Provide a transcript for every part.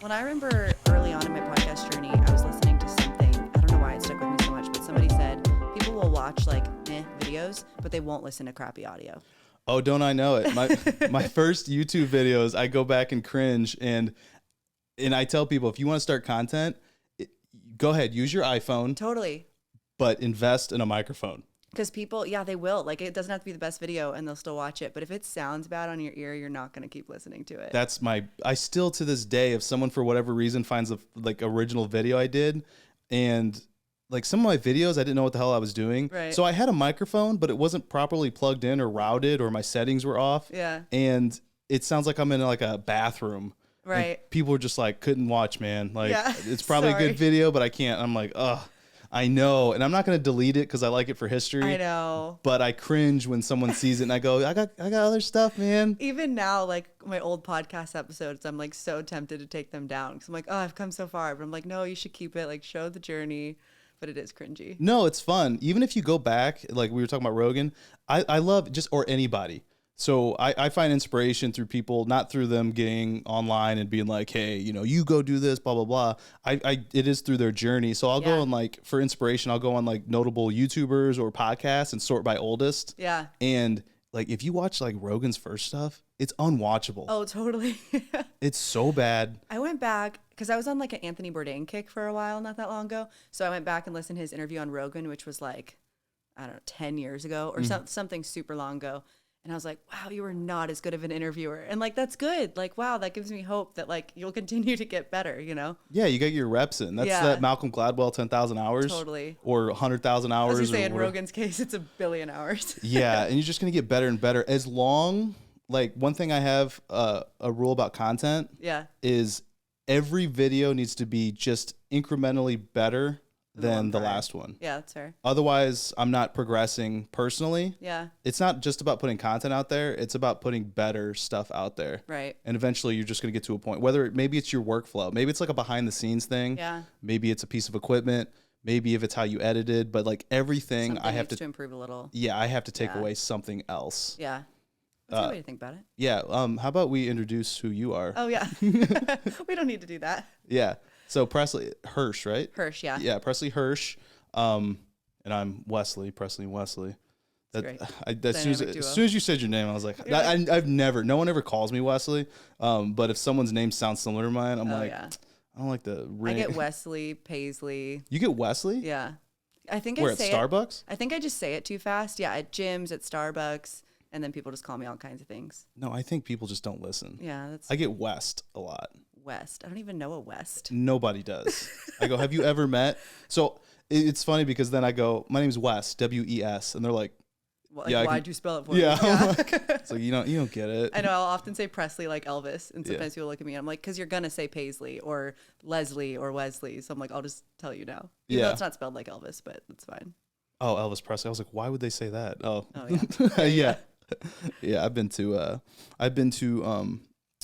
When I remember early on in my podcast journey, I was listening to something. I don't know why it stuck with me so much, but somebody said people will watch like videos, but they won't listen to crappy audio. Oh, don't I know it? My first YouTube videos, I go back and cringe, and I tell people, if you want to start content, go ahead, use your iPhone. Totally. But invest in a microphone. Because people, yeah, they will. Like, it doesn't have to be the best video and they'll still watch it. But if it sounds bad on your ear, you're not going to keep listening to it. I still to this day, if someone for whatever reason finds a like original video I did, and like some of my videos, I didn't know what the hell I was doing. Right. So I had a microphone, but it wasn't properly plugged in or routed, or my settings were off. Yeah. And it sounds like I'm in like a bathroom. Right. And people were just like, couldn't watch, man. Like, yeah. It's probably a good video, but I can't. I'm like, ugh. I know, and I'm not going to delete it because I like it for history. I know. But I cringe when someone sees it and I go, I got other stuff, man. Even now, like my old podcast episodes, I'm like so tempted to take them down because I'm like, oh, I've come so far. But I'm like, no, you should keep it, like show the journey. But it is cringy. No, it's fun. Even if you go back, like we were talking about Rogan, I love or anybody. So I find inspiration through people, not through them getting online and being like, hey, you go do this, blah, blah, blah. It is through their journey. So I'll go on like, for inspiration, I'll go on like notable YouTubers or podcasts and sort by oldest. Yeah. And like, if you watch like Rogan's first stuff, it's unwatchable. Oh, totally. It's so bad. I went back because I was on like an Anthony Bourdain kick for a while, not that long ago. So I went back and listened to his interview on Rogan, which was like, I don't know, 10 years ago or something super long ago. And I was like, wow, you were not as good of an interviewer. And like, that's good. Like, wow, that gives me hope that like you'll continue to get better, Yeah, you get your reps in. That's that Malcolm Gladwell 10,000 hours. Totally. Or 100,000 hours. As you say, in Rogan's case, it's 1 billion hours. Yeah, and you're just going to get better and better. As long, like one thing I have a rule about content is every video needs to be just incrementally better than the last one. Yeah, that's fair. Otherwise, I'm not progressing personally. Yeah. It's not just about putting content out there. It's about putting better stuff out there. Right. And eventually you're just going to get to a point, maybe it's your workflow. Maybe it's like a behind the scenes thing. Yeah. Maybe it's a piece of equipment. Maybe if it's how you edited, but like everything something I have to improve a little. Yeah, I have to take away something else. Yeah. That's a good way to think about it. Yeah. How about we introduce who you are? Oh, yeah. We don't need to do that. Yeah. So Preslie, Hirsch, right? Hirsch, yeah. Yeah, Preslie Hirsch. And I'm Wesley, Preslie and Wesley. That's great. As soon as you said your name, I was like, no one ever calls me Wesley. But if someone's name sounds similar to mine, I'm I don't like the ring. I get Wesley, Paisley. You get Wesley? Yeah. I think Where, at Starbucks? I think I just say it too fast. Yeah, at gyms, at Starbucks. And then people just call me all kinds of things. No, I think people just don't listen. Yeah, I get West a lot. West. I don't even know a West. Nobody does. I go, have you ever met? So it's funny because then I go, my name's Wes, W-E-S. And they're like, why'd you spell it for me? Yeah. It's like, you don't get it. I know. I'll often say Preslie like Elvis. And sometimes people look at me and I'm like, because you're going to say Paisley or Leslie or Wesley. So I'm like, I'll just tell you now. Even though it's not spelled like Elvis, but it's fine. Oh, Elvis Presley. I was like, why would they say that? Oh yeah. Yeah. Yeah, I've been to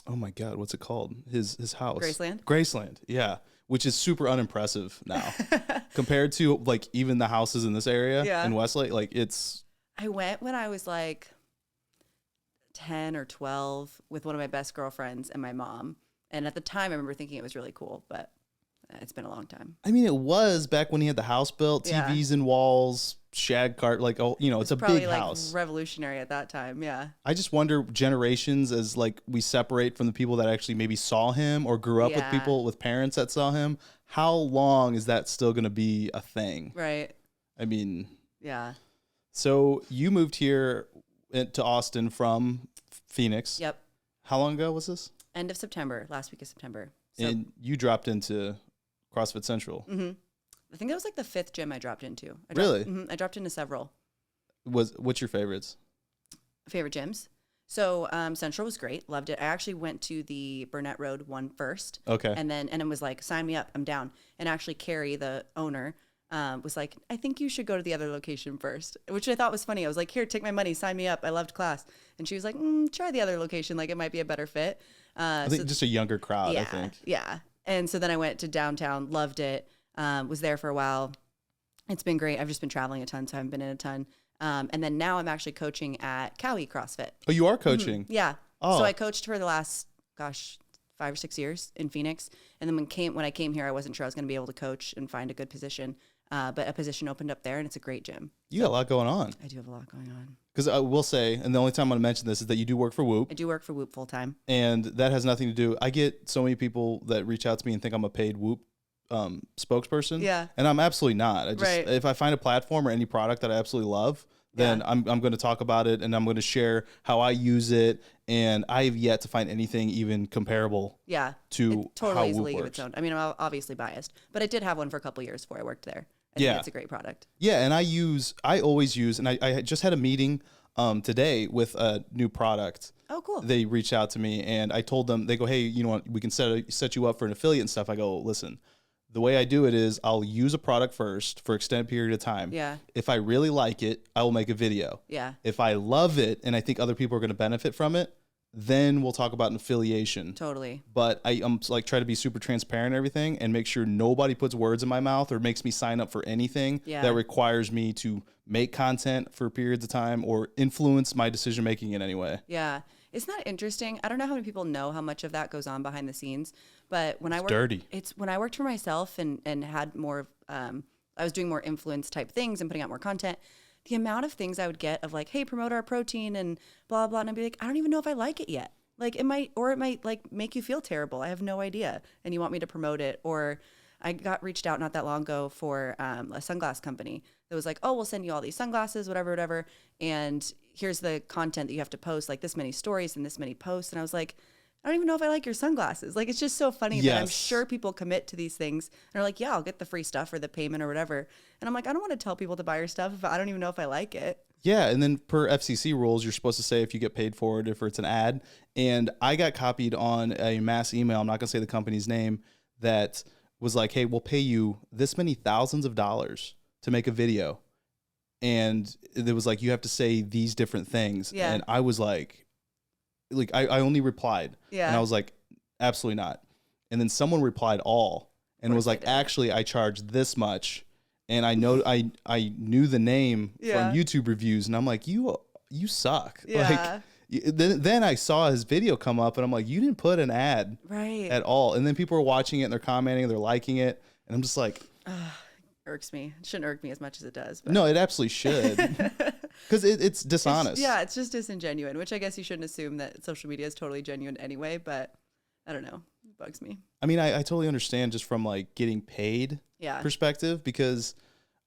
oh my God, what's it called? His house. Graceland, yeah. Which is super unimpressive now. Compared to like even the houses in this area in Westlake. Like I went when I was like 10 or 12 with one of my best girlfriends and my mom. And at the time I remember thinking it was really cool, but it's been a long time. I mean, it was back when he had the house built, TVs in walls, shag cart, like, it's a big house. Like revolutionary at that time, yeah. I just wonder generations as like we separate from the people that actually maybe saw him or grew up with people with parents that saw him. How long is that still going to be a thing? Right. I mean. Yeah. So you moved here to Austin from Phoenix. Yep. How long ago was this? End of September, last week of September. So, and you dropped into CrossFit Central. Mm-hmm. I think that was like the 5th gym I dropped into. Really? I dropped into several. What's your favorites? Favorite gyms? So Central was great. Loved it. I actually went to the Burnett Road one first. Okay. And it was like, sign me up. I'm down. And actually Carrie, the owner, was like, I think you should go to the other location first, which I thought was funny. I was like, here, take my money, sign me up. I loved class. And she was like, try the other location. Like it might be a better fit. I think just a younger crowd, I think. Yeah. And so then I went to downtown, loved it, was there for a while. It's been great. I've just been traveling a ton, so I haven't been in a ton. And then now I'm actually coaching at Cowie CrossFit. Oh, you are coaching? Mm-hmm. Yeah. Oh. So I coached for the last, 5 or 6 years in Phoenix. And then when I came here, I wasn't sure I was going to be able to coach and find a good position. But a position opened up there, and it's a great gym. You got a lot going on. I do have a lot going on. Because I will say, and the only time I'm going to mention this is that you do work for Whoop. I do work for Whoop full time. And that has nothing to do. I get so many people that reach out to me and think I'm a paid Whoop spokesperson. Yeah. And I'm absolutely not. If I find a platform or any product that I absolutely love, then I'm going to talk about it, and I'm going to share how I use it. And I have yet to find anything even comparable to it totally how is a Whoop league of works. its own. I mean, I'm obviously biased, but I did have one for a couple of years before I worked there. I think it's a great product. Yeah, and I always use, and I just had a meeting today with a new product. Oh, cool. They reached out to me, and I told them, they go, hey, you know what, we can set you up for an affiliate and stuff. I go, listen, the way I do it is I'll use a product first for an extended period of time. Yeah. If I really like it, I will make a video. Yeah. If I love it and I think other people are going to benefit from it, then we'll talk about an affiliation. Totally. But I'm like try to be super transparent and everything and make sure nobody puts words in my mouth or makes me sign up for anything that requires me to make content for periods of time or influence my decision making in any way. Yeah. Isn't that interesting? I don't know how many people know how much of that goes on behind the scenes, but when I worked for myself and had more I was doing more influence type things and putting out more content, the amount of things I would get of like, hey, promote our protein and blah, blah. And I'd be like, I don't even know if I like it yet. Like it might like make you feel terrible. I have no idea. And you want me to promote it. Or I got reached out not that long ago for a sunglass company that was like, oh, we'll send you all these sunglasses, whatever. And here's the content that you have to post, like this many stories and this many posts. And I was like, I don't even know if I like your sunglasses. Like, it's just so funny that I'm sure people commit to these things and are like, yeah, I'll get the free stuff or the payment or whatever. And I'm like, I don't want to tell people to buy your stuff if I don't even know if I like it. Yeah. And then per FCC rules, you're supposed to say if you get paid for it, if it's an ad. And I got copied on a mass email. I'm not going to say the company's name that was like, hey, we'll pay you this many thousands of dollars to make a video. And it was like, you have to say these different things. Yeah. And I was like I only replied. Yeah. And I was like, absolutely not. And then someone replied all and was like, actually, I charged this much. And I know I knew the name from YouTube reviews. And I'm like, you suck. Yeah. Like, then I saw his video come up and I'm like, you didn't put an ad at all. And then people are watching it and they're commenting, they're liking it. And I'm just like, irks me. It shouldn't irk me as much as it does. But. No, it absolutely should. Because it's dishonest. It's just disingenuine, which I guess you shouldn't assume that social media is totally genuine anyway, but I don't know. It bugs me. I mean, I totally understand just from like getting paid perspective, because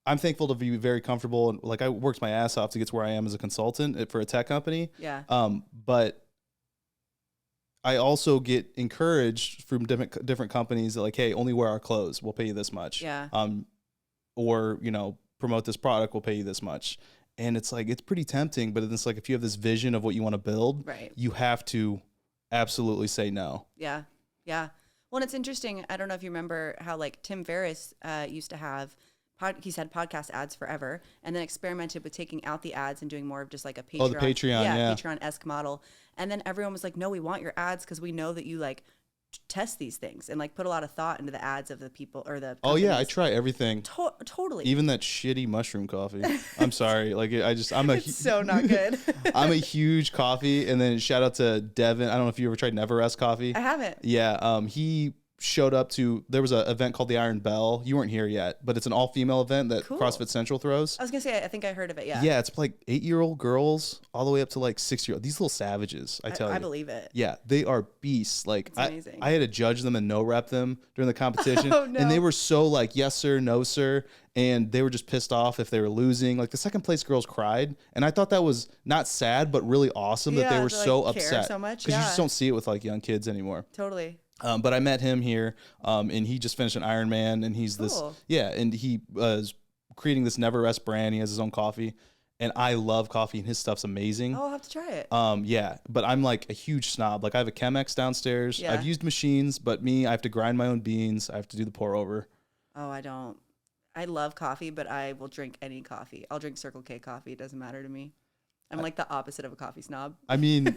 I'm thankful to be very comfortable. And like I worked my ass off to get to where I am as a consultant for a tech company. Yeah. But I also get encouraged from different companies that like, hey, only wear our clothes. We'll pay you this much. Yeah. Or, promote this product, we'll pay you this much. And it's like, it's pretty tempting, but it's like, if you have this vision of what you want to build, you have to absolutely say no. Yeah. Yeah. Well, and it's interesting. I don't know if you remember how like Tim Ferriss used to have, he's had podcast ads forever and then experimented with taking out the ads and doing more of just like a Patreon. Oh, the Patreon. Yeah. Patreon-esque model. And then everyone was like, no, we want your ads because we know that you like test these things and like put a lot of thought into the ads of the people or the companies. Oh yeah, I try everything. Totally. Even that shitty mushroom coffee. I'm sorry. Like it's so not good. I'm a huge coffee. And then shout out to Devin. I don't know if you ever tried Neverest coffee. I haven't. Yeah. He showed up there was an event called the Iron Bell. You weren't here yet, but it's an all-female event that CrossFit Central throws. I was gonna say, I think I heard of it. Yeah. Yeah, it's like 8-year-old girls all the way up to like 6-year-old. These little savages, I tell you. I believe it. Yeah, they are beasts. Like it's amazing. I had to judge them and no rep them during the competition. Oh, no. And they were so like, yes sir, no sir. And they were just pissed off if they were losing. Like the second place girls cried. And I thought that was not sad, but really awesome that they were so upset. So much. Because you just don't see it with like young kids anymore. Totally. But I met him here, and he just finished an Ironman, and he's and he was creating this Neverest brand. He has his own coffee, and I love coffee, and his stuff's amazing. Oh, I'll have to try it. Yeah, but I'm like a huge snob. Like I have a Chemex downstairs. Yeah. I've used machines, but I have to grind my own beans. I have to do the pour over. Oh, I don't. I love coffee, but I will drink any coffee. I'll drink Circle K coffee. It doesn't matter to me. I'm like the opposite of a coffee snob. I mean,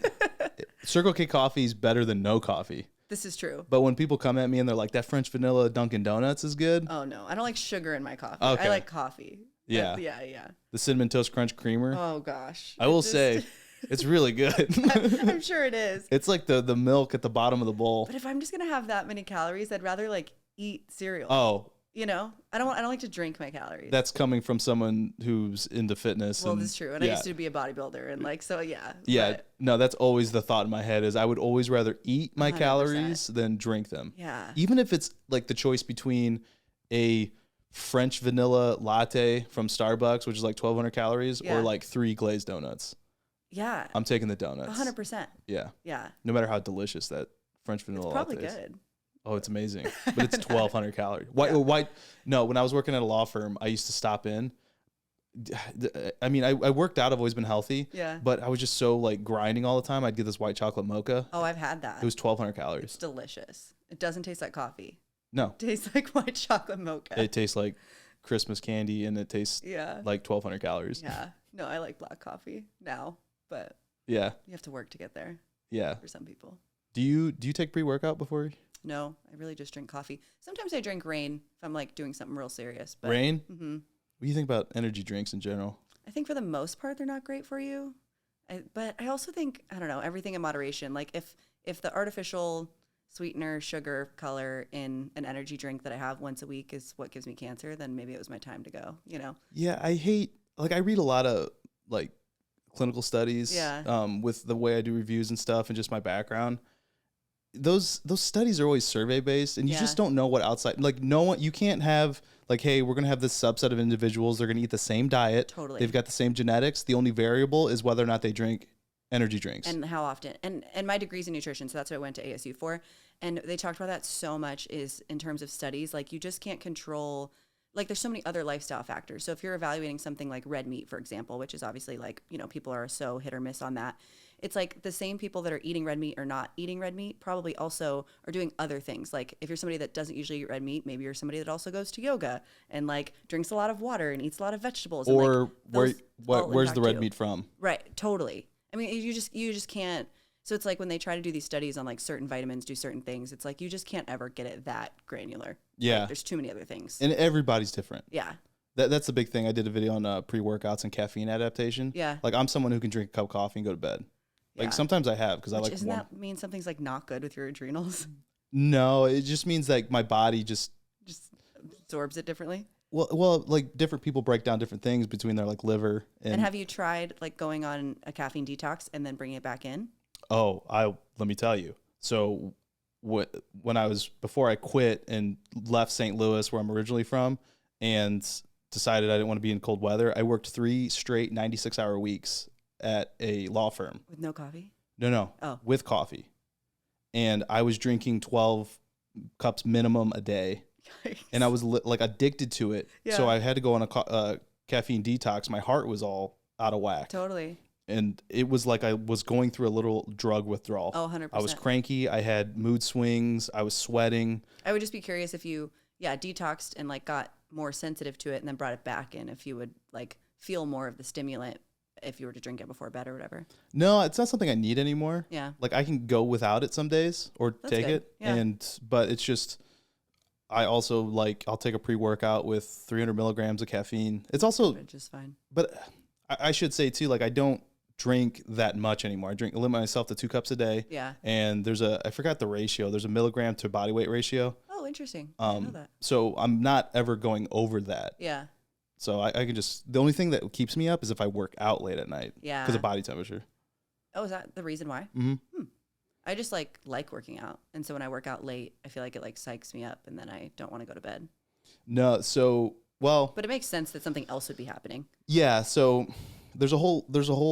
Circle K coffee is better than no coffee. This is true. But when people come at me and they're like, that French vanilla Dunkin' Donuts is good. Oh, no. I don't like sugar in my coffee. Okay. I like coffee. Yeah. Yeah. The Cinnamon Toast Crunch Creamer. Oh, gosh. I will say, It's really good. I'm sure it is. It's like the milk at the bottom of the bowl. But if I'm just gonna have that many calories, I'd rather like eat cereal. Oh, You know, I don't like to drink my calories. that's coming from someone who's into fitness. Well, and, that's true. And I used to be a bodybuilder and like, so yeah. Yeah. But No, that's always the thought in my head is I would always rather eat my 100%. calories than drink them. yeah. Even if it's like the choice between a French vanilla latte from Starbucks, which is like 1,200 calories, Yeah. or like 3 glazed donuts. Yeah. I'm taking the donuts. 100%. Yeah. Yeah. No matter how delicious that French vanilla It's probably latte is. good. Oh, it's amazing. But it's 1,200 calories. Why? No, when I was working at a law firm, I used to stop in. I mean, I worked out. I've always been healthy. Yeah. But I was just so like grinding all the time. I'd get this white chocolate mocha. Oh, I've had that. It was 1,200 calories. It's delicious. It doesn't taste like coffee. No. It tastes like white chocolate mocha. It tastes like Christmas candy, and it tastes yeah. like 1,200 calories. Yeah. No, I like black coffee now, but Yeah. you have to work to get there Yeah. for some people. Do you take pre-workout before? No, I really just drink coffee. Sometimes I drink Rain if I'm like doing something real serious. But, Rain? Mm-hmm. What do you think about energy drinks in general? I think for the most part they're not great for you. But I also think, I don't know, everything in moderation. Like if the artificial sweetener, sugar, color in an energy drink that I have once a week is what gives me cancer, then maybe it was my time to go, you know? Yeah, I read a lot of like clinical studies Yeah. With the way I do reviews and stuff and just my background. Those studies are always survey based, and you just don't know what outside, like no one, you can't have like, hey, we're going to have this subset of individuals. They're going to eat the same diet. Totally. They've got the same genetics. The only variable is whether or not they drink energy drinks. And how often. And my degree's in nutrition, so that's what I went to ASU for. And they talked about that so much is in terms of studies, like you just can't control, like there's so many other lifestyle factors. So if you're evaluating something like red meat, for example, which is obviously like, you know, people are so hit or miss on that. It's like the same people that are eating red meat or not eating red meat probably also are doing other things. Like if you're somebody that doesn't usually eat red meat, maybe you're somebody that also goes to yoga and like drinks a lot of water and eats a lot of vegetables. Or and, like, where's the red meat from? Right. Totally. I mean, you just can't. So it's like when they try to do these studies on like certain vitamins, do certain things, it's like you just can't ever get it that granular. Yeah. Like, there's too many other things. And everybody's different. Yeah. That's the big thing. I did a video on pre-workouts and caffeine adaptation. Yeah. Like I'm someone who can drink a cup of coffee and go to bed. Like Yeah. sometimes I have because I like Doesn't warm. that mean something's like not good with your adrenals? No, it just means like my body just Absorbs it differently. well like different people break down different things between their like liver And have you tried like going on a caffeine detox and then bringing it back in? let me tell you. So when I was before I quit and left St. Louis where I'm originally from and decided I didn't want to be in cold weather, I worked 3 straight 96-hour weeks at a law firm. With no coffee? No. Oh. With coffee. And I was drinking 12 cups minimum a day. Yikes. And I was like addicted to it. Yeah. So I had to go on a caffeine detox. My heart was all out of whack. Totally. And it was like I was going through a little drug withdrawal. Oh, 100%. I was cranky. I had mood swings. I was sweating. I would just be curious if you, detoxed and like got more sensitive to it and then brought it back in, if you would like feel more of the stimulant if you were to drink it before bed or whatever. No, it's not something I need anymore. Yeah. Like I can go without it some days or That's take good. it. Yeah. But it's just, I also like, I'll take a pre-workout with 300 milligrams of caffeine. It's also, Which is fine. but I should say too, like I don't drink that much anymore. I limit myself to 2 cups a day. Yeah. And I forgot the ratio. There's a milligram to body weight ratio. Oh, interesting. I didn't know that. So I'm not ever going over that. Yeah. So I can the only thing that keeps me up is if I work out late at night. Yeah. Because of body temperature. Oh, is that the reason why? Mm-hmm. I just like working out. And so when I work out late, I feel like it like psychs me up and then I don't want to go to bed. No. So, well. But it makes sense that something else would be happening. Yeah. So there's a whole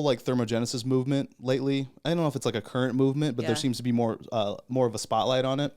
like thermogenesis movement lately. I don't know if it's like a current movement, but there seems to be more of a spotlight on it.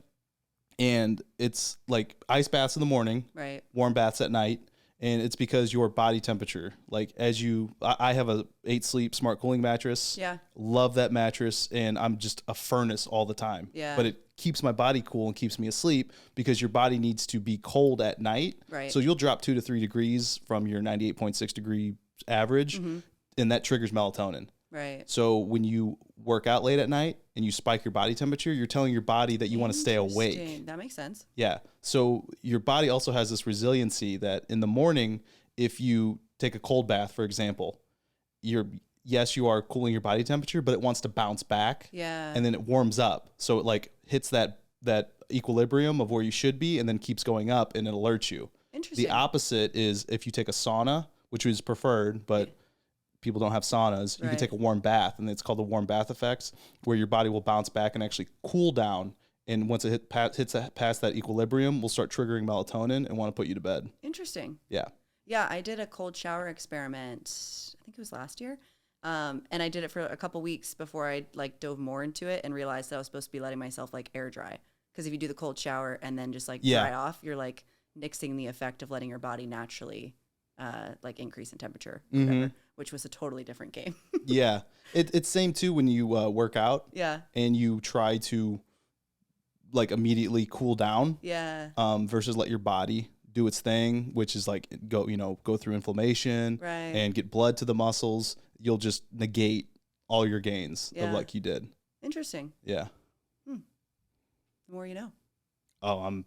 And it's like ice baths in the morning, right? Warm baths at night. And it's because your body temperature, like I have a 8 Sleep smart cooling mattress. Yeah. Love that mattress. And I'm just a furnace all the time. Yeah. But it keeps my body cool and keeps me asleep because your body needs to be cold at night. Right. So you'll drop 2 to 3 degrees from your 98.6 degree average. Mm-hmm. And that triggers melatonin. Right. So when you work out late at night and you spike your body temperature, you're telling your body that you want to stay awake. That makes sense. Yeah. So your body also has this resiliency that in the morning, if you take a cold bath, for example, yes, you are cooling your body temperature, but it wants to bounce back. Yeah. And then it warms up. So it like hits that equilibrium of where you should be and then keeps going up and it alerts you. Interesting. The opposite is if you take a sauna, which is preferred, but people don't have saunas, you can take a warm bath, and it's called the warm bath effects, where your body will bounce back and actually cool down. And once it hits past that equilibrium, we'll start triggering melatonin and want to put you to bed. Interesting. Yeah. Yeah, I did a cold shower experiment, I think it was last year. And I did it for a couple weeks before I like dove more into it and realized that I was supposed to be letting myself like air dry. Because if you do the cold shower and then just like dry off, you're like nixing the effect of letting your body naturally like increase in temperature, whatever, which was a totally different game. Yeah. It's same too when you work out. Yeah. And you try to like immediately cool down. Yeah. Versus let your body do its thing, which is like go through inflammation and get blood to the muscles. You'll just negate all your gains of like you did. Interesting. Yeah. The more you know. Oh,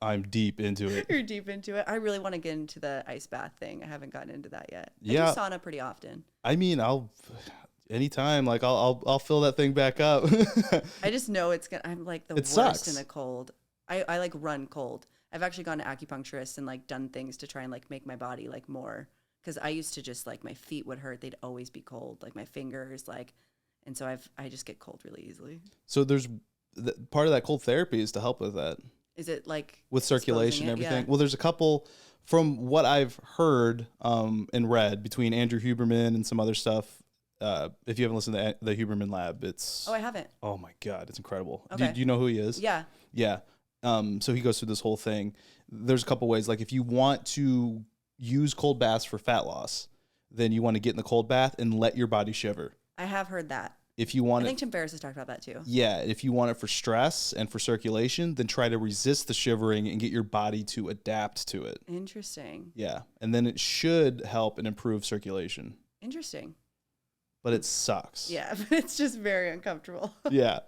I'm deep into it. You're deep into it. I really want to get into the ice bath thing. I haven't gotten into that yet. Yeah. I do sauna pretty often. I mean, anytime, like I'll fill that thing back up. I just know I'm like the worst sucks. in the cold. I like run cold. I've actually gone to acupuncturists and like done things to try and like make my body like more, because I used to just like my feet would hurt. They'd always be cold, like my fingers, like, and so I just get cold really easily. So there's part of that cold therapy is to help with that. Is it like with circulation and everything? Yeah. Well, there's a couple from what I've heard and read between Andrew Huberman and some other stuff. If you haven't listened to the Huberman Lab, it's... Oh, I haven't. Oh my God, it's incredible. Okay. Do you know who he is? Yeah. Yeah. So he goes through this whole thing. There's a couple ways. Like if you want to use cold baths for fat loss, then you want to get in the cold bath and let your body shiver. I have heard that. If you want I think Tim Ferriss has talked about that too. Yeah. If you want it for stress and for circulation, then try to resist the shivering and get your body to adapt to it. Interesting. Yeah. And then it should help and improve circulation. Interesting. But it sucks. Yeah, but it's just very uncomfortable. Yeah.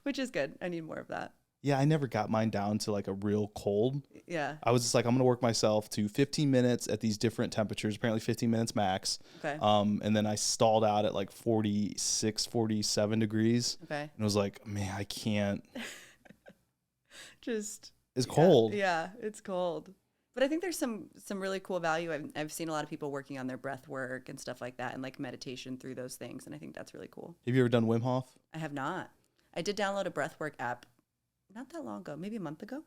Which is good. I need more of that. Yeah, I never got mine down to like a real cold. Yeah. I was just like, I'm going to work myself to 15 minutes at these different temperatures, apparently 15 minutes max. Okay. And then I stalled out at like 46, 47 degrees. Okay. And I was like, man, I can't. Just. It's cold. Yeah, it's cold. But I think there's some really cool value. I've seen a lot of people working on their breath work and stuff like that and like meditation through those things. And I think that's really cool. Have you ever done Wim Hof? I have not. I did download a breathwork app not that long ago, maybe a month ago.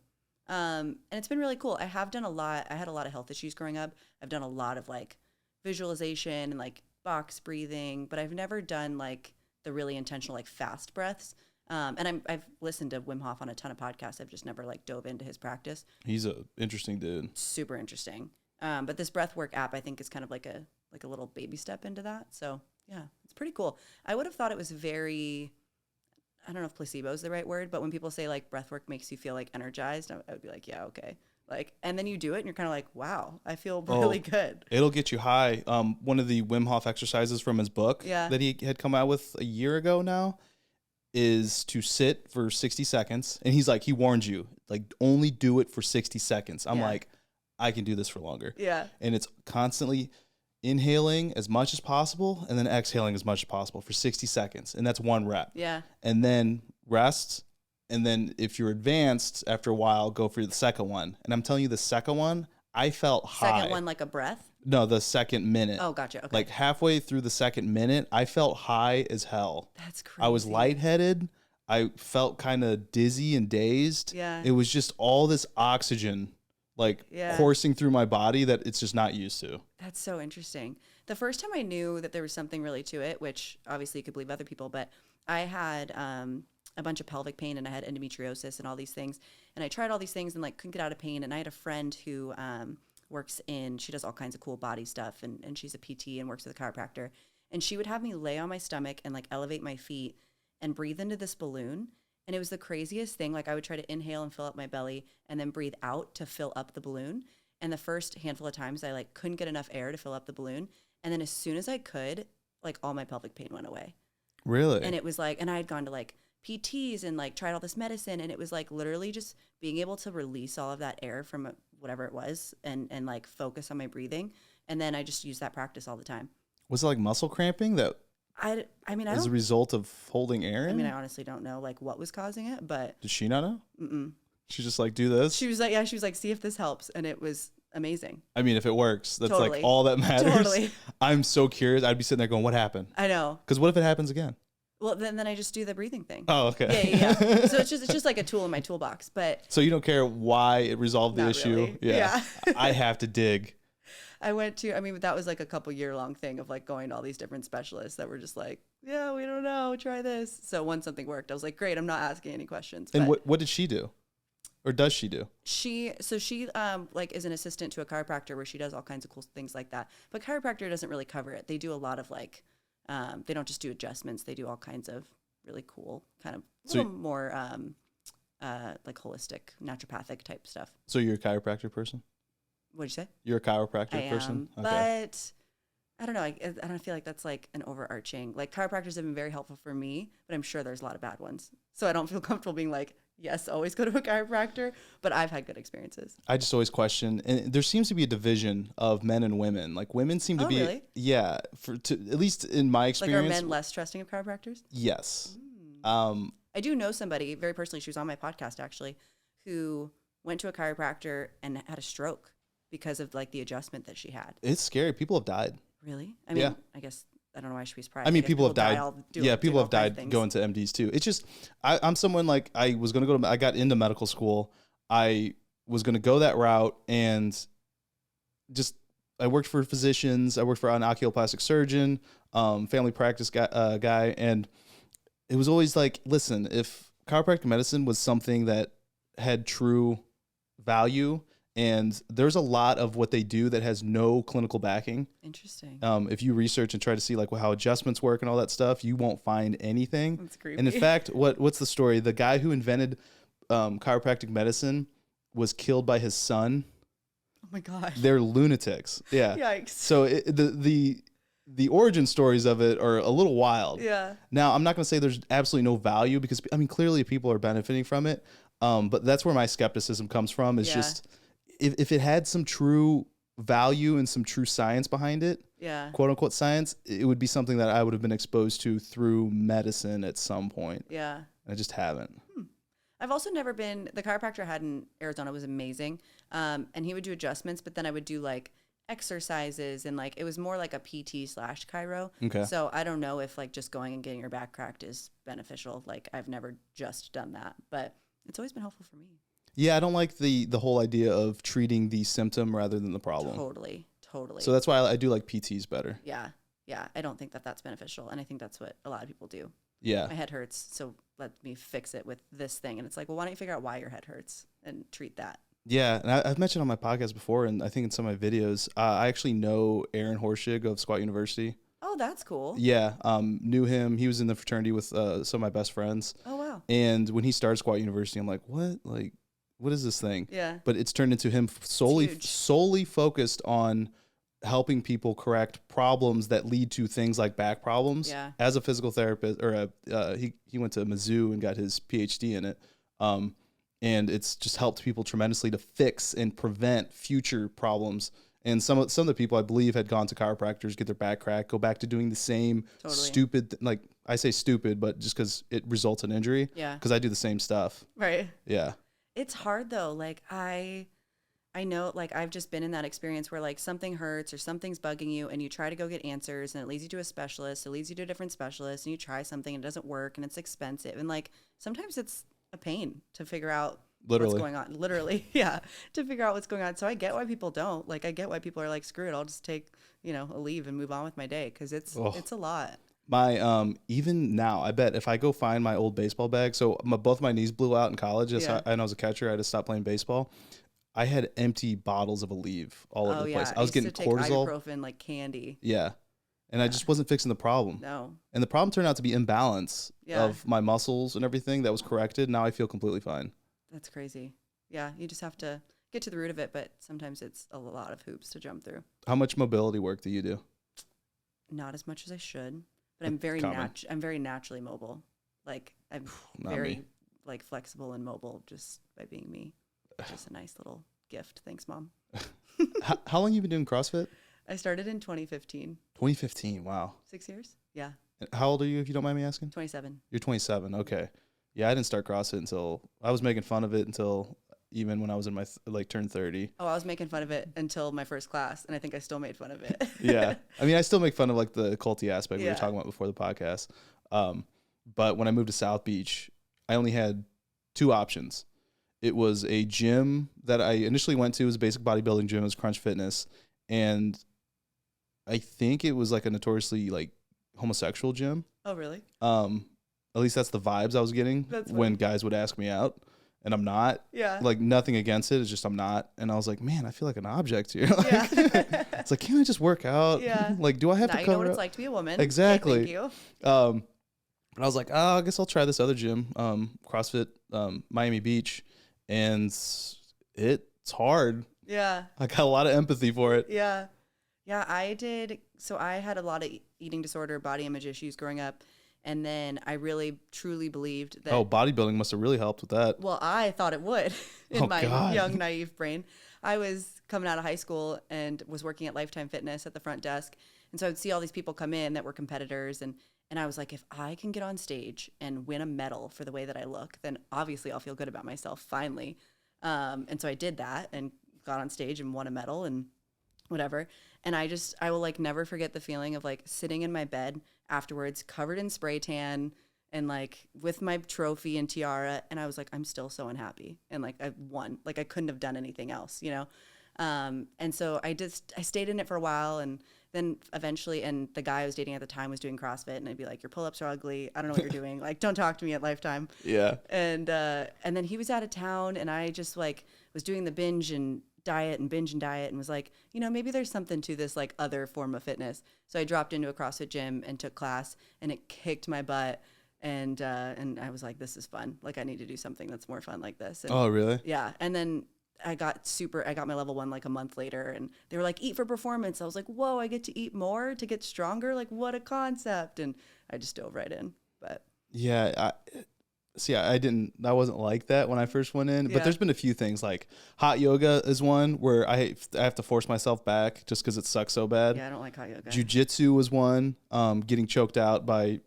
And it's been really cool. I have done a lot. I had a lot of health issues growing up. I've done a lot of like visualization and like box breathing, but I've never done like the really intentional like fast breaths. And I've listened to Wim Hof on a ton of podcasts. I've just never like dove into his practice. He's a interesting dude. Super interesting. But this breathwork app, I think, is kind of like a little baby step into that. So yeah, it's pretty cool. I would have thought it was very, I don't know if placebo is the right word, but when people say like breathwork makes you feel like energized, I would be like, yeah, okay. Like, and then you do it and you're kind of like, wow, I feel really good. It'll get you high. One of the Wim Hof exercises from his book that he had come out with a year ago now is to sit for 60 seconds. And he's like, he warned you, like, only do it for 60 seconds. I'm like, I can do this for longer. Yeah. And it's constantly inhaling as much as possible and then exhaling as much as possible for 60 seconds. And that's one rep. Yeah. And then rest. And then if you're advanced after a while, go for the second one. And I'm telling you, the second one, I felt high. Second one, like a breath? No, the second minute. Oh, gotcha. Okay. Like halfway through the second minute, I felt high as hell. That's crazy. I was lightheaded. I felt kind of dizzy and dazed. Yeah. It was just all this oxygen coursing through my body that it's just not used to. That's so interesting. The first time I knew that there was something really to it, which obviously you could believe other people, but I had a bunch of pelvic pain and I had endometriosis and all these things. And I tried all these things and like couldn't get out of pain. And I had a friend who she does all kinds of cool body stuff and she's a PT and works with a chiropractor. And she would have me lay on my stomach and like elevate my feet and breathe into this balloon. And it was the craziest thing. Like I would try to inhale and fill up my belly and then breathe out to fill up the balloon. And the first handful of times I like couldn't get enough air to fill up the balloon. And then as soon as I could, like all my pelvic pain went away. Really? And it was like, and I had gone to like PTs and like tried all this medicine. And it was like literally just being able to release all of that air from whatever it was and like focus on my breathing. And then I just used that practice all the time. Was it like muscle cramping that I mean, I as a don't. result of holding air in? I mean, I honestly don't know like what was causing it, but Did she not know? mm-mm. She's just like, do this. She was like, yeah, she was like, see if this helps, and it was amazing. I mean, if it works, that's Totally. like all that matters. Totally. I'm so curious. I'd be sitting there going, what happened? I know. Because what if it happens again? Well, then I just do the breathing thing. Oh, okay. Yeah. So it's just like a tool in my toolbox, but So you don't care why it resolved the not issue? really. Yeah. I have to dig. I mean, that was like a couple year long thing of like going to all these different specialists that were just like, yeah, we don't know, try this. So once something worked, I was like, great, I'm not asking any questions. And but what did she do? Or does she do? She like is an assistant to a chiropractor where she does all kinds of cool things like that. But chiropractor doesn't really cover it. They do a lot of like, they don't just do adjustments. They do all kinds of really cool kind of a little more like holistic, naturopathic type stuff. So you're a chiropractor person? What'd you say? You're a chiropractor I person? am, but I don't know. I don't feel like that's like an overarching, like chiropractors have been very helpful for me, but I'm sure there's a lot of bad ones. So I don't feel comfortable being like, yes, always go to a chiropractor, but I've had good experiences. I just always question, and there seems to be a division of men and women. Like women seem to be, really? Yeah, at least in my experience. Like are men less trusting of chiropractors? Yes. I do know somebody very personally. She was on my podcast actually, who went to a chiropractor and had a stroke because of like the adjustment that she had. It's scary. People have died. Really? I mean, Yeah. I guess I don't know why I should be surprised. I mean, guess people have died. doing People all have kinds of died things. going to MDs too. It's just, I'm someone like, I was going to I got into medical school. I was going to go that route and just, I worked for physicians. I worked for an oculoplastic surgeon, family practice guy. And it was always like, listen, if chiropractic medicine was something that had true value, and there's a lot of what they do that has no clinical backing. Interesting. If you research and try to see like how adjustments work and all that stuff, you won't find anything. That's creepy. And in fact, what's the story? The guy who invented chiropractic medicine was killed by his son. Oh my gosh. They're lunatics. Yeah. Yikes. So the origin stories of it are a little wild. Yeah. Now, I'm not going to say there's absolutely no value because, I mean, clearly people are benefiting from it. But that's where my skepticism comes from is just if it had some true value and some true science behind it, quote unquote science, it would be something that I would have been exposed to through medicine at some point. Yeah. I just haven't. I've also never been, the chiropractor I had in Arizona was amazing. And he would do adjustments, but then I would do like exercises and like, it was more like a PT/chiro. Okay. So I don't know if like just going and getting your back cracked is beneficial. Like I've never just done that, but it's always been helpful for me. Yeah, I don't like the whole idea of treating the symptom rather than the problem. Totally. So that's why I do like PTs better. Yeah. I don't think that that's beneficial. And I think that's what a lot of people do. Yeah. My head hurts, so let me fix it with this thing. And it's like, well, why don't you figure out why your head hurts and treat that? Yeah, and I've mentioned on my podcast before, and I think in some of my videos, I actually know Aaron Horschig of Squat University. Oh, that's cool. Yeah, knew him. He was in the fraternity with some of my best friends. Oh, wow. And when he started Squat University, I'm like, what? Like, what is this thing? Yeah. But it's turned into him solely focused on helping people correct problems that lead to things like back problems. Yeah. As a physical therapist, or he went to Mizzou and got his PhD in it. And it's just helped people tremendously to fix and prevent future problems. And some of the people I believe had gone to chiropractors, get their back cracked, go back to doing the same stupid, like I say stupid, but just because it results in injury. Yeah. Because I do the same stuff. Right. Yeah. It's hard though. Like I know, like I've just been in that experience where like something hurts or something's bugging you and you try to go get answers and it leads you to a specialist, it leads you to a different specialist and you try something and it doesn't work and it's expensive. And like sometimes it's a pain to figure out what's going on. Literally. Yeah. To figure out what's going on. So I get why people don't. Like I get why people are like, screw it, I'll just take, a leave and move on with my day because it's a lot. My even now, I bet if I go find my old baseball bag, so both my knees blew out in college. And I was a catcher. I had to stop playing baseball. I had empty bottles of Aleve all over the place. I was getting cortisol, ibuprofen like candy. Yeah, and I just wasn't fixing the problem. No, and the problem turned out to be imbalance of my muscles and everything. That was corrected. Now I feel completely fine. That's crazy. Yeah, you just have to get to the root of it, but sometimes it's a lot of hoops to jump through. How much mobility work do you do? Not as much as I should, but I'm very naturally mobile. Like I'm very like flexible and mobile just by being me. Just a nice little gift. Thanks, Mom. How long you been doing CrossFit? I started in 2015. 2015. Wow. 6 years? Yeah. How old are you, if you don't mind me asking? 27. You're 27. Okay. Yeah, I didn't start CrossFit until I was making fun of it until even when I was in my turned 30. Oh, I was making fun of it until my first class, and I think I still made fun of it. Yeah. I mean, I still make fun of like the culty aspect we Yeah. were talking about before the podcast. But when I moved to South Beach, I only had 2 options. It was a gym that I initially went to. It was a basic bodybuilding gym. It was Crunch Fitness. And I think it was like a notoriously like homosexual gym. Oh, really? At least that's the vibes I was getting when guys would ask me out, and I'm not. Yeah. Like nothing against it. It's just I'm not. And I was like, man, I feel like an object here. Yeah. It's like, can't I just work out? Yeah. Like, do I have now to you cover know what up? it's like to be a woman. Exactly. Okay, thank you. But I was like, oh, I guess I'll try this other gym, CrossFit, Miami Beach, and it's hard. Yeah. I got a lot of empathy for it. Yeah. Yeah, I did. So I had a lot of eating disorder, body image issues growing up. And then I really, truly believed that. Oh, bodybuilding must have really helped with that. Well, I thought it would in my God. young, naive brain. I was coming out of high school and was working at Lifetime Fitness at the front desk. And so I would see all these people come in that were competitors. And I was like, if I can get on stage and win a medal for the way that I look, then obviously I'll feel good about myself finally. And so I did that and got on stage and won a medal and whatever. And I will like never forget the feeling of like sitting in my bed afterwards, covered in spray tan and like with my trophy and tiara. And I was like, I'm still so unhappy. And like I won, like I couldn't have done anything else, you know? And so I stayed in it for a while, and then eventually, and the guy I was dating at the time was doing CrossFit, and I'd be like, your pull-ups are ugly. I don't know what you're doing. Like, don't talk to me at Lifetime. Yeah. And then he was out of town, and I just like was doing the binge and diet and was like, you know, maybe there's something to this like other form of fitness. So I dropped into a CrossFit gym and took class, and it kicked my butt. And I was like, this is fun. Like, I need to do something that's more fun like this. And Oh, really? yeah. And then I got my level 1 like a month later, and they were like, eat for performance. I was like, whoa, I get to eat more to get stronger. Like, what a concept. And I just dove right in. But yeah, I wasn't like that when I first went in, but there's been a few things like hot yoga is one where I have to force myself back just because it sucks so bad. yeah, I don't like hot yoga. Jiu Jitsu was one, getting choked out by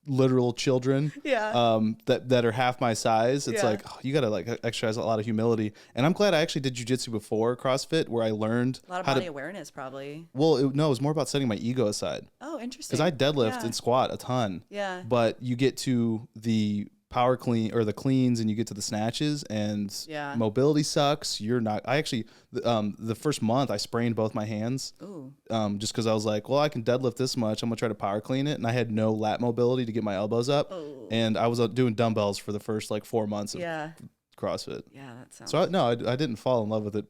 literal children that are half my size. It's like, oh, you gotta like exercise a lot of humility. And I'm glad I actually did jiu-jitsu before CrossFit, where I learned a lot of body awareness probably. Well, it was more about setting my ego aside, Oh, interesting. because I deadlift and squat a ton. Yeah. But you get to the power clean or the cleans, and you get to the snatches, and mobility sucks. You're not. I actually the first month I sprained both my hands. Ooh. Just because I was like, well, I can deadlift this much, I'm gonna try to power clean it, and I had no lat mobility to get my elbows up. Oh. And I was doing dumbbells for the first like 4 months of CrossFit. Yeah, that sounds. So I didn't fall in love with it.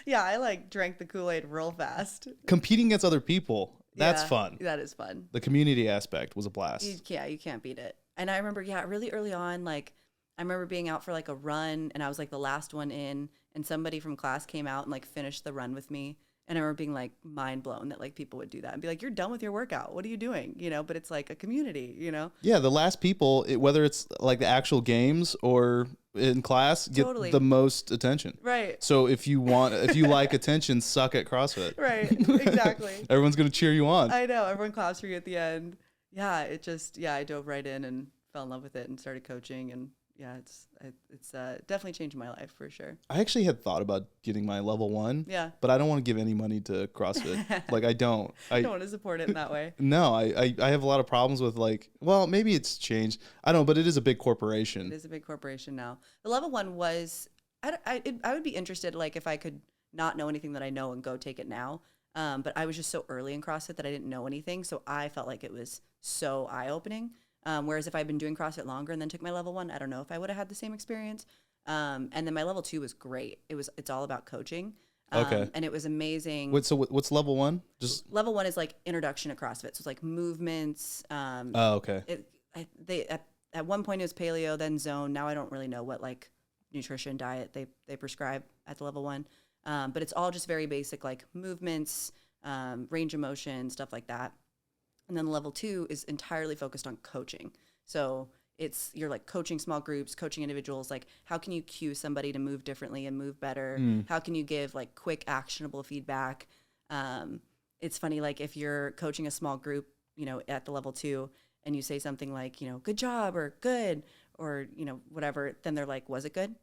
Yeah, I like drank the Kool-Aid real fast. Competing against other people, that's fun. That is fun. The community aspect was a blast. You can't beat it. And I remember, really early on, like, I remember being out for like a run, and I was like the last one in, and somebody from class came out and like finished the run with me. And I remember being like mind blown that like people would do that and be like, you're done with your workout. What are you doing? You know, but it's like a community, you know? Yeah, the last people, whether it's like the actual games or in class, get the most attention. Right. So if you like attention, suck at CrossFit. Right. Exactly. Everyone's going to cheer you on. I know. Everyone claps for you at the end. Yeah. I dove right in and fell in love with it and started coaching, and it's definitely changed my life for sure. I actually had thought about getting my level 1. Yeah. But I don't want to give any money to CrossFit. Like I don't want to support it in that way. No, I have a lot of problems with like, well, maybe it's changed. I don't know, but it is a big corporation. It is a big corporation now. The level 1 was, I would be interested, like if I could not know anything that I know and go take it now. But I was just so early in CrossFit that I didn't know anything. So I felt like it was so eye-opening. Whereas if I'd been doing CrossFit longer and then took my level 1, I don't know if I would have had the same experience. And then my level 2 was great. It's all about coaching. Okay. And it was amazing. So what's level 1? Just level 1 is like introduction to CrossFit. So it's like movements. Okay. At one point it was paleo, then zone. Now I don't really know what like nutrition diet they prescribe at the level 1. But it's all just very basic, like movements, range of motion, stuff like that. And then level 2 is entirely focused on coaching. So you're like coaching small groups, coaching individuals. Like, how can you cue somebody to move differently and move better? How can you give like quick actionable feedback? It's funny, like if you're coaching a small group, you know, at the level 2 and you say something like, you know, good job or good or, you know, whatever, then they're like, was it good?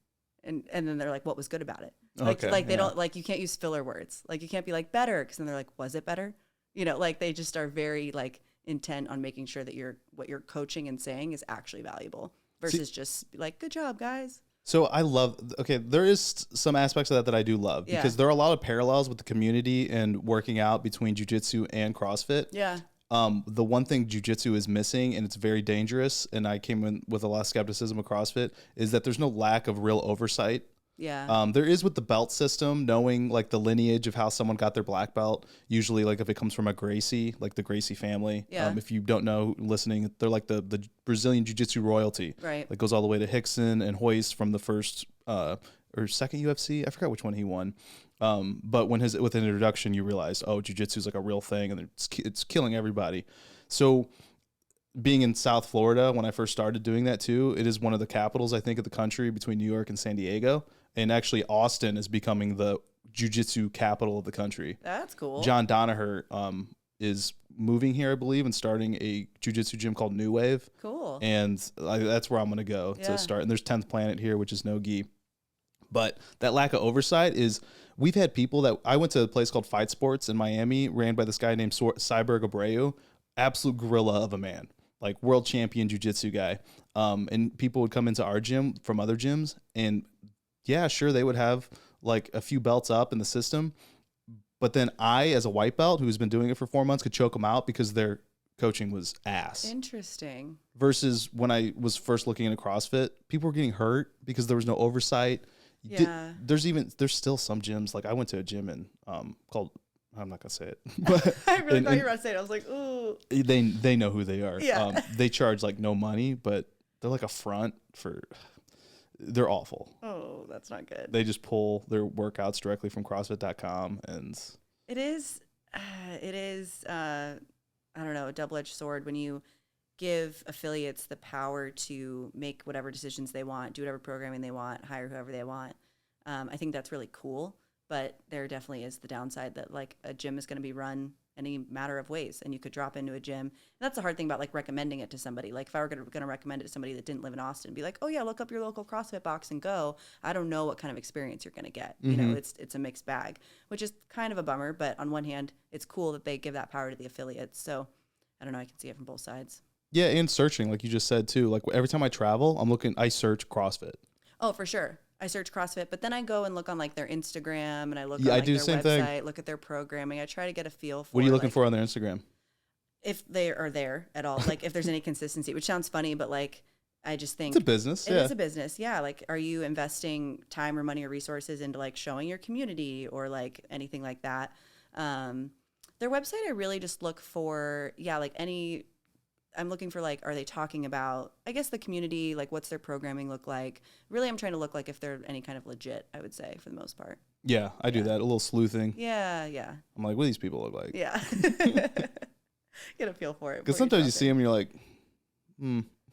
And then they're like, what was good about it? Like, Okay, they don't, like, you can't use filler words. Like you can't be like better. Cause then they're like, was it better? You know, like they just are very like intent on making sure that what you're coaching and saying is actually valuable versus just like, good job, guys. So I love, okay, there is some aspects of that I do love because there are a lot of parallels with the community and working out between jiu-jitsu and CrossFit. Yeah. The one thing jiu-jitsu is missing, and it's very dangerous, and I came in with a lot of skepticism of CrossFit, is that there's no lack of real oversight. Yeah. There is with the belt system, knowing like the lineage of how someone got their black belt. Usually, like if it comes from a Gracie, like the Gracie family. Yeah. If you don't know, listening, they're like the Brazilian jiu-jitsu royalty. Right. That goes all the way to Hickson and Hoist from the first or second UFC. I forgot which one he won. But with his introduction, you realize, oh, jiu-jitsu is like a real thing, and it's killing everybody. So being in South Florida, when I first started doing that too, it is one of the capitals, I think, of the country between New York and San Diego. And actually, Austin is becoming the jiu-jitsu capital of the country. That's cool. John Donaher is moving here, I believe, and starting a jiu-jitsu gym called New Wave. Cool. And that's where I'm going to go to start. And there's 10th Planet here, which is no gi. But that lack of oversight is, we've had people that, I went to a place called Fight Sports in Miami, ran by this guy named Cyborg Abreu, absolute gorilla of a man, like world champion jiu-jitsu guy. And people would come into our gym from other gyms, and yeah, sure, they would have like a few belts up in the system. But then I, as a white belt who's been doing it for 4 months, could choke them out because their coaching was ass. Interesting. Versus when I was first looking into CrossFit, people were getting hurt because there was no oversight. Yeah. There's still some gyms, like I went to a gym in called, I'm not gonna say it, but I really thought you were about to say it. I was like, ooh. They know who they are. Yeah. They charge like no money, but they're like a front for. They're awful. Oh, that's not good. They just pull their workouts directly from CrossFit.com, and it is, I don't know, a double-edged sword when you give affiliates the power to make whatever decisions they want, do whatever programming they want, hire whoever they want. I think that's really cool, but there definitely is the downside that like a gym is going to be run any matter of ways, and you could drop into a gym. And that's the hard thing about like recommending it to somebody. Like if I were going to recommend it to somebody that didn't live in Austin, be like, oh yeah, look up your local CrossFit box and go. I don't know what kind of experience you're going to get. Mm-hmm. You know, it's a mixed bag, which is kind of a bummer. But on one hand, it's cool that they give that power to the affiliates. So I don't know. I can see it from both sides. yeah, and searching, like you just said too. Like every time I travel, I search CrossFit. Oh, for sure. I search CrossFit, but then I go and look on like their Instagram, and I look Yeah, on I like do their the same website, thing. look at their programming. I try to get a feel for What are you looking like, for on their Instagram? if they are there at all, like if there's any consistency, which sounds funny, but like I just think It's a business. it is a business. Yeah. Like, are you investing time or money or resources into like showing your community or like anything like that? Their website, I really just look for, I'm looking for like, are they talking about, I guess, the community, like what's their programming look like? Really, I'm trying to look like if they're any kind of legit, I would say, for the most part. Yeah, I do that. A little sleuthing. Yeah, yeah. I'm like, what do these people look like? Yeah. Get a feel for it. Because sometimes you see them and you're like,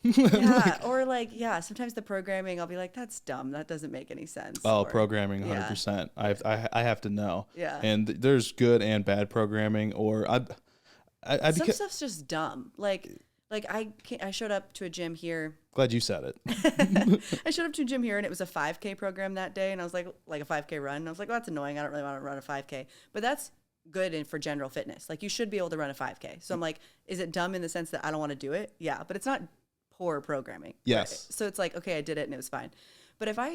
Yeah, or like, yeah, sometimes the programming, I'll be like, that's dumb. That doesn't make any sense. Oh, or, programming, 100%. I have to know. Yeah. And there's good and bad programming, or some stuff's just dumb. Like I showed up to a gym here. Glad you said it. I showed up to a gym here and it was a 5K program that day, and I was like a 5K run. And I was like, well, that's annoying. I don't really want to run a 5K, but that's good for general fitness. Like you should be able to run a 5K. So I'm like, is it dumb in the sense that I don't want to do it? Yeah, but it's not poor programming. Yes. Right? So it's like, okay, I did it and it was fine. But if I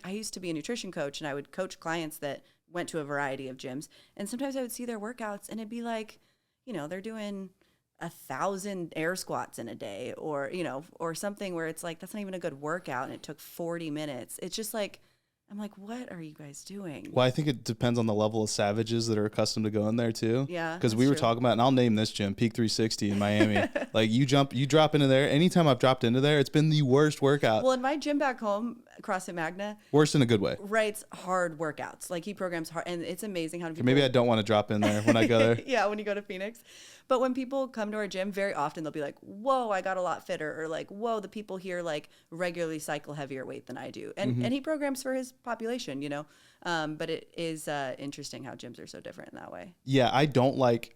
used to be a nutrition coach, and I would coach clients that went to a variety of gyms, and sometimes I would see their workouts and it'd be like, you know, they're doing 1,000 air squats in a day, or, you know, or something where it's like, that's not even a good workout and it took 40 minutes. It's just like, I'm like, what are you guys doing? Well, I think it depends on the level of savages that are accustomed to going there too. Yeah. Because we were talking about, and I'll name this gym, Peak 360 in Miami. Like you drop into there. Anytime I've dropped into there, it's been the worst workout. Well, in my gym back home, CrossFit Magna. Worse in a good way. Writes hard workouts. Like he programs hard, and it's amazing how people. Maybe I don't want to drop in there when I go there. Yeah, when you go to Phoenix. But when people come to our gym, very often they'll be like, whoa, I got a lot fitter, or like, whoa, the people here like regularly cycle heavier weight than I do. And and he programs for his population, you know. But it is interesting how gyms are so different in that way. Yeah, I don't like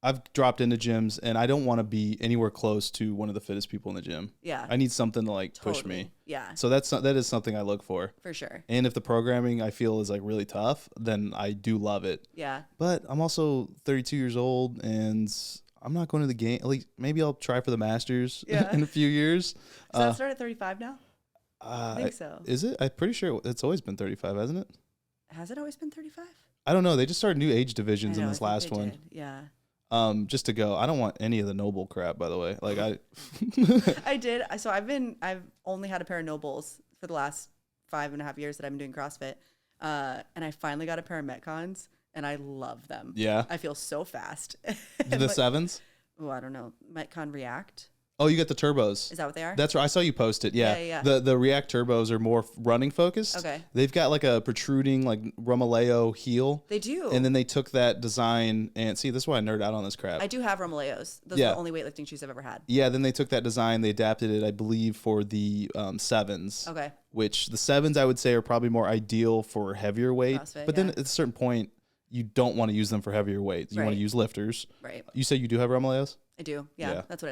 I've dropped into gyms and I don't want to be anywhere close to one of the fittest people in the gym. Yeah. I need something to like push Totally. me. Yeah. So that is something I look for. For sure. And if the programming I feel is like really tough, then I do love it. Yeah. But I'm also 32 years old and I'm not going to the game. At least maybe I'll try for the Masters in a few years. So that started at 35 now? I think so. Is it? I'm pretty sure it's always been 35, hasn't it? Has it always been 35? I don't know. They just started new age divisions in this I think last they one. did. Yeah. Just to go. I don't want any of the noble crap, by the way. Like I did. So I've only had a pair of nobles for the last 5.5 years that I've been doing CrossFit. And I finally got a pair of Metcons and I love them. Yeah. I feel so fast. The sevens? Oh, I don't know. Metcon React. Oh, you got the turbos. Is that what they are? That's right. I saw you post it. Yeah. Yeah. The React turbos are more running focused. Okay. They've got like a protruding like Romaleo heel. They do. And then they took that design and see, this is why I nerd out on this crap. I do have Romaleos. Those are the only weightlifting shoes I've ever had. Yeah. Then they took that design, they adapted it, I believe, for the sevens. Okay. Which the sevens I would say are probably more ideal for heavier weight. CrossFit, but then at a certain point, you don't want to use them for heavier weight. You want to use lifters. Right. You say you do have Romaleos? I do. Yeah. That's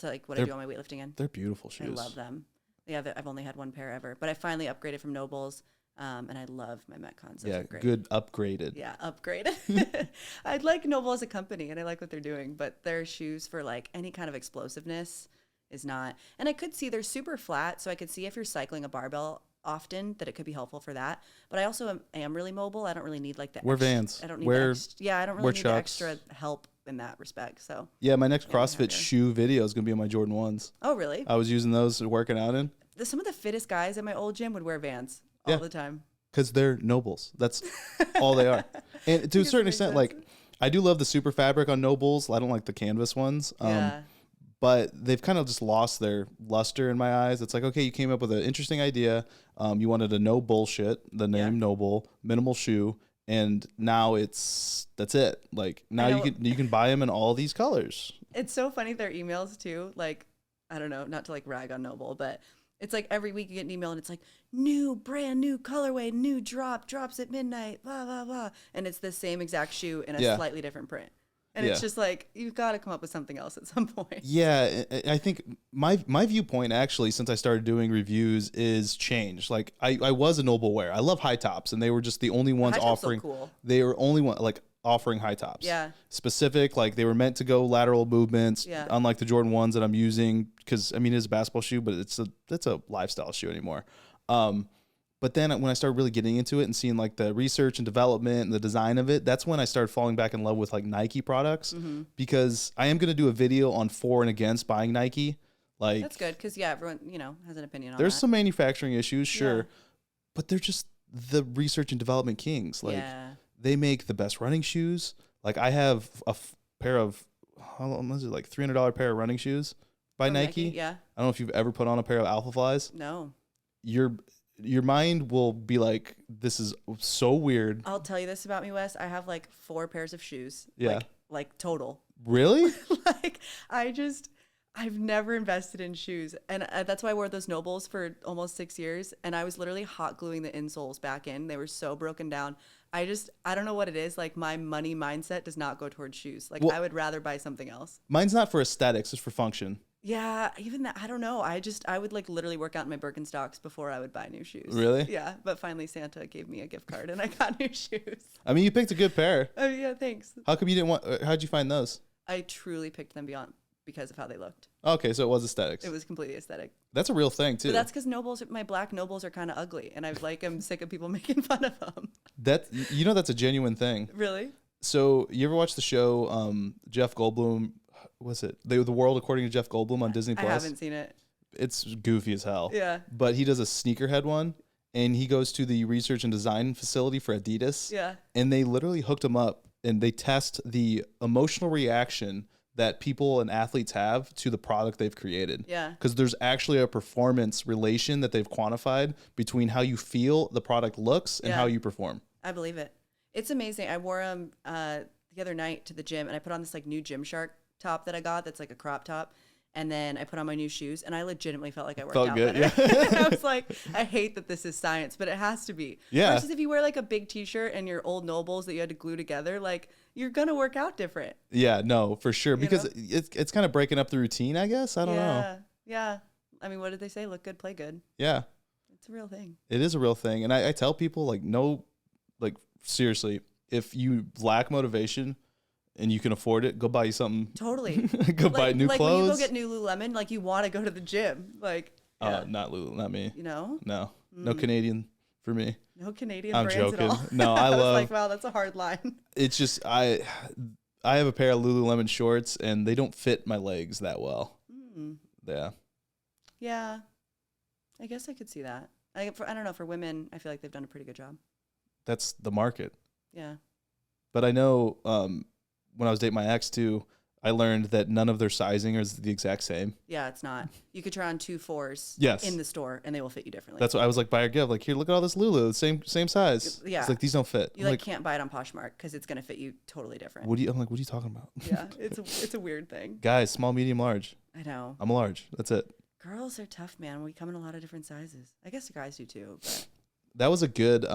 like what I do on my weightlifting in. They're beautiful shoes. I love them. Yeah, I've only had one pair ever, but I finally upgraded from Nobles, and I love my Metcons. Those are great. Good upgraded. Yeah, upgraded. I like Noble as a company, and I like what they're doing, but their shoes for like any kind of explosiveness is not. And I could see they're super flat, so I could see if you're cycling a barbell often that it could be helpful for that. But I also am really mobile. I don't really need like the Wear Vans. I don't need I don't really need the extra help in that respect. So yeah, my next CrossFit shoe video is gonna be on my Jordan 1s. Oh really? I was using those working out in. Some of the fittest guys at my old gym would wear Vans all the time. Because they're nobles. That's all they are. And to a certain extent, like I do love the super fabric on nobles. I don't like the canvas ones. But they've kind of just lost their luster in my eyes. It's like, okay, you came up with an interesting idea. You wanted a no bullshit, the name Noble, minimal shoe, and now that's it. Like now you can buy them in all these colors. It's so funny their emails too. Like I don't know, not to like rag on Noble, but it's like every week you get an email and it's like brand new colorway, new drops at midnight, blah blah blah, and it's the same exact shoe in a slightly different print. And it's just like, you've got to come up with something else at some point. Yeah, I think my viewpoint actually, since I started doing reviews, is changed. Like I was a Noble wearer. I love high tops, and they were just the only ones offering. Cool. They were only one like offering high tops. Yeah. Specific, like they were meant to go lateral movements. Yeah. Unlike the Jordan 1s that I'm using, because I mean it's a basketball shoe, but it's a lifestyle shoe anymore. But then when I started really getting into it and seeing like the research and development and the design of it, that's when I started falling back in love with like Nike products, because I am going to do a video on for and against buying Nike. Like that's good. Cause everyone, has an opinion on there's that. some manufacturing issues, sure, but they're just the research and development kings. Like they make the best running shoes. Like I have a pair of, how much is it, like $300 pair of running shoes by Nike. Yeah. I don't know if you've ever put on a pair of Alpha Flies. No. Your mind will be like, this is so weird. I'll tell you this about me, Wes. I have like 4 pairs of shoes. Yeah. Like total. Really? Like I've never invested in shoes. And that's why I wore those Nobles for almost 6 years. And I was literally hot gluing the insoles back in. They were so broken down. I don't know what it is. Like my money mindset does not go towards shoes. Like I would rather buy something else. Mine's not for aesthetics. It's for function. Yeah, even that, I don't know. I would like literally work out in my Birkenstocks before I would buy new shoes. Really? Yeah, but finally Santa gave me a gift card and I got new shoes. I mean, you picked a good pair. Oh yeah, thanks. How come you didn't want, how'd you find those? I truly picked them because of how they looked. Okay, so it was aesthetics. It was completely aesthetic. That's a real thing too. But that's because my black Nobles are kind of ugly and I'm sick of people making fun of them. That's a genuine thing. Really? So you ever watch the show Jeff Goldblum? Was it The World According to Jeff Goldblum on Disney Plus? I haven't seen it. It's goofy as hell. Yeah. But he does a sneakerhead one, and he goes to the research and design facility for Adidas. Yeah. And they literally hooked him up, and they test the emotional reaction that people and athletes have to the product they've created. Yeah. Because there's actually a performance relation that they've quantified between how you feel the product looks and how you perform. I believe it. It's amazing. I wore them the other night to the gym, and I put on this like new Gymshark top that I got that's like a crop top, And then I put on my new shoes, and I legitimately felt like I worked Felt out good, better. yeah. And I was like, I hate that this is science, but it has to be. Yeah. Versus if you wear like a big T-shirt and your old Nobles that you had to glue together, like you're gonna work out different. Yeah, no, for sure. Because know? it's kind of breaking up the routine, I guess. I don't know. Yeah. I mean, what did they say? Look good, play good. Yeah. It's a real thing. It is a real thing. And I tell people, like, no, like, seriously, if you lack motivation and you can afford it, go buy you something. Totally. Go buy new like clothes. when you go get new Lululemon, like you want to go to the gym. Like, yeah. Not me. You know? No. No Canadian for me. No Canadian I'm brands joking. at all. No, I was love. like, wow, that's a hard line. It's just I have a pair of Lululemon shorts and they don't fit my legs that well. Yeah. Yeah. I guess I could see that. I don't know. For women, I feel like they've done a pretty good job. That's the market. Yeah. But I know when I was dating my ex too, I learned that none of their sizing is the exact same. Yeah, it's not. You could try on 2 4s Yes. in the store and they will fit you differently. That's what I was like, buy or give. Like, here, look at all this Lulu, same size. Yeah. It's like, these don't fit. You like can't buy it on Poshmark because it's going to fit you totally different. I'm like, what are you talking about? Yeah, it's a weird thing. Guys, small, medium, large. I know. I'm a large. That's it. Girls are tough, man. We come in a lot of different sizes. I guess the guys do too. But That was a good,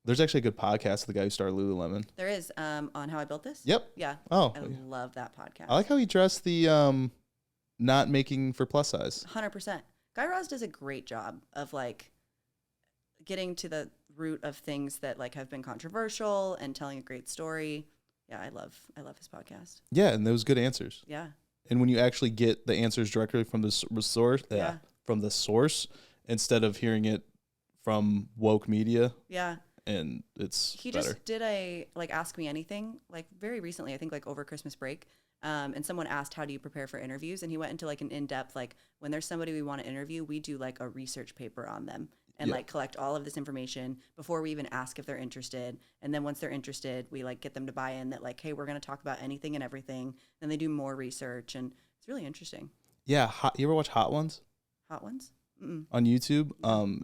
there's actually a good podcast of the guy who started Lululemon. there is on How I Built This. Yep. Yeah. Oh. I love that podcast. I like how he dressed the not making for plus size. 100%. Guy Raz does a great job of like getting to the root of things that like have been controversial and telling a great story. Yeah, I love his podcast. Yeah, and those good answers. Yeah. And when you actually get the answers directly from the source, Yeah. from the source, instead of hearing it from woke media. Yeah. And it's He better. just did a like Ask Me Anything like very recently, I think like over Christmas break. And someone asked, how do you prepare for interviews? And he went into like an in-depth, like when there's somebody we want to interview, we do like a research paper on them and like collect all of this information before we even ask if they're interested. And then once they're interested, we like get them to buy in that like, hey, we're going to talk about anything and everything. Then they do more research and it's really interesting. Yeah. You ever watch Hot Ones? Hot Ones? Mm-mm. On YouTube?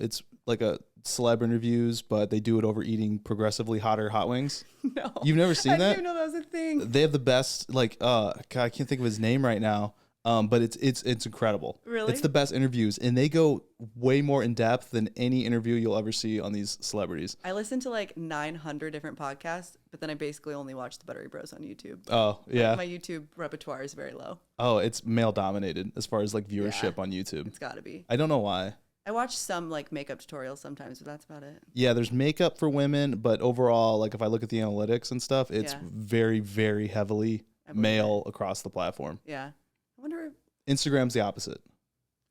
It's like a celeb interviews, but they do it over eating progressively hotter hot wings. No. You've never seen that? I didn't even know that was a thing. They have the best, like, God, I can't think of his name right now. But it's incredible. Really? It's the best interviews, and they go way more in depth than any interview you'll ever see on these celebrities. I listen to like 900 different podcasts, but then I basically only watch the Buttery Bros on YouTube. Oh, yeah. My YouTube repertoire is very low. Oh, it's male dominated as far as like viewership Yeah. on YouTube. It's got to be. I don't know why. I watch some like makeup tutorials sometimes, but that's about it. Yeah, there's makeup for women, but overall, like if I look at the analytics and stuff, it's Yeah. very, very heavily male across the platform. Yeah. I wonder. Instagram's the opposite.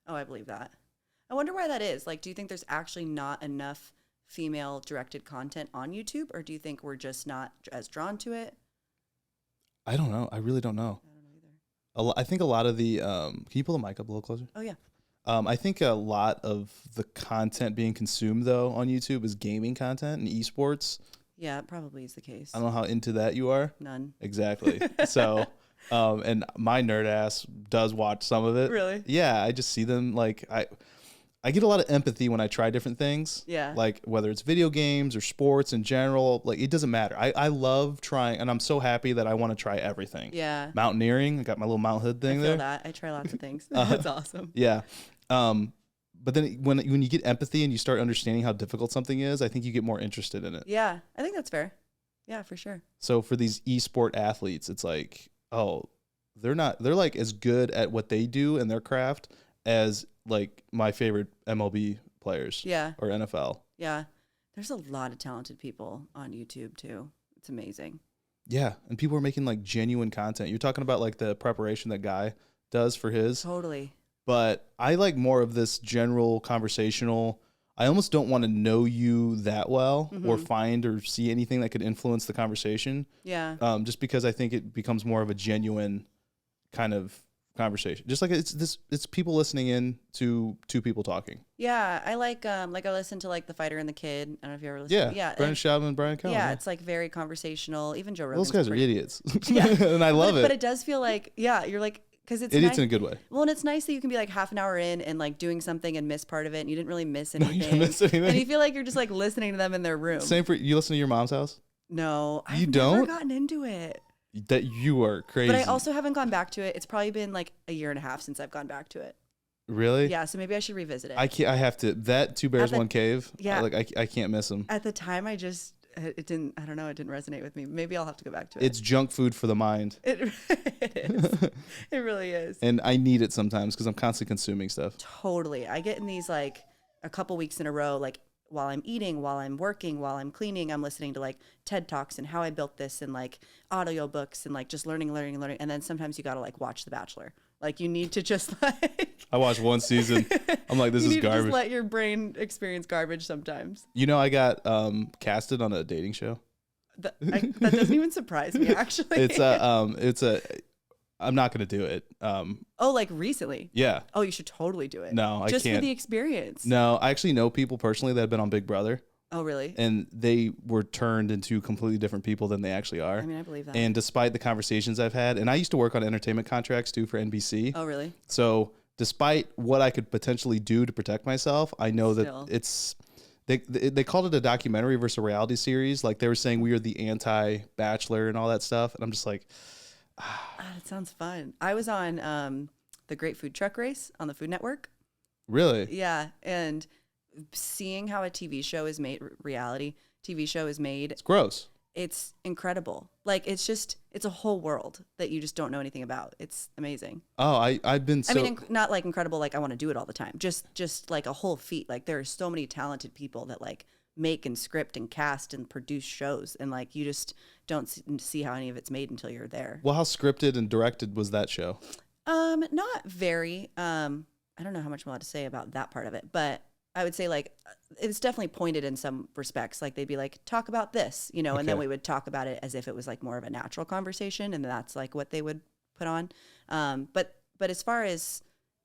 Oh, I believe that. I wonder why that is. Like, do you think there's actually not enough female directed content on YouTube, or do you think we're just not as drawn to it? I don't know. I really don't know. I don't know either. I think a lot of the can you pull the mic up a little closer? Oh yeah. I think a lot of the content being consumed though on YouTube is gaming content and esports. Yeah, it probably is the case. I don't know how into that you are. None. Exactly. So, and my nerd ass does watch some of it. Really? Yeah, I just see them like I get a lot of empathy when I try different things. Yeah. Like whether it's video games or sports in general, like it doesn't matter. I love trying, and I'm so happy that I want to try everything. Yeah. Mountaineering, I got my little Mount Hood thing I feel there. that. I try lots of things. That's awesome. Yeah. But then when you get empathy and you start understanding how difficult something is, I think you get more interested in it. Yeah, I think that's fair. Yeah, for sure. So for these esport athletes, it's like, oh, they're like as good at what they do in their craft as like my favorite MLB players. Yeah. Or NFL. Yeah. There's a lot of talented people on YouTube too. It's amazing. Yeah. And people are making like genuine content. You're talking about like the preparation that Guy does for his. Totally. But I like more of this general conversational. I almost don't want to know you that well or find or see anything that could influence the conversation. Yeah. Just because I think it becomes more of a genuine kind of conversation. Just like it's people listening in to two people talking. Yeah, I like I listen to like The Fighter and the Kid. I don't know if you ever listen. Yeah. Yeah. Brendan Schaub and Brian Kelly. Yeah, it's like very conversational. Even Joe Rogan. Those guys are idiots. Yeah. And I love it. But it does feel like, yeah, you're like, because it's Idiots nice. in a good way. Well, and it's nice that you can be like half an hour in and like doing something and miss part of it and you didn't really miss anything. You didn't miss anything. And you feel like you're just like listening to them in their room. Same for you. Listen to your mom's house. No, You I've don't? never gotten into it. That you are crazy. But I also haven't gone back to it. It's probably been like a year and a half since I've gone back to it. Really? Yeah, so maybe I should revisit it. I can't. I have to. That Two Bears, One Cave. Yeah. I can't miss them. At the time, it didn't resonate with me. Maybe I'll have to go back to it. It's junk food for the mind. It is. It really is. And I need it sometimes because I'm constantly consuming stuff. Totally. I get in these like a couple weeks in a row, like while I'm eating, while I'm working, while I'm cleaning, I'm listening to like TED Talks and how I built this and like audio books and like just learning. And then sometimes you got to like watch The Bachelor. Like you need to just like. I watched one season. I'm like, this is garbage. You just let your brain experience garbage sometimes. You know, I got casted on a dating show. That doesn't even surprise me, actually. I'm not gonna do it. Oh, like recently? Yeah. Oh, you should totally do it. No, I can't. Just for the experience. No, I actually know people personally that have been on Big Brother. Oh, really? And they were turned into completely different people than they actually are. I mean, I believe that. And despite the conversations I've had, and I used to work on entertainment contracts too for NBC. Oh, really? So despite what I could potentially do to protect myself, I know Still. that it's they called it a documentary versus a reality series. Like they were saying we are the anti-Bachelor and all that stuff. And I'm just like, that sounds fun. I was on the Great Food Truck Race on the Food Network. really? Yeah, and seeing how a TV show is made, reality TV show is made, It's gross. it's incredible. Like it's a whole world that you just don't know anything about. It's amazing. Oh, I've been so. I mean, not like incredible, like I want to do it all the time. Just like a whole feat. Like there are so many talented people that like make and script and cast and produce shows, and like you just don't see how any of it's made until you're there. Well, how scripted and directed was that show? Not very. I don't know how much I'm allowed to say about that part of it, but I would say like it's definitely pointed in some respects. Like they'd be like, talk about this, you know, and then Okay. we would talk about it as if it was like more of a natural conversation, and that's like what they would put on. But as far as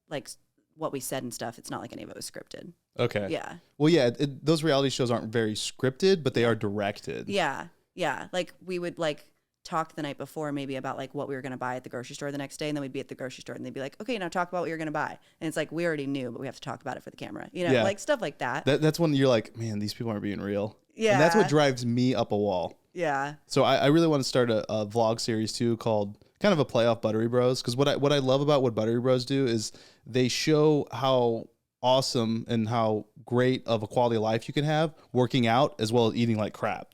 like what we said and stuff, it's not like any of it was scripted. Okay. Yeah. Well, yeah, those reality shows aren't very scripted, but they are directed. Yeah. Yeah. Like we would like talk the night before maybe about like what we were going to buy at the grocery store the next day, and then we'd be at the grocery store and they'd be like, okay, now talk about what you're going to buy. And it's like, we already knew, but we have to talk about it for the camera, you know, Yeah. like stuff like that. That's when you're like, man, these people aren't being real. Yeah. And that's what drives me up a wall. Yeah. So I really want to start a vlog series too, called kind of a play off Buttery Bros. Because what I love about what Buttery Bros do is they show how awesome and how great of a quality of life you can have working out as well as eating like crap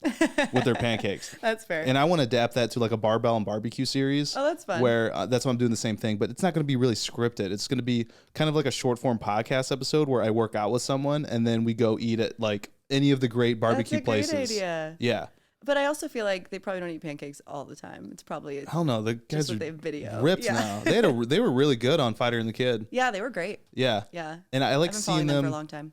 with their pancakes. That's fair. And I want to adapt that to like a barbell and barbecue series. Oh, that's fun. Where that's why I'm doing the same thing, but it's not going to be really scripted. It's going to be kind of like a short form podcast episode where I work out with someone and then we go eat at like any of the great barbecue That's a places. great idea. Yeah. But I also feel like they probably don't eat pancakes all the time. It's probably Hell no, the guys just are what they video. ripped Yeah. now. They were really good on Fighter and the Kid. Yeah, they were great. Yeah. Yeah. And I like I've been seeing following them for a them. long time.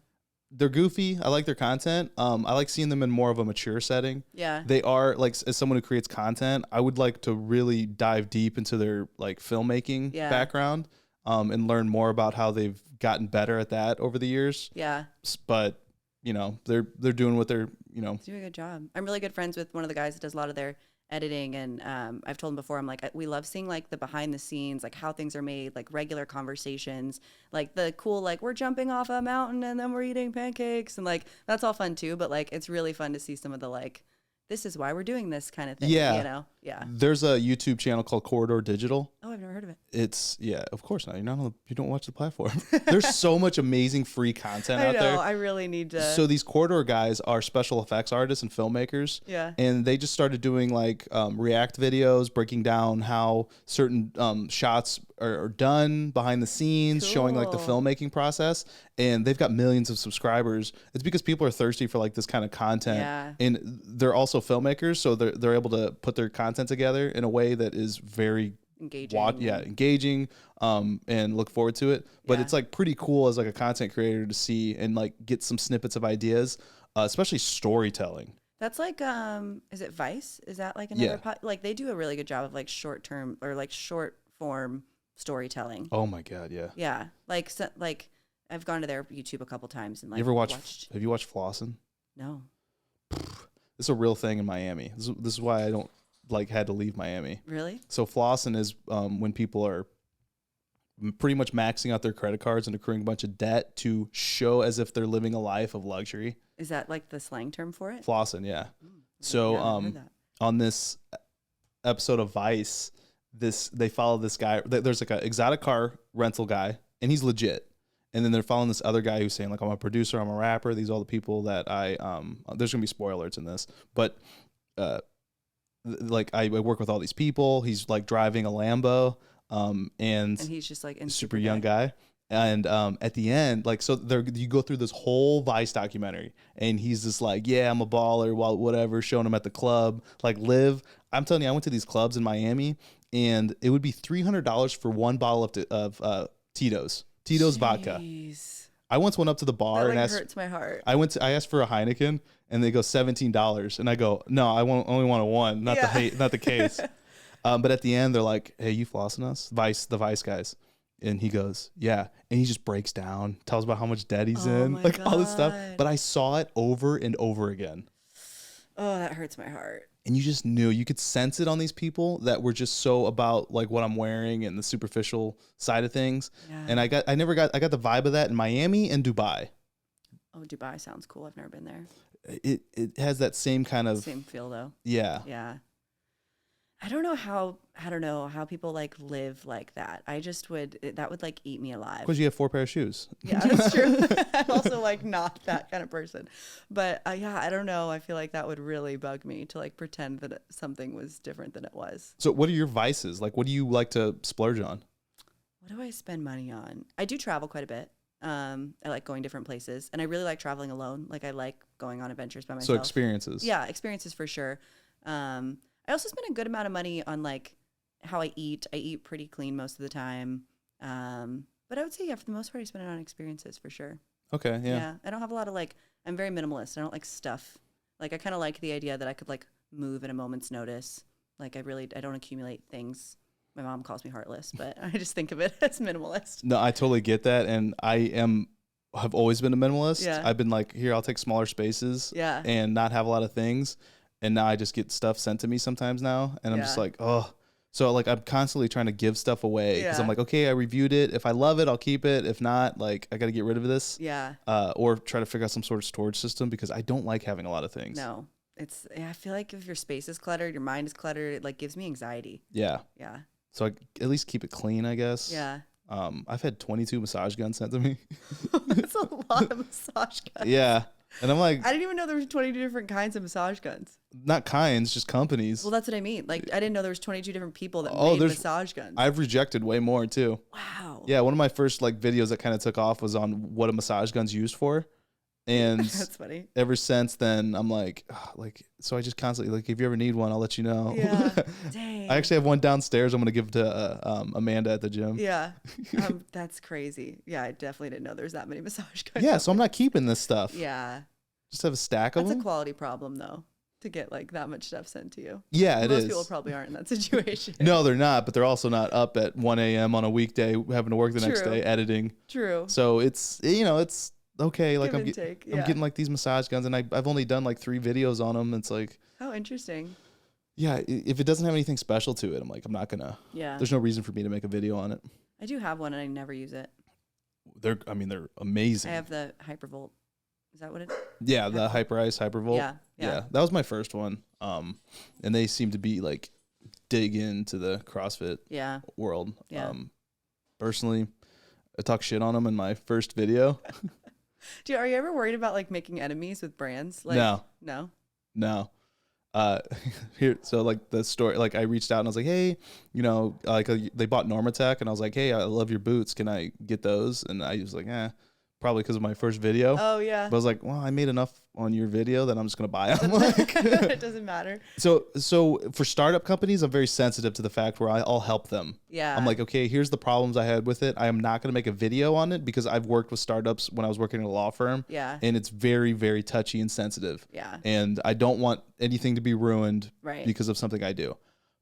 They're goofy. I like their content. I like seeing them in more of a mature setting. Yeah. They are like, as someone who creates content, I would like to really dive deep into their like filmmaking background, and learn more about how they've gotten better at that over the years. Yeah. But you know, they're doing what they're, you know. Doing a good job. I'm really good friends with one of the guys that does a lot of their editing, and I've told him before, I'm like, we love seeing like the behind the scenes, like how things are made, like regular conversations, like the cool, like we're jumping off a mountain and then we're eating pancakes, and like that's all fun too, but like it's really fun to see some of the like, this is why we're doing this kind of thing. Yeah. You know? Yeah. There's a YouTube channel called Corridor Digital. Oh, I've never heard of it. It's, yeah, of course not. You don't watch the platform. There's so much amazing free content out there. I really need to. So these Corridor guys are special effects artists and filmmakers. Yeah. And they just started doing like react videos, breaking down how certain shots are done behind the scenes, showing like the Cool. filmmaking process. And they've got millions of subscribers. It's because people are thirsty for like this kind of content. Yeah. And they're also filmmakers, so they're able to put their content together in a way that is very engaging. engaging, and look forward to it. But Yeah. it's like pretty cool as like a content creator to see and like get some snippets of ideas, especially storytelling. That's like, is it Vice? Is that like another Yeah. like they do a really good job of like short term or like short form storytelling. Oh my God, yeah. Yeah, like so, like I've gone to their YouTube a couple times and like You ever watched. have you watched Flossin'? No. It's a real thing in Miami. This is why I don't like had to leave Miami. Really? So Flossin' is when people are pretty much maxing out their credit cards and accruing a bunch of debt to show as if they're living a life of luxury. Is that like the slang term for it? Flossin', yeah. Yeah, So I haven't heard that. on this episode of Vice, they follow this guy. There's like an exotic car rental guy, and he's legit. And then they're following this other guy who's saying like, I'm a producer, I'm a rapper. These are all the people that there's gonna be spoilers in this, but like I work with all these people. He's like driving a Lambo, and he's just like super young guy. And at the end, like, so you go through this whole Vice documentary, and he's just like, yeah, I'm a baller, while whatever, showing him at the club, like live. I'm telling you, I went to these clubs in Miami, and it would be $300 for one bottle of Tito's vodka. I once went up to the bar that, and asked. Hurts my heart. I asked for a Heineken, and they go $17, and I go, no, I only want a one, not the case. But at the end, they're like, hey, you flossing us, the Vice guys. And he goes, yeah. And he just breaks down, tells about how much debt he's in, like all this stuff. But I saw it over and over again. Oh, that hurts my heart. And you just knew, you could sense it on these people that were just so about like what I'm wearing and the superficial side of things. Yeah. And I got the vibe of that in Miami and Dubai. Oh, Dubai sounds cool. I've never been there. It has that same kind of same feel though. Yeah. Yeah. I don't know how people like live like that. That would like eat me alive. Because you have 4 pair of shoes. Yeah, that's true. I'm also like not that kind of person. But yeah, I don't know. I feel like that would really bug me to like pretend that something was different than it was. So what are your vices? Like, what do you like to splurge on? What do I spend money on? I do travel quite a bit. I like going different places, and I really like traveling alone. Like I like going on adventures by myself. So experiences. Yeah, experiences for sure. I also spend a good amount of money on like how I eat. I eat pretty clean most of the time. But I would say, yeah, for the most part, I spend it on experiences for sure. Okay. Yeah. Yeah. I don't have a lot of like, I'm very minimalist. I don't like stuff. Like I kind of like the idea that I could like move at a moment's notice. Like I don't accumulate things. My mom calls me heartless, but I just think of it as minimalist. No, I totally get that. And have always been a minimalist. Yeah. I've been like, here, I'll take smaller spaces and not have a lot of things. And now I just get stuff sent to me sometimes now. And I'm just like, oh. So like I'm constantly trying to give stuff away because I'm like, okay, I reviewed it. If I love it, I'll keep it. If not, like I got to get rid of this. Yeah. Or try to figure out some sort of storage system because I don't like having a lot of things. No. I feel like if your space is cluttered, your mind is cluttered, it like gives me anxiety. Yeah. Yeah. So I at least keep it clean, I guess. Yeah. I've had 22 massage guns sent to me. That's a lot of massage guns. Yeah. And I'm like, I didn't even know there was 22 different kinds of massage guns. Not kinds, just companies. Well, that's what I mean. Like, I didn't know there was 22 different people that made massage guns. I've rejected way more too. Wow. Yeah, one of my first like videos that kind of took off was on what a massage gun's used for. And that's funny. Ever since then, I'm like, so I just constantly like, if you ever need one, I'll let you know. Yeah. Dang. I actually have one downstairs. I'm gonna give to Amanda at the gym. Yeah. That's crazy. Yeah, I definitely didn't know there's that many massage guns. Yeah, so I'm not keeping this stuff. Yeah. Just have a stack of them. That's a quality problem though, to get like that much stuff sent to you. Yeah, it is. Most people probably aren't in that situation. No, they're not, but they're also not up at 1 a.m. on a weekday having to work the next day editing. True. So it's okay. Like I'm getting like these massage guns, and I've only done like 3 videos on them. It's like, oh, interesting. Yeah, if it doesn't have anything special to it, I'm like, I'm not gonna. Yeah. There's no reason for me to make a video on it. I do have one, and I never use it. They're amazing. I have the Hypervolt. Is that what it is? Yeah, the Hyperice Hypervolt. Yeah. That was my first one. And they seem to be like dig into the CrossFit world. Yeah. Personally, I talk shit on them in my first video. Dude, are you ever worried about like making enemies with brands? Like, No. So like the story, like I reached out and I was like, hey, like they bought Normatec, and I was like, hey, I love your boots. Can I get those? And I was like, probably because of my first video. Oh yeah. But I was like, well, I made enough on your video that I'm just gonna buy them. Like, it doesn't matter. So for startup companies, I'm very sensitive to the fact where I'll help them. Yeah. I'm like, okay, here's the problems I had with it. I am not gonna make a video on it because I've worked with startups when I was working at a law firm. Yeah. And it's very, very touchy and sensitive. Yeah. And I don't want anything to be ruined because of something I do.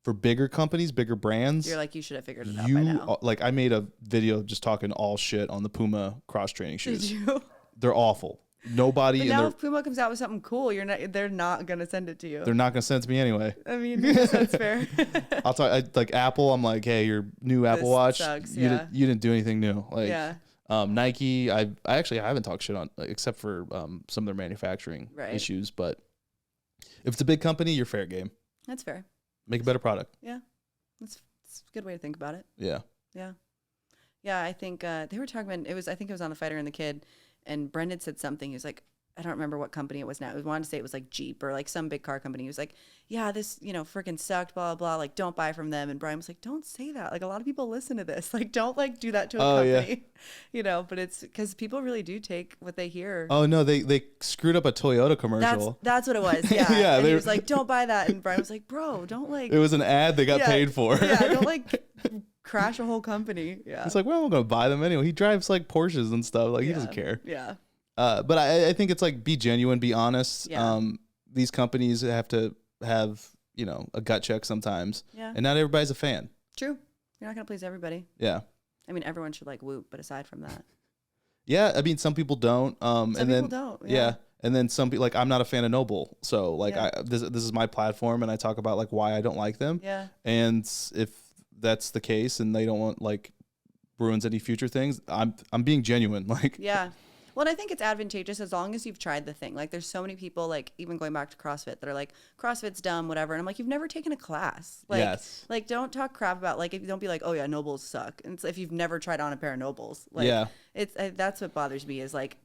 For bigger companies, bigger brands, you're like, you should have figured it out by now. Like I made a video just talking all shit on the Puma cross training shoes. Did you? They're awful. Nobody. But now if Puma comes out with something cool, they're not gonna send it to you. They're not gonna send it to me anyway. I mean, that's fair. I'll talk like Apple. I'm like, hey, your new Apple Watch. Sucks, you didn't do anything new. Like, Nike. I haven't talked shit on except for some of their manufacturing issues. But if it's a big company, you're fair game. That's fair. Make a better product. Yeah. That's a good way to think about it. Yeah. Yeah. Yeah, I think they were talking about, I think it was on The Fighter and the Kid, and Brendan said something. He was like, I don't remember what company it was now. He wanted to say it was like Jeep or like some big car company. He was like, yeah, this, freaking sucked, blah, blah, blah. Like, don't buy from them. And Brian was like, don't say that. Like, a lot of people listen to this. Like, don't like do that to a company, but it's because people really do take what they hear. Oh, no, they screwed up a Toyota commercial. That's what it was. Yeah. Yeah. And he was like, don't buy that. And Brian was like, bro, don't like. It was an ad they got paid for. Yeah. Don't like crash a whole company. Yeah. It's like, well, I'm going to buy them anyway. He drives like Porsches and stuff. Like, he doesn't care. Yeah. But I think it's like, be genuine, be honest. Yeah. These companies have to have, a gut check sometimes. Yeah. And not everybody's a fan. True. You're not going to please everybody. Yeah. I mean, everyone should like Whoop, but aside from that. Yeah. I mean, some people don't. Some people don't. Yeah. And then some people, like, I'm not a fan of Noble. So like, this is my platform and I talk about like why I don't like them. Yeah. And if that's the case and they don't want like ruins any future things, I'm being genuine. Like, yeah. Well, and I think it's advantageous as long as you've tried the thing. Like, there's so many people, like, even going back to CrossFit, that are like, CrossFit's dumb, whatever. And I'm like, you've never taken a class. Like, yes. Like, don't talk crap about, like, don't be like, oh, yeah, Nobles suck. And it's if you've never tried on a pair of Nobles. Like, yeah. That's what bothers me is, like,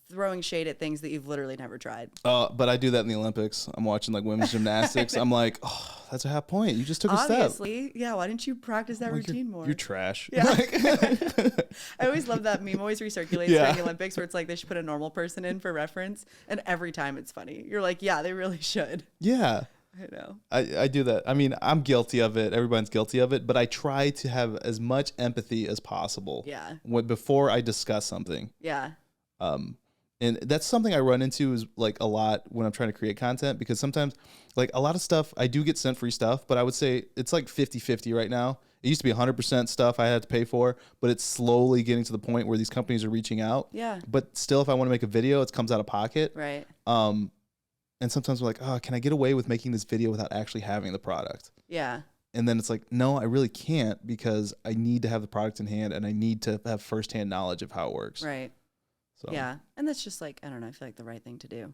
throwing shade at things that you've literally never tried. But I do that in the Olympics. I'm watching, like, women's gymnastics. I'm like, oh, that's a half point. You just took a step. Obviously. Yeah, why didn't you practice that routine more? You're trash. Yeah. I always love that meme. Always recirculates during the Olympics where it's like they should put a normal person in for reference. And every time it's funny. You're like, yeah, they really should. Yeah. I know. I do that. I mean, I'm guilty of it. Everyone's guilty of it. But I try to have as much empathy as possible. Yeah. Before I discuss something. Yeah. And that's something I run into is like a lot when I'm trying to create content, because sometimes like a lot of stuff, I do get sent free stuff, but I would say it's like 50-50 right now. It used to be 100% stuff I had to pay for, but it's slowly getting to the point where these companies are reaching out. Yeah. But still, if I want to make a video, it comes out of pocket. Right. And sometimes we're like, oh, can I get away with making this video without actually having the product? Yeah. And then it's like, no, I really can't, because I need to have the product in hand and I need to have firsthand knowledge of how it works. Right. So. Yeah. And that's just like, I don't know, I feel like the right thing to do.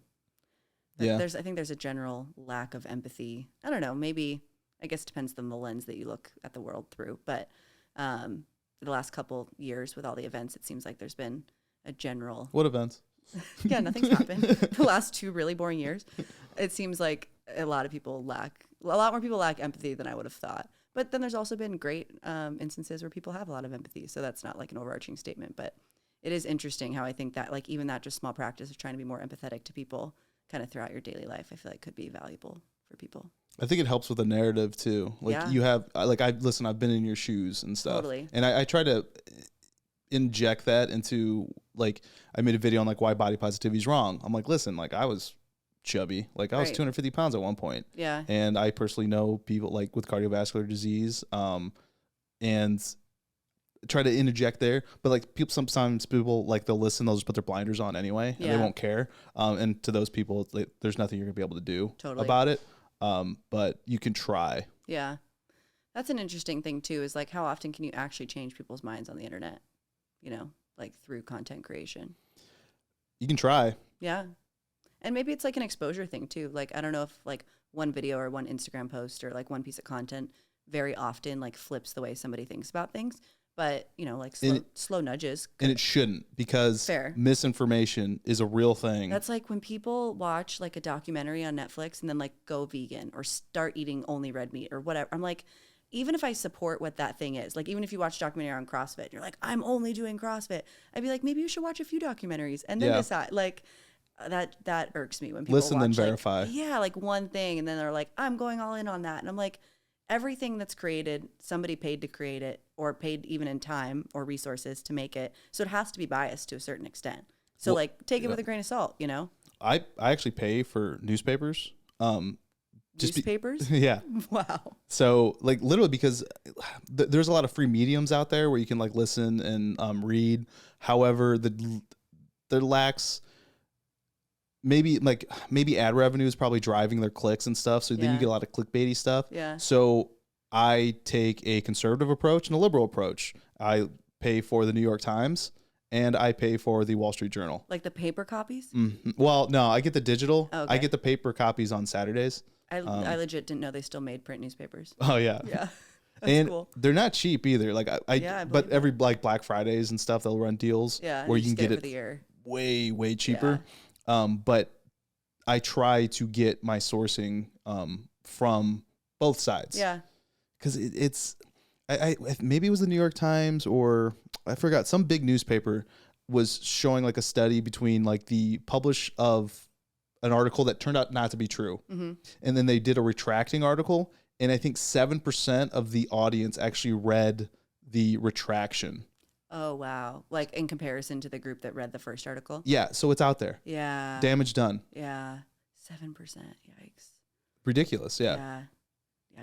Yeah. I think there's a general lack of empathy. I don't know, maybe, I guess it depends on the lens that you look at the world through. But the last couple years with all the events, it seems like there's been a general. What events? Yeah, nothing's happened. The last 2 really boring years, it seems like a lot more people lack empathy than I would have thought. But then there's also been great instances where people have a lot of empathy. So that's not like an overarching statement, but it is interesting how I think that like even that just small practice of trying to be more empathetic to people kind of throughout your daily life, I feel like could be valuable for people. I think it helps with the narrative too. Like you have, like I've been in your shoes and stuff. Totally. And I try to inject that into, like, I made a video on like why body positivity is wrong. I'm like, listen, like I was chubby, like I was 250 pounds at one point. Yeah. And I personally know people like with cardiovascular disease, and try to interject there, but like sometimes people like they'll listen, they'll just put their blinders on anyway, and they won't care. And to those people, there's nothing you're gonna be able to do about it. But you can try. Yeah, that's an interesting thing too. Is like how often can you actually change people's minds on the internet? Like through content creation. You can try. Yeah, and maybe it's like an exposure thing too. Like I don't know if like one video or one Instagram post or like one piece of content very often like flips the way somebody thinks about things. But, like slow nudges. And it shouldn't, because misinformation is a real thing. That's like when people watch like a documentary on Netflix and then like go vegan or start eating only red meat or whatever. I'm like, even if I support what that thing is, like even if you watch a documentary on CrossFit, and you're like, I'm only doing CrossFit. I'd be like, maybe you should watch a few documentaries and then decide. Like that irks me when people listen watch, then verify. Like one thing and then they're like, I'm going all in on that. And I'm like, everything that's created, somebody paid to create it or paid even in time or resources to make it. So it has to be biased to a certain extent. So like take it with a grain of salt, I actually pay for newspapers. Newspapers? Yeah. Wow. So like literally because there's a lot of free mediums out there where you can like listen and read. However, there lacks maybe ad revenue is probably driving their clicks and stuff. So then you get a lot of clickbaity stuff. Yeah. So I take a conservative approach and a liberal approach. I pay for the New York Times and I pay for the Wall Street Journal. Like the paper copies? Well, no, I get the digital. Okay. I get the paper copies on Saturdays. I legit didn't know they still made print newspapers. Oh yeah. Yeah. That's And cool. they're not cheap either. Like I but believe every like Black Fridays and stuff, they'll run deals Yeah. where you can get for it the year. way cheaper. But I try to get my sourcing from both sides. Yeah. Because I maybe it was the New York Times or I forgot, some big newspaper was showing like a study between like the publish of an article that turned out not to be true. Mm-hmm. And then they did a retracting article. And I think 7% of the audience actually read the retraction. Oh, wow. Like in comparison to the group that read the first article? Yeah. So it's out there. Yeah. Damage done. Yeah. 7%. Yikes. Ridiculous. Yeah. Yeah.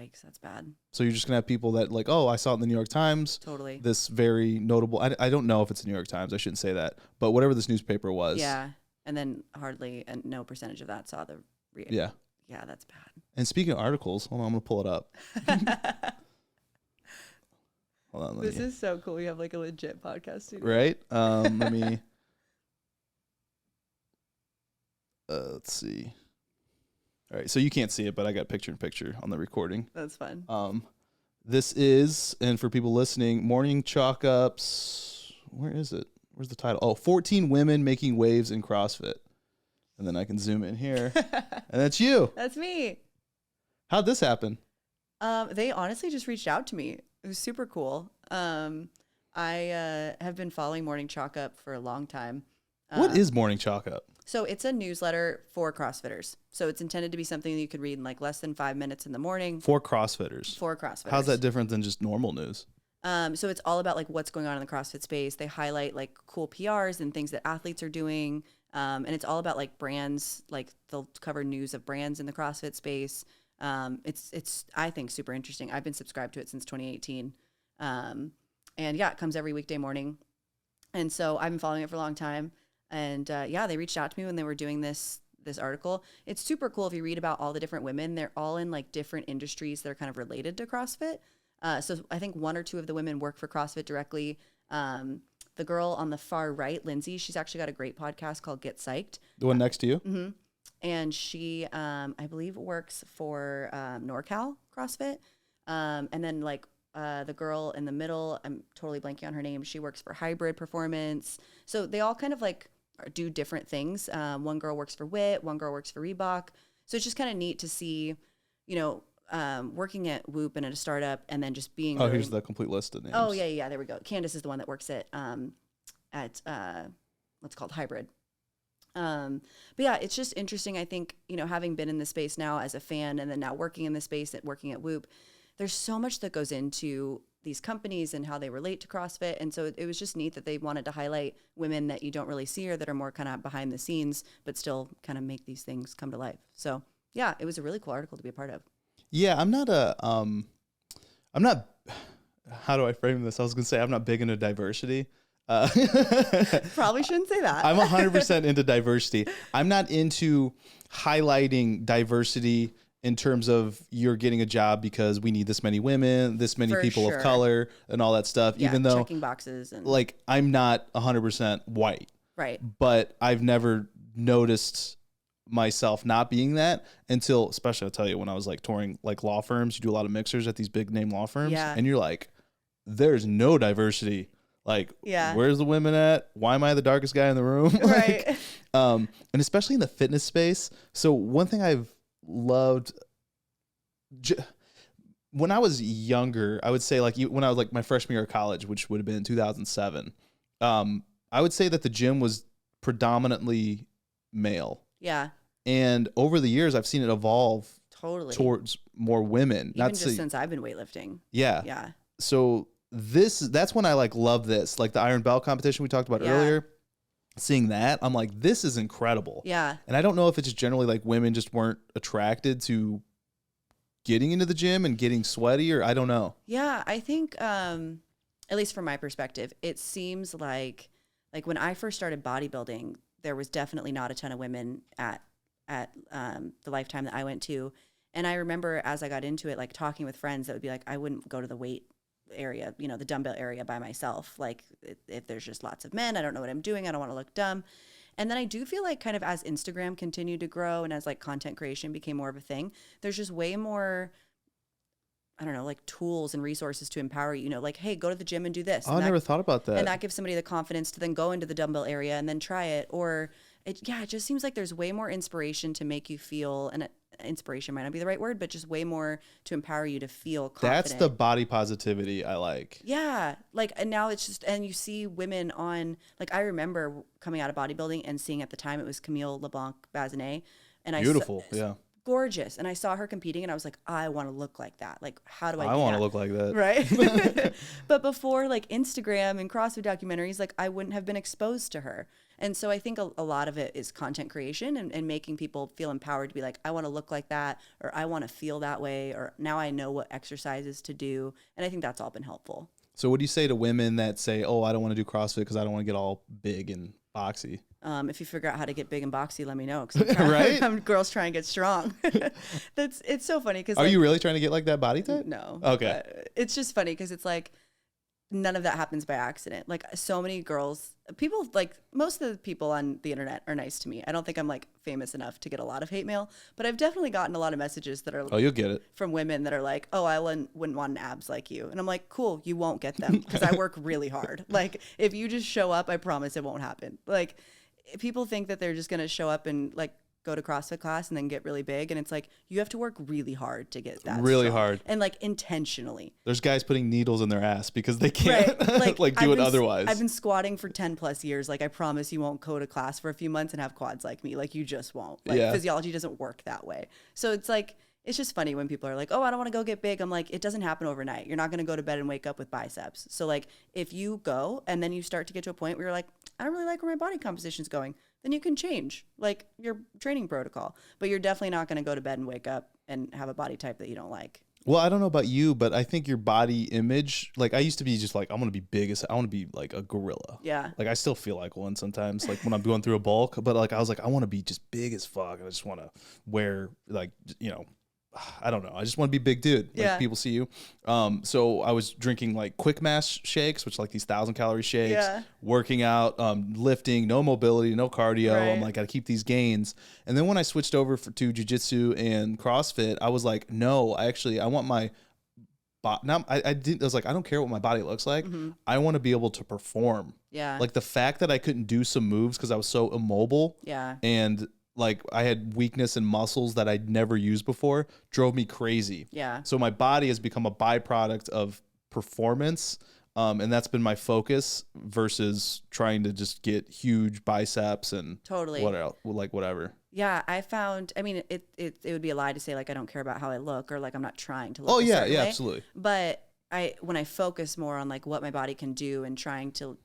Yikes. That's bad. So you're just going to have people that like, oh, I saw it in the New York Times. Totally. This very notable, I don't know if it's the New York Times. I shouldn't say that. But whatever this newspaper was. Yeah. And then hardly and no percentage of that saw the Yeah. Yeah, that's bad. And speaking of articles, hold on, I'm going to pull it up. Hold on. This is so cool. We have like a legit podcast studio. Right? Let me, let's see. All right. So you can't see it, but I got picture in picture on the recording. That's fun. This is, and for people listening, Morning Chalk Ups. Where is it? Where's the title? Oh, 14 women making waves in CrossFit. And then I can zoom in here. And that's you. That's me. How'd this happen? They honestly just reached out to me. It was super cool. I have been following Morning Chalk Up for a long time. What is Morning Chalk Up? So it's a newsletter for CrossFitters. So it's intended to be something that you could read in like less than 5 minutes in the morning. For CrossFitters. For CrossFitters. How's that different than just normal news? So it's all about like what's going on in the CrossFit space. They highlight like cool PRs and things that athletes are doing. And it's all about like brands, like they'll cover news of brands in the CrossFit space. It's I think super interesting. I've been subscribed to it since 2018. And yeah, it comes every weekday morning. And so I've been following it for a long time. And yeah, they reached out to me when they were doing this article. It's super cool if you read about all the different women. They're all in like different industries that are kind of related to CrossFit. So I think 1 or 2 of the women work for CrossFit directly. The girl on the far right, Lindsay, she's actually got a great podcast called Get Psyched. The one next to you? Mm-hmm. And she, I believe, works for NorCal CrossFit. And then like the girl in the middle, I'm totally blanking on her name. She works for Hybrid Performance. So they all kind of like do different things. One girl works for WIT, one girl works for Reebok. So it's just kind of neat to see, you know, working at Whoop and at a startup and then just being. Oh, here's the complete list of names. Oh, yeah. There we go. Candace is the one that works at what's called Hybrid. But yeah, it's just interesting. I think, you know, having been in the space now as a fan and then now working in the space and working at Whoop, there's so much that goes into these companies and how they relate to CrossFit. And so it was just neat that they wanted to highlight women that you don't really see or that are more kind of behind the scenes, but still kind of make these things come to life. So yeah, it was a really cool article to be a part of. Yeah, I'm not, how do I frame this? I was going to say, I'm not big into diversity. Probably shouldn't say that. I'm 100% into diversity. I'm not into highlighting diversity in terms of you're getting a job because we need this many women, this many people of color and all that stuff. Yeah, even though checking boxes and like I'm not 100% white, right? But I've never noticed myself not being that until, especially I'll tell you, when I was like touring like law firms, you do a lot of mixers at these big name law firms, and you're like, there's no diversity. Like, where's the women at? Why am I the darkest guy in the room? Like, right. And especially in the fitness space. So one thing I've loved when I was younger, I would say like when I was like my freshman year of college, which would have been in 2007, I would say that the gym was predominantly male. Yeah. And over the years, I've seen it evolve towards more women. Even just since I've been weightlifting. Yeah. Yeah. So that's when I like love this, like the Iron Belt competition we talked about earlier. Seeing that, I'm like, this is incredible. Yeah. And I don't know if it's just generally like women just weren't attracted to getting into the gym and getting sweaty, or I don't know. Yeah, I think at least from my perspective, it seems like when I first started bodybuilding, there was definitely not a ton of women at the Lifetime that I went to. And I remember as I got into it, like talking with friends that would be like, I wouldn't go to the weight area, you know, the dumbbell area by myself. Like if there's just lots of men, I don't know what I'm doing. I don't want to look dumb. And then I do feel like kind of as Instagram continued to grow and as like content creation became more of a thing, there's just way more, I don't know, like tools and resources to empower you, you know, like, hey, go to the gym and do this. Oh, I never thought about that. And that gives somebody the confidence to then go into the dumbbell area and then try it. Or it just seems like there's way more inspiration to make you feel, and inspiration might not be the right word, but just way more to empower you to feel confident. That's the body positivity I like. Yeah. Like, and now it's just, and you see women on, like, I remember coming out of bodybuilding and seeing at the time it was Camille LeBlanc-Bazinet. And Beautiful. Yeah. Gorgeous. And I saw her competing and I was like, I want to look like that. Like, how do I want to look like that. Right. But before like Instagram and CrossFit documentaries, like I wouldn't have been exposed to her. And so I think a lot of it is content creation and making people feel empowered to be like, I want to look like that, or I want to feel that way, or now I know what exercises to do. And I think that's all been helpful. So what do you say to women that say, oh, I don't want to do CrossFit because I don't want to get all big and boxy? If you figure out how to get big and boxy, let me know. 'Cause I'm girls trying to get strong. It's so funny. Cause are you really trying to get like that body type? No. Okay. It's just funny because it's like, none of that happens by accident. Like so many girls, people, like most of the people on the internet are nice to me. I don't think I'm like famous enough to get a lot of hate mail, but I've definitely gotten a lot of messages that are you'll get it from women that are like, oh, I wouldn't want abs like you. And I'm like, cool, you won't get them because I work really hard. Like if you just show up, I promise it won't happen. Like people think that they're just going to show up and like go to CrossFit class and then get really big. And it's like, you have to work really hard to get that. Really strong. hard. And like intentionally. There's guys putting needles in their ass because they can't right. like do it otherwise. I've been squatting for 10 plus years. Like I promise you won't go to class for a few months and have quads like me. Like you just won't. Like physiology doesn't work that way. So it's like, it's just funny when people are like, oh, I don't want to go get big. I'm like, it doesn't happen overnight. You're not going to go to bed and wake up with biceps. So like if you go and then you start to get to a point where you're like, I don't really like where my body composition is going, then you can change like your training protocol. But you're definitely not going to go to bed and wake up and have a body type that you don't like. Well, I don't know about you, but I think your body image, like I used to be just like, I'm going to be big as, I want to be like a gorilla. Yeah. Like I still feel like one sometimes, like when I'm going through a bulk, but like I was like, I want to be just big as fuck. I just want to wear like, you know, I don't know. I just want to be a big dude. Like people see you. So I was drinking like quick mass shakes, which like these 1,000-calorie shakes, working out, lifting, no mobility, no cardio. Right. I'm like, got to keep these gains. And then when I switched over to Jiu Jitsu and CrossFit, I was like, no, I want my now I was like, I don't care what my body looks like. Mm-hmm. I want to be able to perform. Yeah. Like the fact that I couldn't do some moves because I was so immobile. Yeah. And like I had weakness in muscles that I'd never used before drove me crazy. Yeah. So my body has become a byproduct of performance. And that's been my focus versus trying to just get huge biceps and whatever. Yeah. I found, I mean, it would be a lie to say like, I don't care about how I look or like, I'm not trying to look a certain way. Absolutely. But when I focus more on like what my body can do and trying to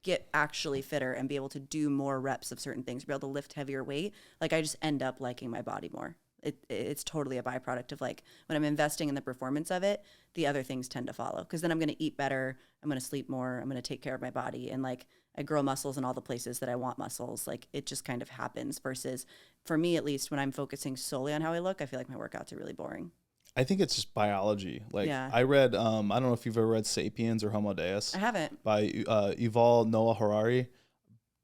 get actually fitter and be able to do more reps of certain things, be able to lift heavier weight, like I just end up liking my body more. It's totally a byproduct of like when I'm investing in the performance of it, the other things tend to follow because then I'm going to eat better, I'm going to sleep more, I'm going to take care of my body, and like I grow muscles in all the places that I want muscles. Like it just kind of happens versus for me, at least when I'm focusing solely on how I look, I feel like my workouts are really boring. I think it's just biology. Like I read, I don't know if you've ever read Sapiens or Homo Deus. I haven't. By Yuval Noah Harari.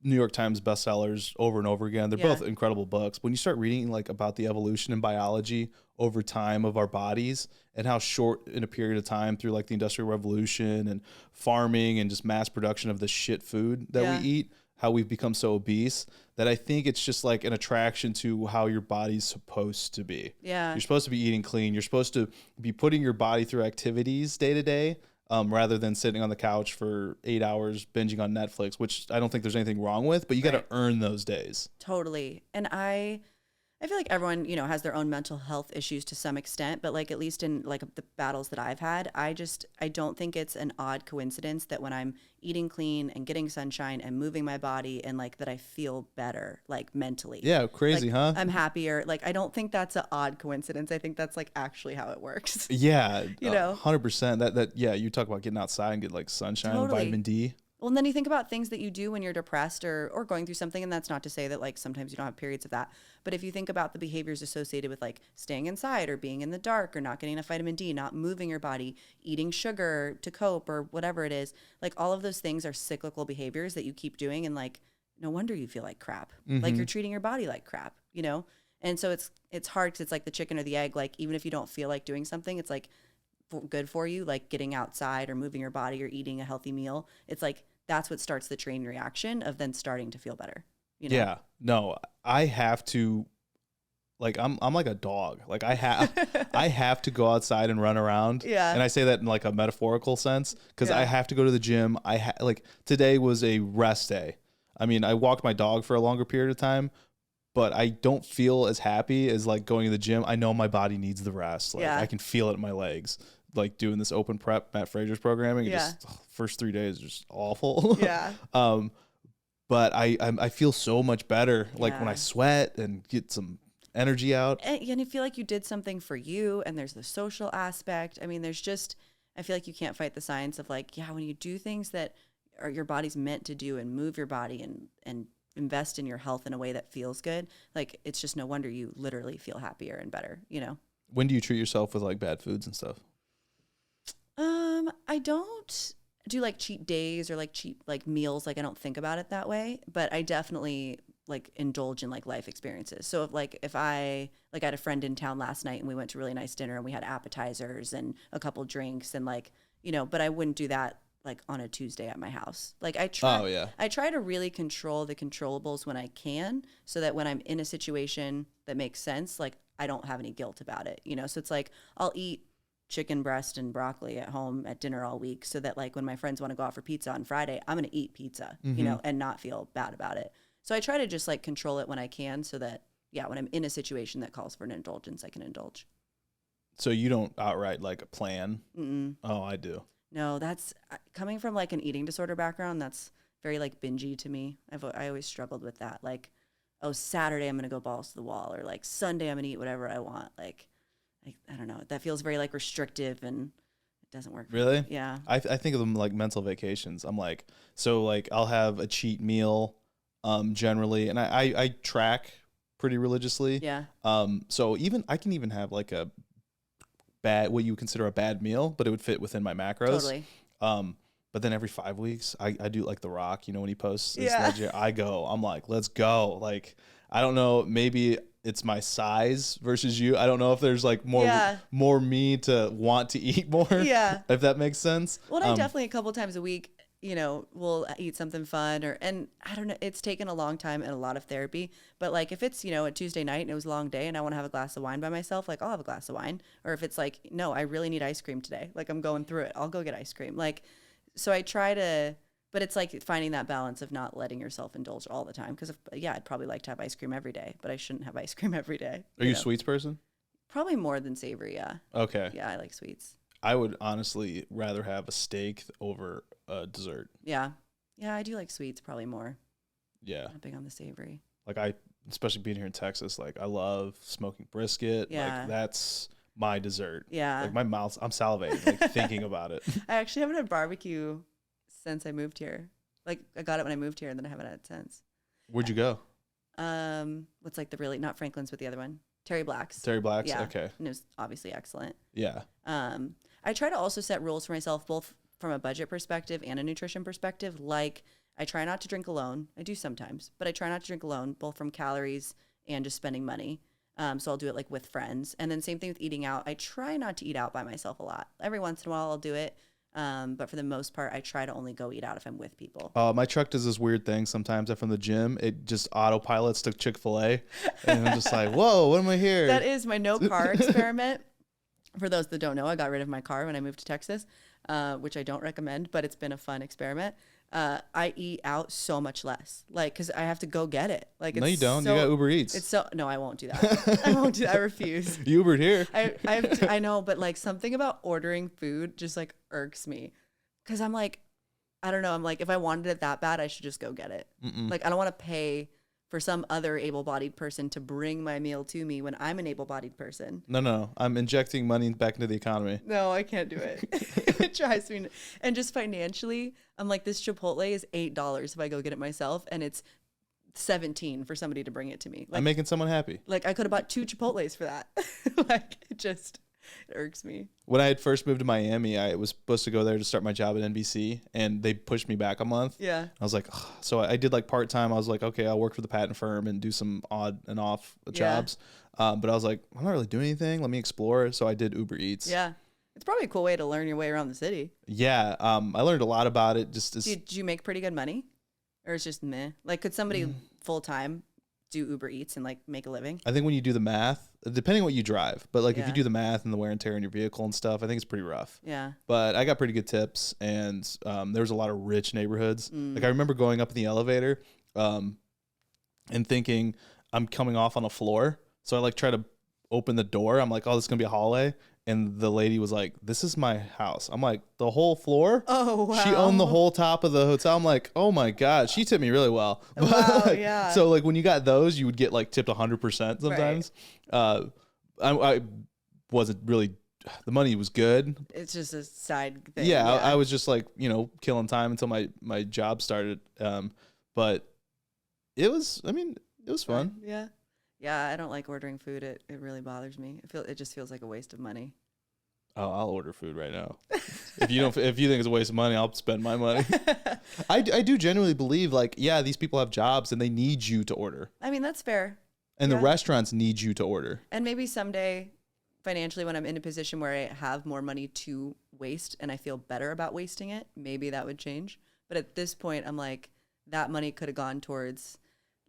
New York Times bestsellers over and over again. They're both incredible books. When you start reading like about the evolution and biology over time of our bodies and how short in a period of time through like the Industrial Revolution and farming and just mass production of the shit food that we eat, how we've become so obese, that I think it's just like an attraction to how your body's supposed to be. Yeah. You're supposed to be eating clean. You're supposed to be putting your body through activities day to day, rather than sitting on the couch for 8 hours binging on Netflix, which I don't think there's anything wrong with, but you got to earn those days. Totally. And I feel like everyone, you know, has their own mental health issues to some extent, but like at least in like the battles that I've had, I don't think it's an odd coincidence that when I'm eating clean and getting sunshine and moving my body and like that I feel better, like mentally. Yeah, crazy, like, huh? I'm happier. Like I don't think that's an odd coincidence. I think that's like actually how it works. Yeah, you know, 100%. That you talk about getting outside and get like sunshine, and vitamin D. Well, and then you think about things that you do when you're depressed or going through something. And that's not to say that like sometimes you don't have periods of that. But if you think about the behaviors associated with like staying inside or being in the dark or not getting enough vitamin D, not moving your body, eating sugar to cope or whatever it is, like all of those things are cyclical behaviors that you keep doing. And like, no wonder you feel like crap. Like you're treating your body like crap, you know? And so it's hard because it's like the chicken or the egg. Like even if you don't feel like doing something, it's like good for you, like getting outside or moving your body or eating a healthy meal. It's like that's what starts the chain reaction of then starting to feel better. You know? Yeah. No, I have to, like, I'm like a dog. Like I have to go outside and run around. Yeah. And I say that in like a metaphorical sense because Yeah. I have to go to the gym. Like today was a rest day. I mean, I walked my dog for a longer period of time, but I don't feel as happy as like going to the gym. I know my body needs the rest. Like I can feel it in my legs. Like doing this open prep, Matt Fraser's programming. Just first 3 days are just awful. Yeah. But I feel so much better. Like when I sweat and get some energy out. And you feel like you did something for you. And there's the social aspect. I mean, I feel like you can't fight the science of like, when you do things that are your body's meant to do and move your body and invest in your health in a way that feels good. Like it's just no wonder you literally feel happier and better, you know? When do you treat yourself with like bad foods and stuff? I don't do like cheat days or like cheat like meals. Like I don't think about it that way, but I definitely like indulge in like life experiences. So if I had a friend in town last night and we went to a really nice dinner and we had appetizers and a couple drinks and like, you know, but I wouldn't do that like on a Tuesday at my house. Like I try to really control the controllables when I can so that when I'm in a situation that makes sense, like I don't have any guilt about it, you know? So it's like I'll eat chicken breast and broccoli at home at dinner all week so that like when my friends want to go out for pizza on Friday, I'm going to eat pizza, you know, and not feel bad about it. So I try to just like control it when I can so that, when I'm in a situation that calls for an indulgence, I can indulge. So you don't outright like plan? Mm-mm. Oh, I do. No, that's coming from like an eating disorder background. That's very like bingey to me. I always struggled with that. Like, oh, Saturday I'm going to go balls to the wall or like Sunday I'm going to eat whatever I want. Like, I don't know. That feels very like restrictive and it doesn't work. Really? Yeah. I think of them like mental vacations. I'm like, so like I'll have a cheat meal generally, and I track pretty religiously. Yeah. So I can even have like a bad, what you would consider a bad meal, but it would fit within my macros. Totally. But then every 5 weeks I do like The Rock, you know, when he posts I'm like, let's go. Like, I don't know, maybe it's my size versus you. I don't know if there's like more me to want to eat more. Yeah. If that makes sense. Well, I definitely a couple times a week, you know, we'll eat something fun and I don't know, it's taken a long time and a lot of therapy, but like if it's, you know, a Tuesday night and it was a long day and I want to have a glass of wine by myself, like I'll have a glass of wine. Or if it's like, no, I really need ice cream today. Like I'm going through it. I'll go get ice cream. Like, so I try to, but it's like finding that balance of not letting yourself indulge all the time. Because I'd probably like to have ice cream every day, but I shouldn't have ice cream every day. Are you a sweets person? Probably more than savory. Yeah. Okay. Yeah, I like sweets. I would honestly rather have a steak over a dessert. Yeah. Yeah, I do like sweets probably more. Yeah. Not big on the savory. Like especially being here in Texas, like I love smoking brisket. Yeah. Like that's my dessert. Yeah. Like my mouth, I'm salivating, like thinking about it. I actually haven't had barbecue since I moved here. Like I got it when I moved here and then I haven't had it since. Where'd you go? What's like the really, not Franklin's, but the other one? Terry Black's. Terry Black's? Yeah. Okay. And it was obviously excellent. Yeah. I try to also set rules for myself, both from a budget perspective and a nutrition perspective. Like I try not to drink alone. I do sometimes, but I try not to drink alone, both from calories and just spending money. So I'll do it like with friends. And then same thing with eating out. I try not to eat out by myself a lot. Every once in a while I'll do it. But for the most part, I try to only go eat out if I'm with people. My truck does this weird thing sometimes. From the gym, it just autopilots to Chick-fil-A. And I'm just like, whoa, what am I here? That is my no car experiment. For those that don't know, I got rid of my car when I moved to Texas, which I don't recommend, but it's been a fun experiment. I eat out so much less, like, cause I have to go get it. Like, no, you don't. You got Uber Eats. No, I won't do that. I won't do that. I refuse. You Ubered here. I know, but like something about ordering food just like irks me. Cause I'm like, I don't know. I'm like, if I wanted it that bad, I should just go get it. Mm-mm. Like, I don't want to pay for some other able-bodied person to bring my meal to me when I'm an able-bodied person. No. I'm injecting money back into the economy. No, I can't do it. It drives me. And just financially, I'm like, this Chipotle is $8 if I go get it myself, and it's 17 for somebody to bring it to me. Like, I'm making someone happy. Like, I could have bought 2 Chipotles for that. Like, it irks me. When I had first moved to Miami, I was supposed to go there to start my job at NBC, and they pushed me back a month. Yeah. I was like, ugh. So I did like part-time. I was like, okay, I'll work for the patent firm and do some odd and off jobs. But I was like, I'm not really doing anything. Let me explore. So I did Uber Eats. Yeah. It's probably a cool way to learn your way around the city. Yeah. I learned a lot about it. Did you make pretty good money? Or it's just meh? Like, could somebody full-time do Uber Eats and like make a living? I think when you do the math, depending on what you drive, but like if Yeah. you do the math and the wear and tear in your vehicle and stuff, I think it's pretty rough. Yeah. But I got pretty good tips, and there was a lot of rich neighborhoods. Like I remember going up in the elevator and thinking I'm coming off on a floor. So I like try to open the door. I'm like, oh, this is going to be a hallway. And the lady was like, this is my house. I'm like, the whole floor? Oh, wow. She owned the whole top of the hotel. I'm like, oh my God, she tipped me really well. Wow, Like, yeah. So like when you got those, you would get like tipped 100% sometimes. I wasn't really, the money was good. It's just a side thing. Yeah, I was just like, killing time until my job started. But it was fun. Yeah. Yeah, I don't like ordering food. It really bothers me. It just feels like a waste of money. Oh, I'll order food right now. If you think it's a waste of money, I'll spend my money. I do genuinely believe like, yeah, these people have jobs and they need you to order. I mean, that's fair. And Yeah. the restaurants need you to order. And maybe someday financially when I'm in a position where I have more money to waste and I feel better about wasting it, maybe that would change. But at this point, I'm like, that money could have gone towards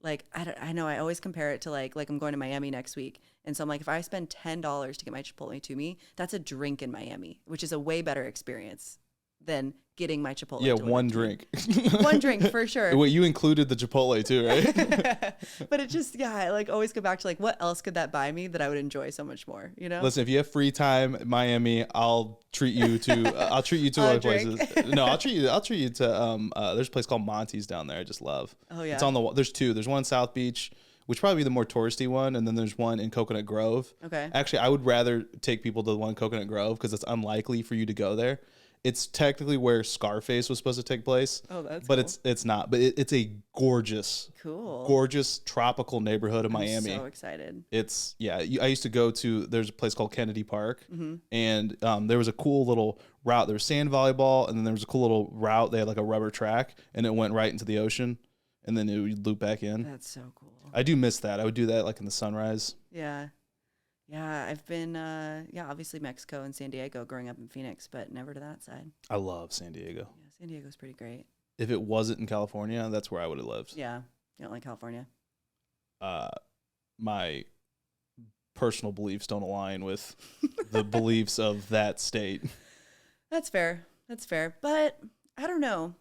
like, I know I always compare it to like I'm going to Miami next week. And so I'm like, if I spend $10 to get my Chipotle to me, that's a drink in Miami, which is a way better experience than getting my Chipotle. Yeah, delivered one to me. drink. One drink for sure. Wait, you included the Chipotle too, right? But it just, yeah, I like always go back to like, what else could that buy me that I would enjoy so much more, you know? Listen, if you have free time in Miami, I'll treat you to other drink. places. No, I'll treat you to there's a place called Monty's down there I just love. Oh, yeah. It's on there's two. There's one in South Beach, which probably be the more touristy one, and then there's one in Coconut Grove. Okay. Actually, I would rather take people to the one in Coconut Grove because it's unlikely for you to go there. It's technically where Scarface was supposed to take place. Oh, that's but cool. it's not. But it's a gorgeous tropical neighborhood of Miami. I'm so excited. It's I used to go to, there's a place called Kennedy Park, and there was a cool little route. There was sand volleyball, and then there was a cool little route. They had like a rubber track, and it went right into the ocean, and then it would loop back in. That's so cool. I do miss that. I would do that like in the sunrise. Yeah. Yeah, I've been, obviously Mexico and San Diego growing up in Phoenix, but never to that side. I love San Diego. Yeah, San Diego's pretty great. If it wasn't in California, that's where I would have lived. Yeah. You don't like California? My personal beliefs don't align with the beliefs of that state. That's fair. But I don't know.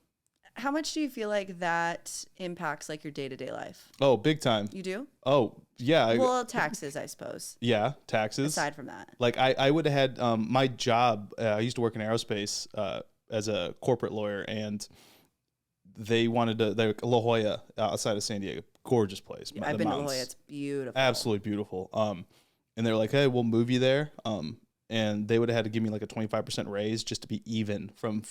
How much do you feel like that impacts like your day-to-day life? Oh, big time. You do? Oh, yeah. Well, taxes, I suppose. Yeah, taxes. Aside from that. Like I would have had my job. I used to work in aerospace as a corporate lawyer, and they're La Jolla outside of San Diego. Gorgeous place. Yeah, I've been to La Jolla. It's beautiful. Absolutely beautiful. And they're like, hey, we'll move you there. And they would have had to give me like a 25% raise just to be even from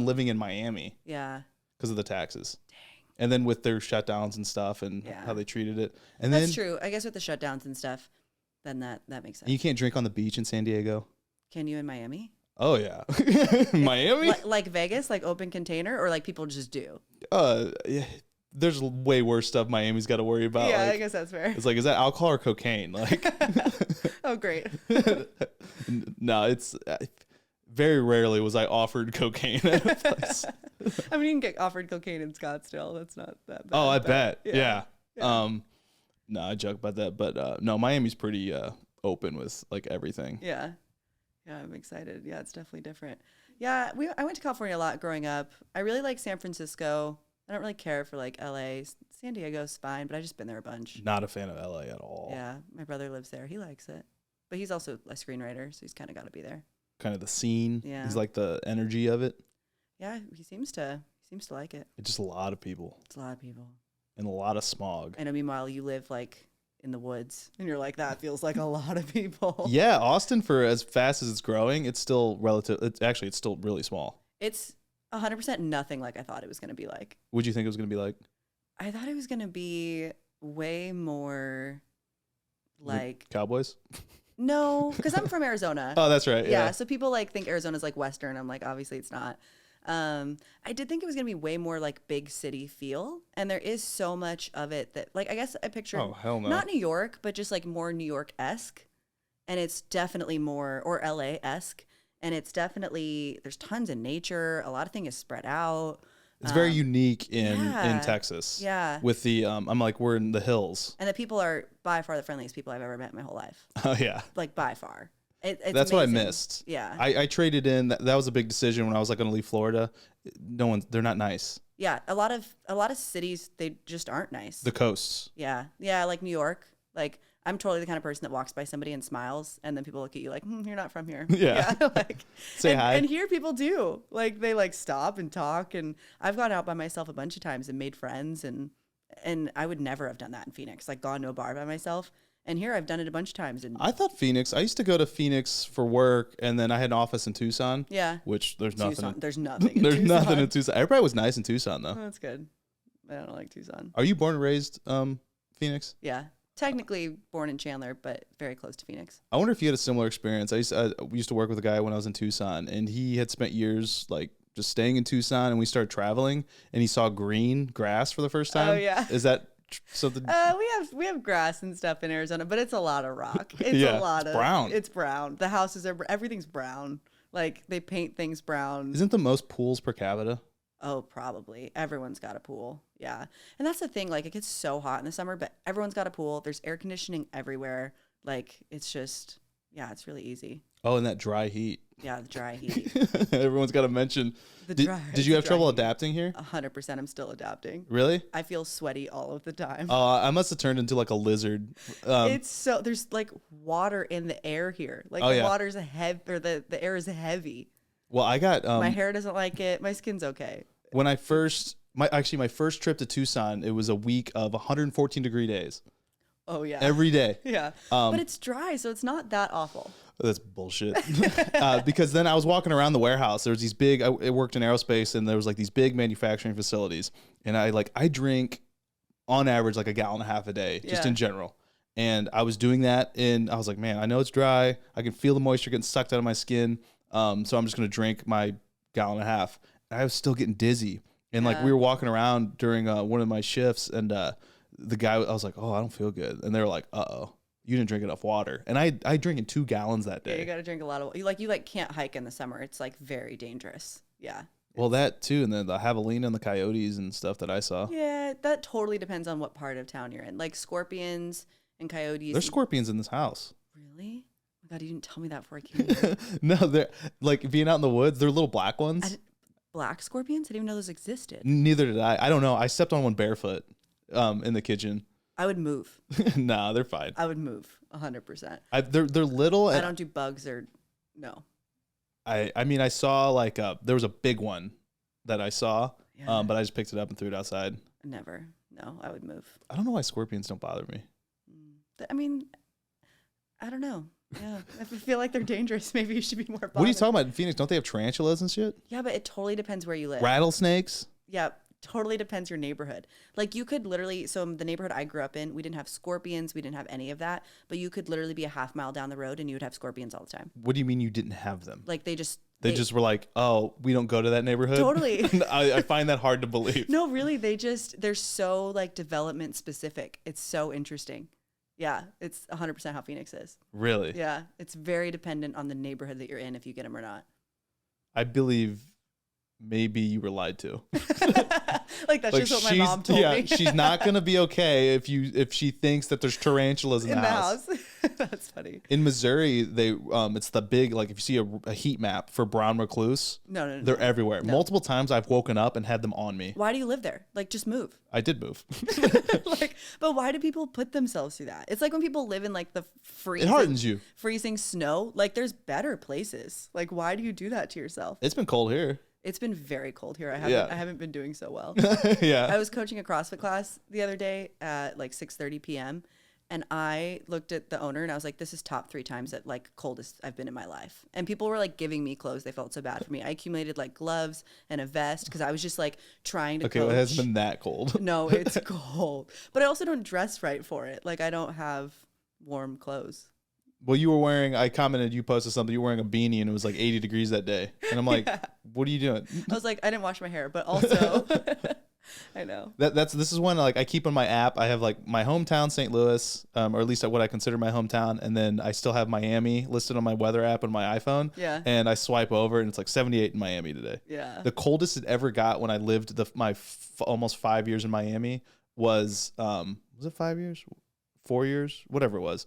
living in Miami. Yeah. Because of the taxes. Dang. And then with their shutdowns and stuff and how they treated it. And That's then true. I guess with the shutdowns and stuff, then that makes sense. you can't drink on the beach in San Diego. Can you in Miami? Oh yeah. Miami? Like Vegas, like open container, or like people just do? Yeah. There's way worse stuff Miami's got to worry about. Yeah, like, I guess that's fair. It's like, is that alcohol or cocaine? Like, Oh, great. no, it's very rarely was I offered cocaine at a place. I mean, you can get offered cocaine in Scottsdale. That's not that bad. Oh, I bet. Yeah. Yeah. No, I joke about that, but no, Miami's pretty open with like everything. Yeah. Yeah, I'm excited. Yeah, it's definitely different. Yeah, I went to California a lot growing up. I really like San Francisco. I don't really care for like LA. San Diego's fine, but I just been there a bunch. Not a fan of LA at all. Yeah, my brother lives there. He likes it. But he's also a screenwriter, so he's kind of got to be there. Kind of the scene. Yeah. He's like the energy of it. Yeah, he seems to like it. It's just a lot of people. It's a lot of people. and a lot of smog. And meanwhile, you live like in the woods, and you're like, that feels like a lot of people. Yeah, Austin, for as fast as it's growing, it's still it's still really small. It's 100% nothing like I thought it was going to be like. What'd you think it was going to be like? I thought it was going to be way more like Cowboys? No, because I'm from Arizona. Oh, that's right. Yeah, so people like think Arizona's like Western. I'm like, obviously it's not. I did think it was going to be way more like big city feel. And there is so much of it that, like, I guess I pictured hell no. not New York, but just like more New York-esque. And it's definitely more, or LA-esque. And it's definitely, there's tons of nature. A lot of things is spread out. It's very unique in yeah. Texas. Yeah. With the, I'm like, we're in the hills. And the people are by far the friendliest people I've ever met in my whole life. Oh, yeah. Like, by far. It's That's amazing. what I missed. Yeah. I traded in. That was a big decision when I was like going to leave Florida. They're not nice. Yeah. A lot of cities, they just aren't nice. The coasts. Yeah. Yeah. Like New York. Like, I'm totally the kind of person that walks by somebody and smiles, and then people look at you like, you're not from here. Yeah. Like, Say hi. And here people do. Like, they like stop and talk. And I've gone out by myself a bunch of times and made friends. And I would never have done that in Phoenix, like gone to a bar by myself. And here I've done it a bunch of times. And I thought Phoenix, I used to go to Phoenix for work, and then I had an office in Tucson. Yeah. Which there's nothing. There's nothing. There's nothing in Tucson. Everybody was nice in Tucson, though. Oh, that's good. I don't like Tucson. Are you born and raised Phoenix? Yeah. Technically born in Chandler, but very close to Phoenix. I wonder if you had a similar experience. We used to work with a guy when I was in Tucson, and he had spent years like just staying in Tucson, and we started traveling, and he saw green grass for the first time. Oh, yeah. Is that something? We have grass and stuff in Arizona, but it's a lot of rock. It's Yeah, a lot it's of brown. It's brown. The houses are everything's brown. Like they paint things brown. Isn't the most pools per capita? Oh, probably. Everyone's got a pool. Yeah. And that's the thing. Like, it gets so hot in the summer, but everyone's got a pool. There's air conditioning everywhere. Like, it's just, yeah, it's really easy. Oh, and that dry heat. Yeah, the dry heat. Everyone's got to mention. Did you have trouble adapting here? 100%. I'm still adapting. Really? I feel sweaty all of the time. I must have turned into like a lizard. It's so, there's like water in the air here. Like, the water's the air is heavy. Well, I got. My hair doesn't like it. My skin's okay. When I my first trip to Tucson, it was a week of 114-degree days. Oh, yeah. Every day. Yeah. But it's dry, so it's not that awful. That's bullshit. Because then I was walking around the warehouse. There was these big, I worked in aerospace, and there was like these big manufacturing facilities. And I drink on average like a gallon and a half a day, just in general. And I was doing that, and I was like, man, I know it's dry. I can feel the moisture getting sucked out of my skin. So I'm just going to drink my gallon and a half. And I was still getting dizzy. And like we were walking around during one of my shifts, and the guy, I was like, oh, I don't feel good. And they were like, uh-oh, you didn't drink enough water. And I drank in 2 gallons that day. Yeah, you got to drink a lot of, you can't hike in the summer. It's like very dangerous. Yeah. Well, that too. And then the javelina and the coyotes and stuff that I saw. Yeah, that totally depends on what part of town you're in. Like scorpions and coyotes. There's scorpions in this house. Really? Oh my God, you didn't tell me that before I came here. No, they're like being out in the woods. They're little black ones. Black scorpions? I didn't even know those existed. Neither did I. I don't know. I stepped on one barefoot in the kitchen. I would move. Nah, they're fine. I would move 100%. They're little. And I don't do bugs or no. I mean, I saw like there was a big one that I saw, but I just picked it up and threw it outside. Never. No, I would move. I don't know why scorpions don't bother me. I mean, I don't know. Yeah, if I feel like they're dangerous, maybe you should be more bothered. What are you talking about? In Phoenix, don't they have tarantulas and shit? Yeah, but it totally depends where you live. Rattlesnakes? Yeah, totally depends your neighborhood. Like you could literally, so the neighborhood I grew up in, we didn't have scorpions, we didn't have any of that, but you could literally be a half mile down the road and you would have scorpions all the time. What do you mean you didn't have them? Like they just were like, oh, we don't go to that neighborhood? Totally. I find that hard to believe. No, really, they're so like development specific. It's so interesting. Yeah, it's 100% how Phoenix is. Really? Yeah, it's very dependent on the neighborhood that you're in if you get them or not. I believe maybe you were lied to. Like that's just what my mom told me. She's not gonna be okay if she thinks that there's tarantulas in the house. That's funny. In Missouri, they it's the big, like if you see a heat map for brown recluse. No. They're everywhere. No. Multiple times I've woken up and had them on me. Why do you live there? Like just move. I did move. But why do people put themselves through that? It's like when people live in like the freezing. It hardens you. Freezing snow. Like there's better places. Like why do you do that to yourself? It's been cold here. It's been very cold here. Yeah. I haven't been doing so well. Yeah. I was coaching a CrossFit class the other day at like 6:30 p.m. and I looked at the owner and I was like, this is top 3 times that like coldest I've been in my life. And people were like giving me clothes. They felt so bad for me. I accumulated like gloves and a vest because I was just like trying to Okay, coach. well, it hasn't been that cold. No, it's cold. But I also don't dress right for it. Like I don't have warm clothes. Well, you were wearing, I commented, you posted something, you were wearing a beanie and it was like 80 degrees that day. And I'm like, what are you doing? I was like, I didn't wash my hair, but also I know. This is one like I keep on my app. I have like my hometown, St. Louis, or at least what I consider my hometown. And then I still have Miami listed on my weather app on my iPhone. Yeah. And I swipe over and it's like 78 in Miami today. Yeah. The coldest it ever got when I lived almost 5 years in Miami was it 5 years? 4 years? Whatever it was.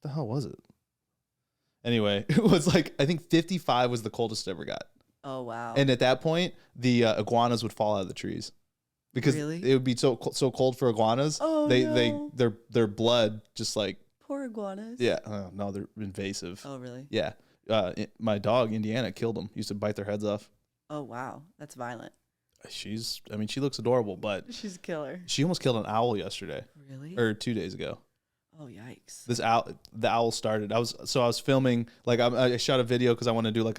The hell was it? Anyway, it was like, I think 55 was the coldest it ever got. Oh, wow. And at that point, the iguanas would fall out of the trees because Really? it would be so cold for iguanas. Oh, no. Their blood just like, Poor iguanas. yeah, no, they're invasive. Oh, really? Yeah. My dog, Indiana, killed them. Used to bite their heads off. Oh, wow. That's violent. She looks adorable, but She's a killer. she almost killed an owl yesterday Really? or 2 days ago. Oh, yikes. The owl started. I was filming, like I shot a video because I want to do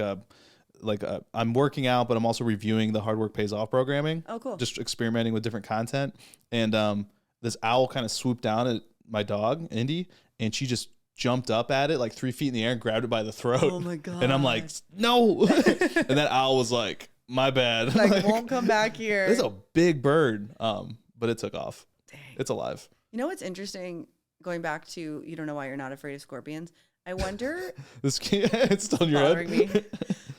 I'm working out, but I'm also reviewing the Hard Work Pays Off programming. Oh, cool. Just experimenting with different content. And this owl kind of swooped down at my dog, Indy, and she just jumped up at it like 3 feet in the air and grabbed it by the throat. Oh my God. And I'm like, no. And that owl was like, my bad. Like, won't come back here. It's a big bird. But it took off. Dang. It's alive. You know what's interesting? Going back to, you don't know why you're not afraid of scorpions. I wonder. It's still in your bothering head. me.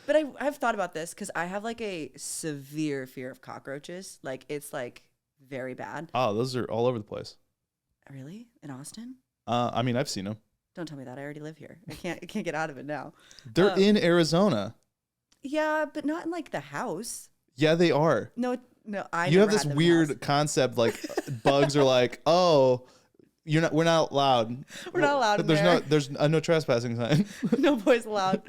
But I've thought about this because I have like a severe fear of cockroaches. Like it's like very bad. Oh, those are all over the place. Really? In Austin? I mean, I've seen them. Don't tell me that. I already live here. I can't get out of it now. They're in Arizona. Yeah, but not in like the house. Yeah, they are. No. I You have never this had them in the weird house. concept like bugs are like, oh, we're not allowed. We're not allowed in there's no trespassing sign. No boys allowed.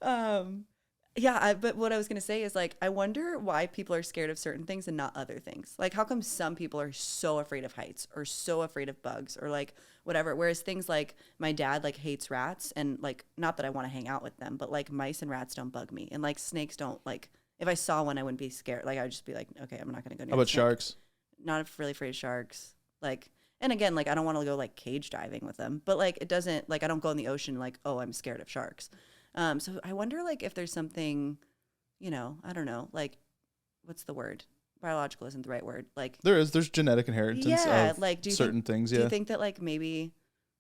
But what I was gonna say is like I wonder why people are scared of certain things and not other things. Like how come some people are so afraid of heights or so afraid of bugs or like whatever, whereas things like my dad like hates rats and like not that I want to hang out with them, but like mice and rats don't bug me and like snakes don't like. If I saw one, I wouldn't be scared. Like I would just be like, okay, I'm not gonna go near. How about the snake. sharks? Not really afraid of sharks. Like. And again, like I don't want to go like cage diving with them, but like it doesn't like I don't go in the ocean like, oh, I'm scared of sharks. So I wonder like if there's something, I don't know, like what's the word? Biological isn't the right word. Like There's genetic inheritance of like certain things. Yeah. Do you think that like maybe,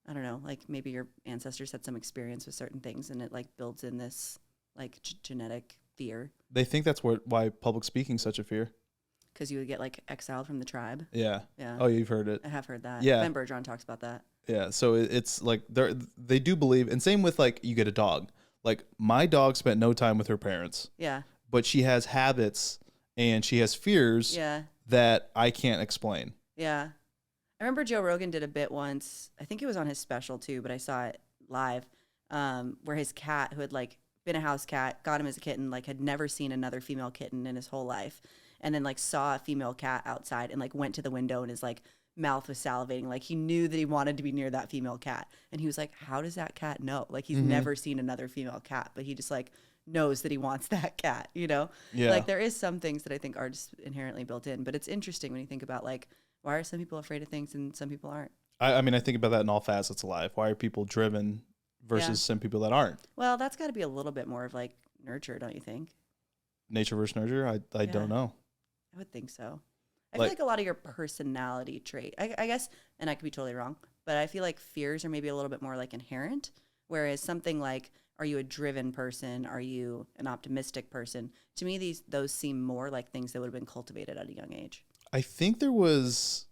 I don't know, like maybe your ancestors had some experience with certain things and it like builds in this like genetic fear? They think that's why public speaking is such a fear. Because you would get like exiled from the tribe. Yeah. Yeah. Oh, you've heard it. I have heard that. Yeah. Ben Bergeron talks about that. Yeah. So it's like they do believe, and same with like you get a dog. Like my dog spent no time with her parents. Yeah. But she has habits and she has fears that I can't explain. Yeah. I remember Joe Rogan did a bit once. I think it was on his special too, but I saw it live, where his cat, who had like been a house cat, got him as a kitten, like had never seen another female kitten in his whole life. And then like saw a female cat outside and like went to the window and his like mouth was salivating. Like he knew that he wanted to be near that female cat. And he was like, how does that cat know? Like he's never seen another female cat, but he just like knows that he wants that cat, Yeah. Like there is some things that I think are just inherently built in, but it's interesting when you think about like, why are some people afraid of things and some people aren't? I mean, I think about that in all facets of life. Why are people driven versus some people that aren't? Well, that's got to be a little bit more of like nurture, don't you think? Nature versus nurture? I don't know. I would think so. I feel like a lot of your personality trait, I guess, and I could be totally wrong, but I feel like fears are maybe a little bit more like inherent, whereas something like, are you a driven person? Are you an optimistic person? To me, those seem more like things that would have been cultivated at a young age. I think there was,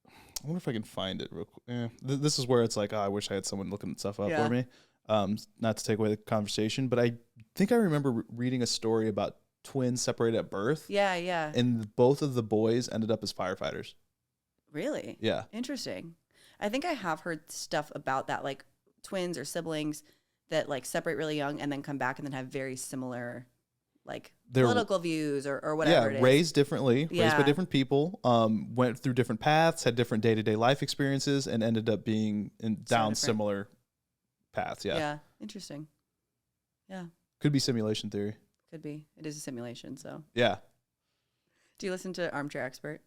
I wonder if I can find it real quick. This is where it's like, I wish I had someone looking stuff up for me. Not to take away the conversation, but I think I remember reading a story about twins separated at birth. Yeah, yeah. And both of the boys ended up as firefighters. Really? Yeah. Interesting. I think I have heard stuff about that, like twins or siblings that like separate really young and then come back and then have very similar like They're- political views or whatever it is. Raised differently, raised by Yeah. different people, went through different paths, had different day-to-day life experiences, and ended up being down different. similar paths. Yeah. Yeah. Interesting. Yeah. Could be simulation theory. Could be. It is a simulation. So Yeah. do you listen to Armchair Expert?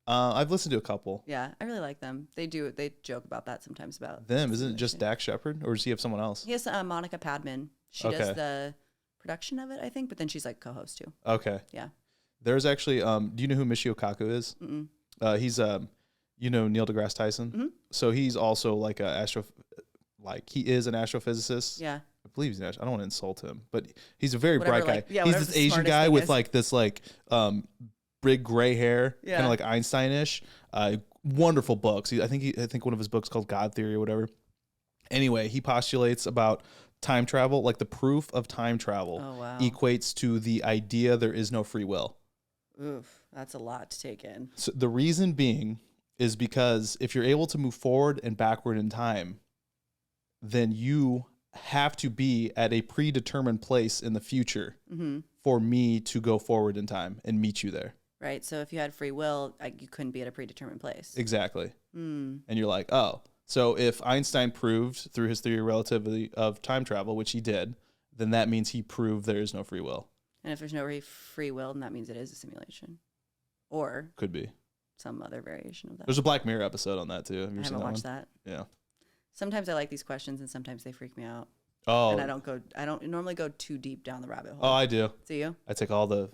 I've listened to a couple. Yeah. I really like them. They joke about that sometimes about Them, isn't it just simulation. Dax Shepard, or does he have someone else? He has Monica Padman. She Okay. does the production of it, I think, but then she's like co-host too. Okay. Yeah. There's actually, do you know who Michio Kaku is? Mm-mm. He's, you know, Neil deGrasse Tyson. Mhm. So he's also like he is an astrophysicist. Yeah. I believe he's an I don't want to insult him, but he's a very Whatever, bright guy. like, yeah, He's whatever this the Asian smartest guy thing with is. like this big gray hair, Yeah. kind of like Einstein-ish. Wonderful books. I think one of his books called God Theory or whatever. Anyway, he postulates about time travel, like the proof of time travel Oh, wow. equates to the idea there is no free will. Oof. That's a lot to take in. So the reason being is because if you're able to move forward and backward in time, then you have to be at a predetermined place in the future Mm-hmm. for me to go forward in time and meet you there. Right. So if you had free will, you couldn't be at a predetermined place. Exactly. Mm. And you're like, oh, so if Einstein proved through his theory of relativity of time travel, which he did, then that means he proved there is no free will. And if there's no free will, then that means it is a simulation. Or Could be. some other variation of that. There's a Black Mirror episode on that too. Have you I ever seen haven't that watched one? that. Yeah. Sometimes I like these questions and sometimes they freak me out. Oh. And I don't normally go too deep down the rabbit hole. Oh, I do. Do you? I take all the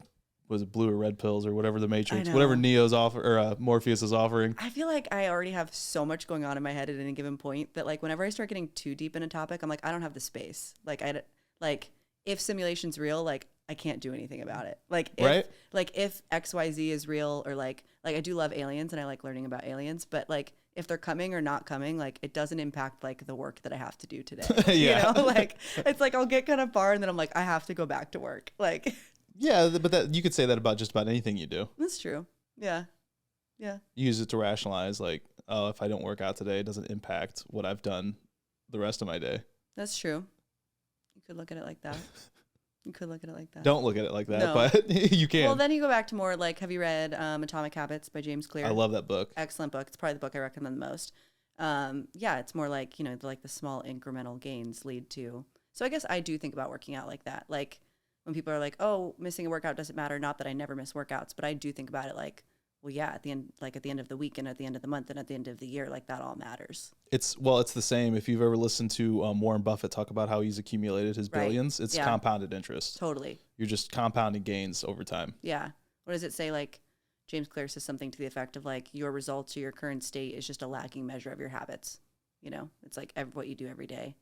blue or red pills or whatever the Matrix, know. whatever Neo's offer or Morpheus is offering. I feel like I already have so much going on in my head at any given point that like whenever I start getting too deep in a topic, I'm like, I don't have the space. Like if simulation's real, like I can't do anything about it. Like if, Right? like if XYZ is real or like I do love aliens and I like learning about aliens, but like if they're coming or not coming, like it doesn't impact like the work that I have to do today. Yeah. You know, like it's like I'll get kind of far and then I'm like, I have to go back to work. Like Yeah, but that you could say that about just about anything you do. that's true. Yeah. Yeah. You use it to rationalize, like, oh, if I don't work out today, it doesn't impact what I've done the rest of my day. That's true. You could look at it like that. You could look at it like that. Don't look at it like that, No. but you can. Well, then you go back to more like, have you read Atomic Habits by James Clear? I love that book. Excellent book. It's probably the book I recommend the most. Yeah, it's more like, you know, like the small incremental gains lead to. So I guess I do think about working out like that. Like when people are like, oh, missing a workout doesn't matter. Not that I never miss workouts, but I do think about it like, well, yeah, at the end of the week and at the end of the month and at the end of the year, like that all matters. It's the same. If you've ever listened to Warren Buffett talk about how he's accumulated his Right. billions, it's Yeah. compounded interest. Totally. You're just compounding gains over time. Yeah. What does it say? Like James Clear says something to the effect of like your results or your current state is just a lagging measure of your habits. You know, it's like what you do every day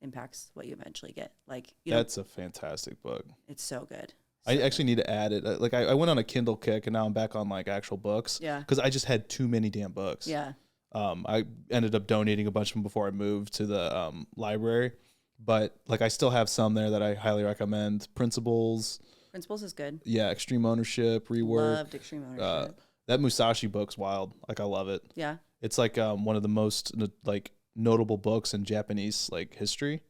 impacts what you eventually get. Like, you know, That's a fantastic book. it's so good. I actually need to add it. Like I went on a Kindle kick and now I'm back on like actual books. Yeah. Because I just had too many damn books. Yeah. I ended up donating a bunch of them before I moved to the library, but like I still have some there that I highly recommend. Principles, Principles is good. yeah, Extreme Ownership, Rework. Loved Extreme Ownership. That Musashi book's wild. Like I love it. Yeah. It's like one of the most like notable books in Japanese like history.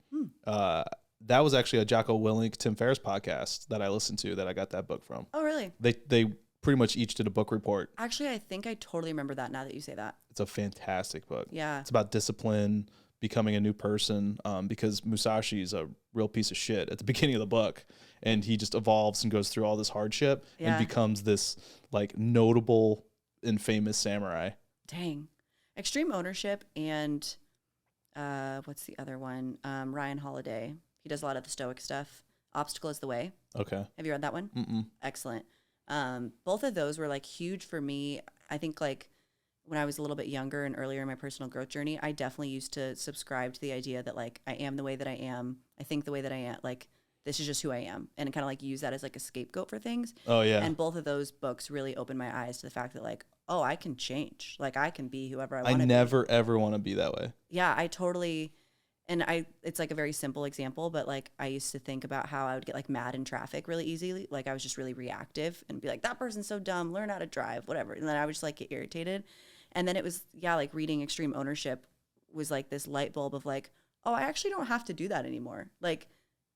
That was actually a Jocko Willink, Tim Ferriss podcast that I listened to that I got that book from. Oh, really? They pretty much each did a book report. Actually, I think I totally remember that now that you say that. It's a fantastic book. Yeah. It's about discipline, becoming a new person, because Musashi is a real piece of shit at the beginning of the book, and he just evolves and goes through all this hardship Yeah. and becomes this like notable and famous samurai. Dang. Extreme Ownership and what's the other one? Ryan Holiday. He does a lot of the Stoic stuff. Obstacle is the Way. Okay. Have you read that one? Mm-mm. Excellent. Both of those were like huge for me. I think like when I was a little bit younger and earlier in my personal growth journey, I definitely used to subscribe to the idea that like I am the way that I am. I think the way that I am. Like this is just who I am, and kind of like use that as like a scapegoat for things. Oh yeah. And both of those books really opened my eyes to the fact that like, oh, I can change. Like I can be whoever I want I to be. never ever want to be that way. Yeah, I totally. And it's like a very simple example, but like I used to think about how I would get like mad in traffic really easily. Like I was just really reactive and be like, that person's so dumb, learn how to drive, whatever. And then I would just like get irritated. And then it was, yeah, like reading Extreme Ownership was like this light bulb of like, oh, I actually don't have to do that anymore. Like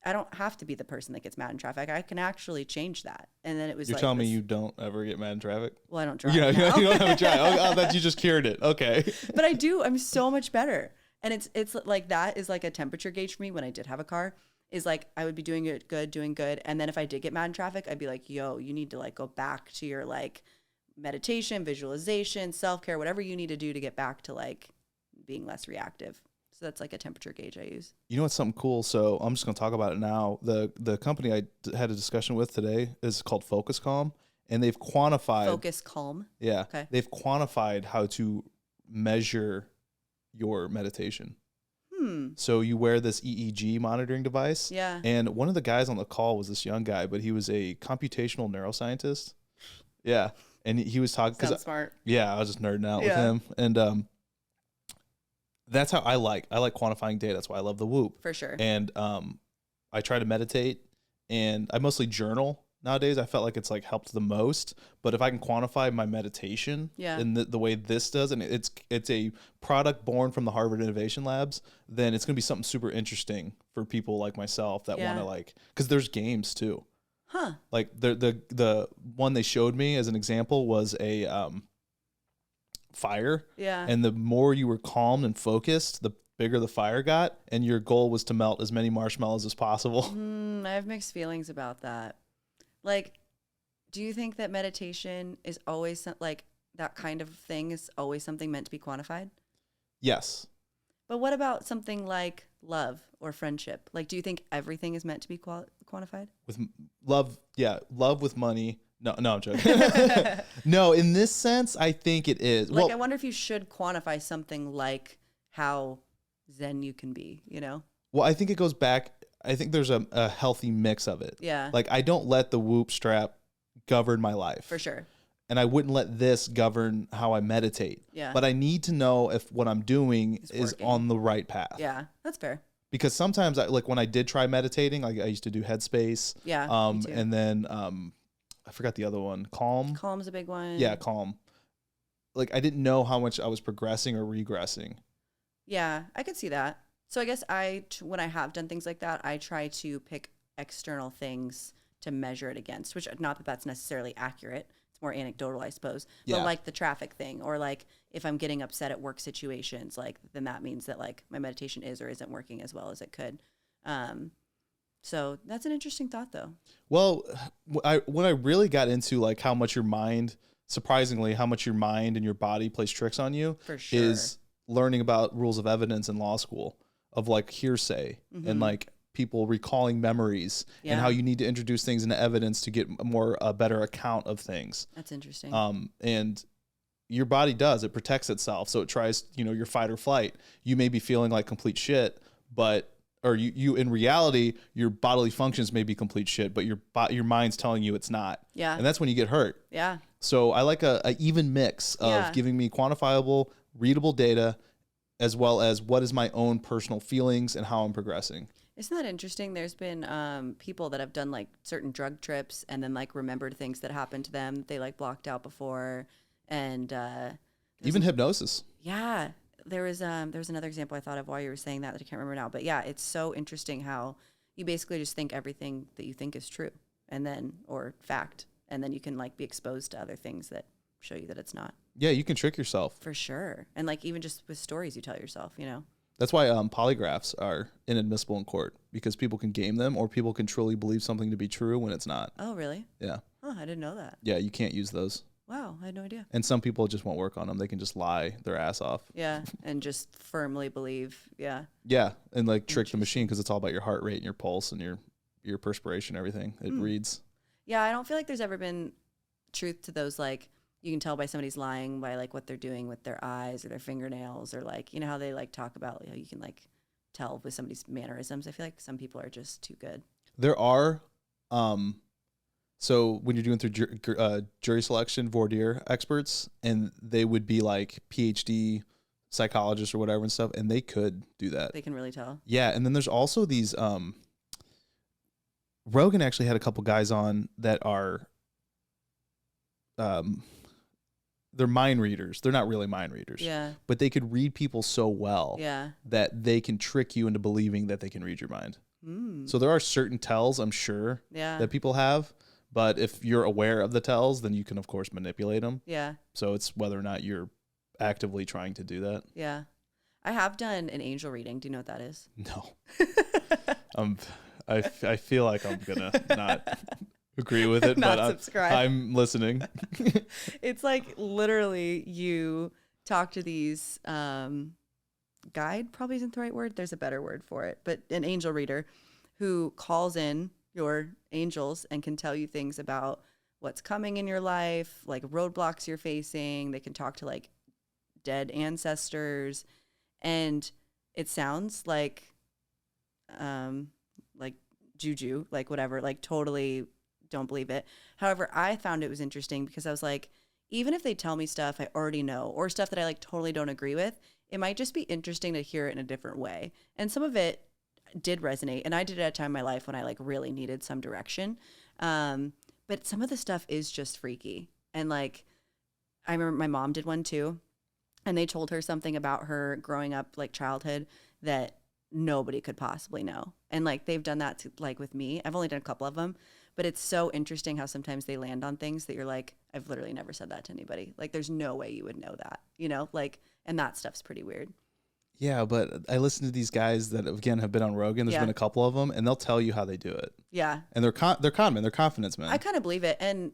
I don't have to be the person that gets mad in traffic. I can actually change that. And then it was You're like, telling me you don't ever get mad in traffic? well, I don't drive Yeah, now. you don't have a drive. Oh, that you just cured it. Okay. But I do. I'm so much better. And it's like that is like a temperature gauge for me when I did have a car. Is like I would be doing good. And then if I did get mad in traffic, I'd be like, yo, you need to like go back to your like meditation, visualization, self-care, whatever you need to do to get back to like being less reactive. So that's like a temperature gauge I use. You know what's something cool? So I'm just going to talk about it now. The company I had a discussion with today is called Focus Calm, and they've quantified. Focus Calm. Yeah. Okay. They've quantified how to measure your meditation. So you wear this EEG monitoring device. Yeah. And one of the guys on the call was this young guy, but he was a computational neuroscientist. Yeah. And he was talking. Sounds smart. Yeah. I was just nerding out with him. And that's how I like quantifying data. That's why I love the Whoop. For sure. And I try to meditate, and I mostly journal nowadays. I felt like it's like helped the most. But if I can quantify my meditation in the way this does, and it's a product born from the Harvard Innovation Labs, then it's going to be something super interesting for people like myself that want to like, because there's games too. Huh. Like the one they showed me as an example was a fire. Yeah. And the more you were calm and focused, the bigger the fire got, and your goal was to melt as many marshmallows as possible. I have mixed feelings about that. Like, do you think that meditation is always like that kind of thing is always something meant to be quantified? Yes. But what about something like love or friendship? Like, do you think everything is meant to be quantified? With love, yeah, love with money. No, I'm joking. No, in this sense, I think it is. Like, I wonder if you should quantify something like how zen you can be, you know? Well, I think it goes back. I think there's a healthy mix of it. Yeah. Like, I don't let the Whoop strap govern my life. For sure. And I wouldn't let this govern how I meditate. Yeah. But I need to know if what I'm doing is on the right path. Yeah, that's fair. Because sometimes, like when I did try meditating, like I used to do Headspace. Yeah. Me too. And then I forgot the other one. Calm. Calm's a big one. Yeah, Calm. Like I didn't know how much I was progressing or regressing. Yeah, I could see that. So I guess when I have done things like that, I try to pick external things to measure it against, which not that that's necessarily accurate. It's more anecdotal, I suppose. But like the traffic thing, or like if I'm getting upset at work situations, like then that means that like my meditation is or isn't working as well as it could. So that's an interesting thought, though. Well, when I really got into like how much your mind, surprisingly, how much your mind and your body plays tricks on you, for sure, is learning about rules of evidence in law school, of like hearsay and like people recalling memories and how you need to introduce things into evidence to get a better account of things. That's interesting. And your body it protects itself. So it tries, your fight or flight. You may be feeling like complete shit, or you in reality, your bodily functions may be complete shit, but your mind's telling you it's not. Yeah. And that's when you get hurt. Yeah. So I like a even mix of giving me quantifiable, readable data, as well as what is my own personal feelings and how I'm progressing. Isn't that interesting? There's been people that have done like certain drug trips and then like remembered things that happened to them that they like blocked out before, and even hypnosis. Yeah, there was another example I thought of while you were saying that I can't remember now. But yeah, it's so interesting how you basically just think everything that you think is true, and then or fact, and then you can like be exposed to other things that show you that it's not. Yeah, you can trick yourself. For sure. And like even just with stories you tell yourself, That's why polygraphs are inadmissible in court, because people can game them, or people can truly believe something to be true when it's not. Oh, really? Yeah. Oh, I didn't know that. Yeah, you can't use those. Wow, I had no idea. And some people just won't work on them. They can just lie their ass off. Yeah, and just firmly believe. Yeah. Yeah, and like trick the machine, because it's all about your heart rate and your pulse and your perspiration, everything. It reads. Yeah, I don't feel like there's ever been truth to those, like, you can tell by somebody's lying by like what they're doing with their eyes or their fingernails, or like, how they like talk about, you can like tell with somebody's mannerisms. I feel like some people are just too good. There are, so when you're doing through jury selection, voir dire experts, and they would be like PhD psychologists or whatever and stuff, and they could do that. They can really tell. Yeah, and then there's also these, Rogan actually had a couple guys on that are, they're mind readers. They're not really mind readers. Yeah. But they could read people so well that they can trick you into believing that they can read your mind. So there are certain tells, I'm sure, that people have. But if you're aware of the tells, then you can, of course, manipulate them. Yeah. So it's whether or not you're actively trying to do that. Yeah. I have done an angel reading. Do you know what that is? No. I feel like I'm going to not agree with it, not but subscribe. I'm listening. It's like literally you talk to these guide, probably isn't the right word. There's a better word for it, but an angel reader who calls in your angels and can tell you things about what's coming in your life, like roadblocks you're facing. They can talk to like dead ancestors, and it sounds like juju, like whatever, like totally don't believe it. However, I found it was interesting because I was like, even if they tell me stuff I already know or stuff that I like totally don't agree with, it might just be interesting to hear it in a different way. And some of it did resonate. And I did it at a time in my life when I like really needed some direction. But some of the stuff is just freaky. And like, I remember my mom did one too. And they told her something about her growing up, like childhood, that nobody could possibly know. And like, they've done that to, like with me. I've only done a couple of them, but it's so interesting how sometimes they land on things that you're like, I've literally never said that to anybody. Like, there's no way you would know that, you know, like, and that stuff's pretty weird. Yeah, but I listen to these guys that, again, have been on Rogan. There's been a couple of them, and they'll tell you how they do it. Yeah. And they're conmen. They're confidence men. I kind of believe it. And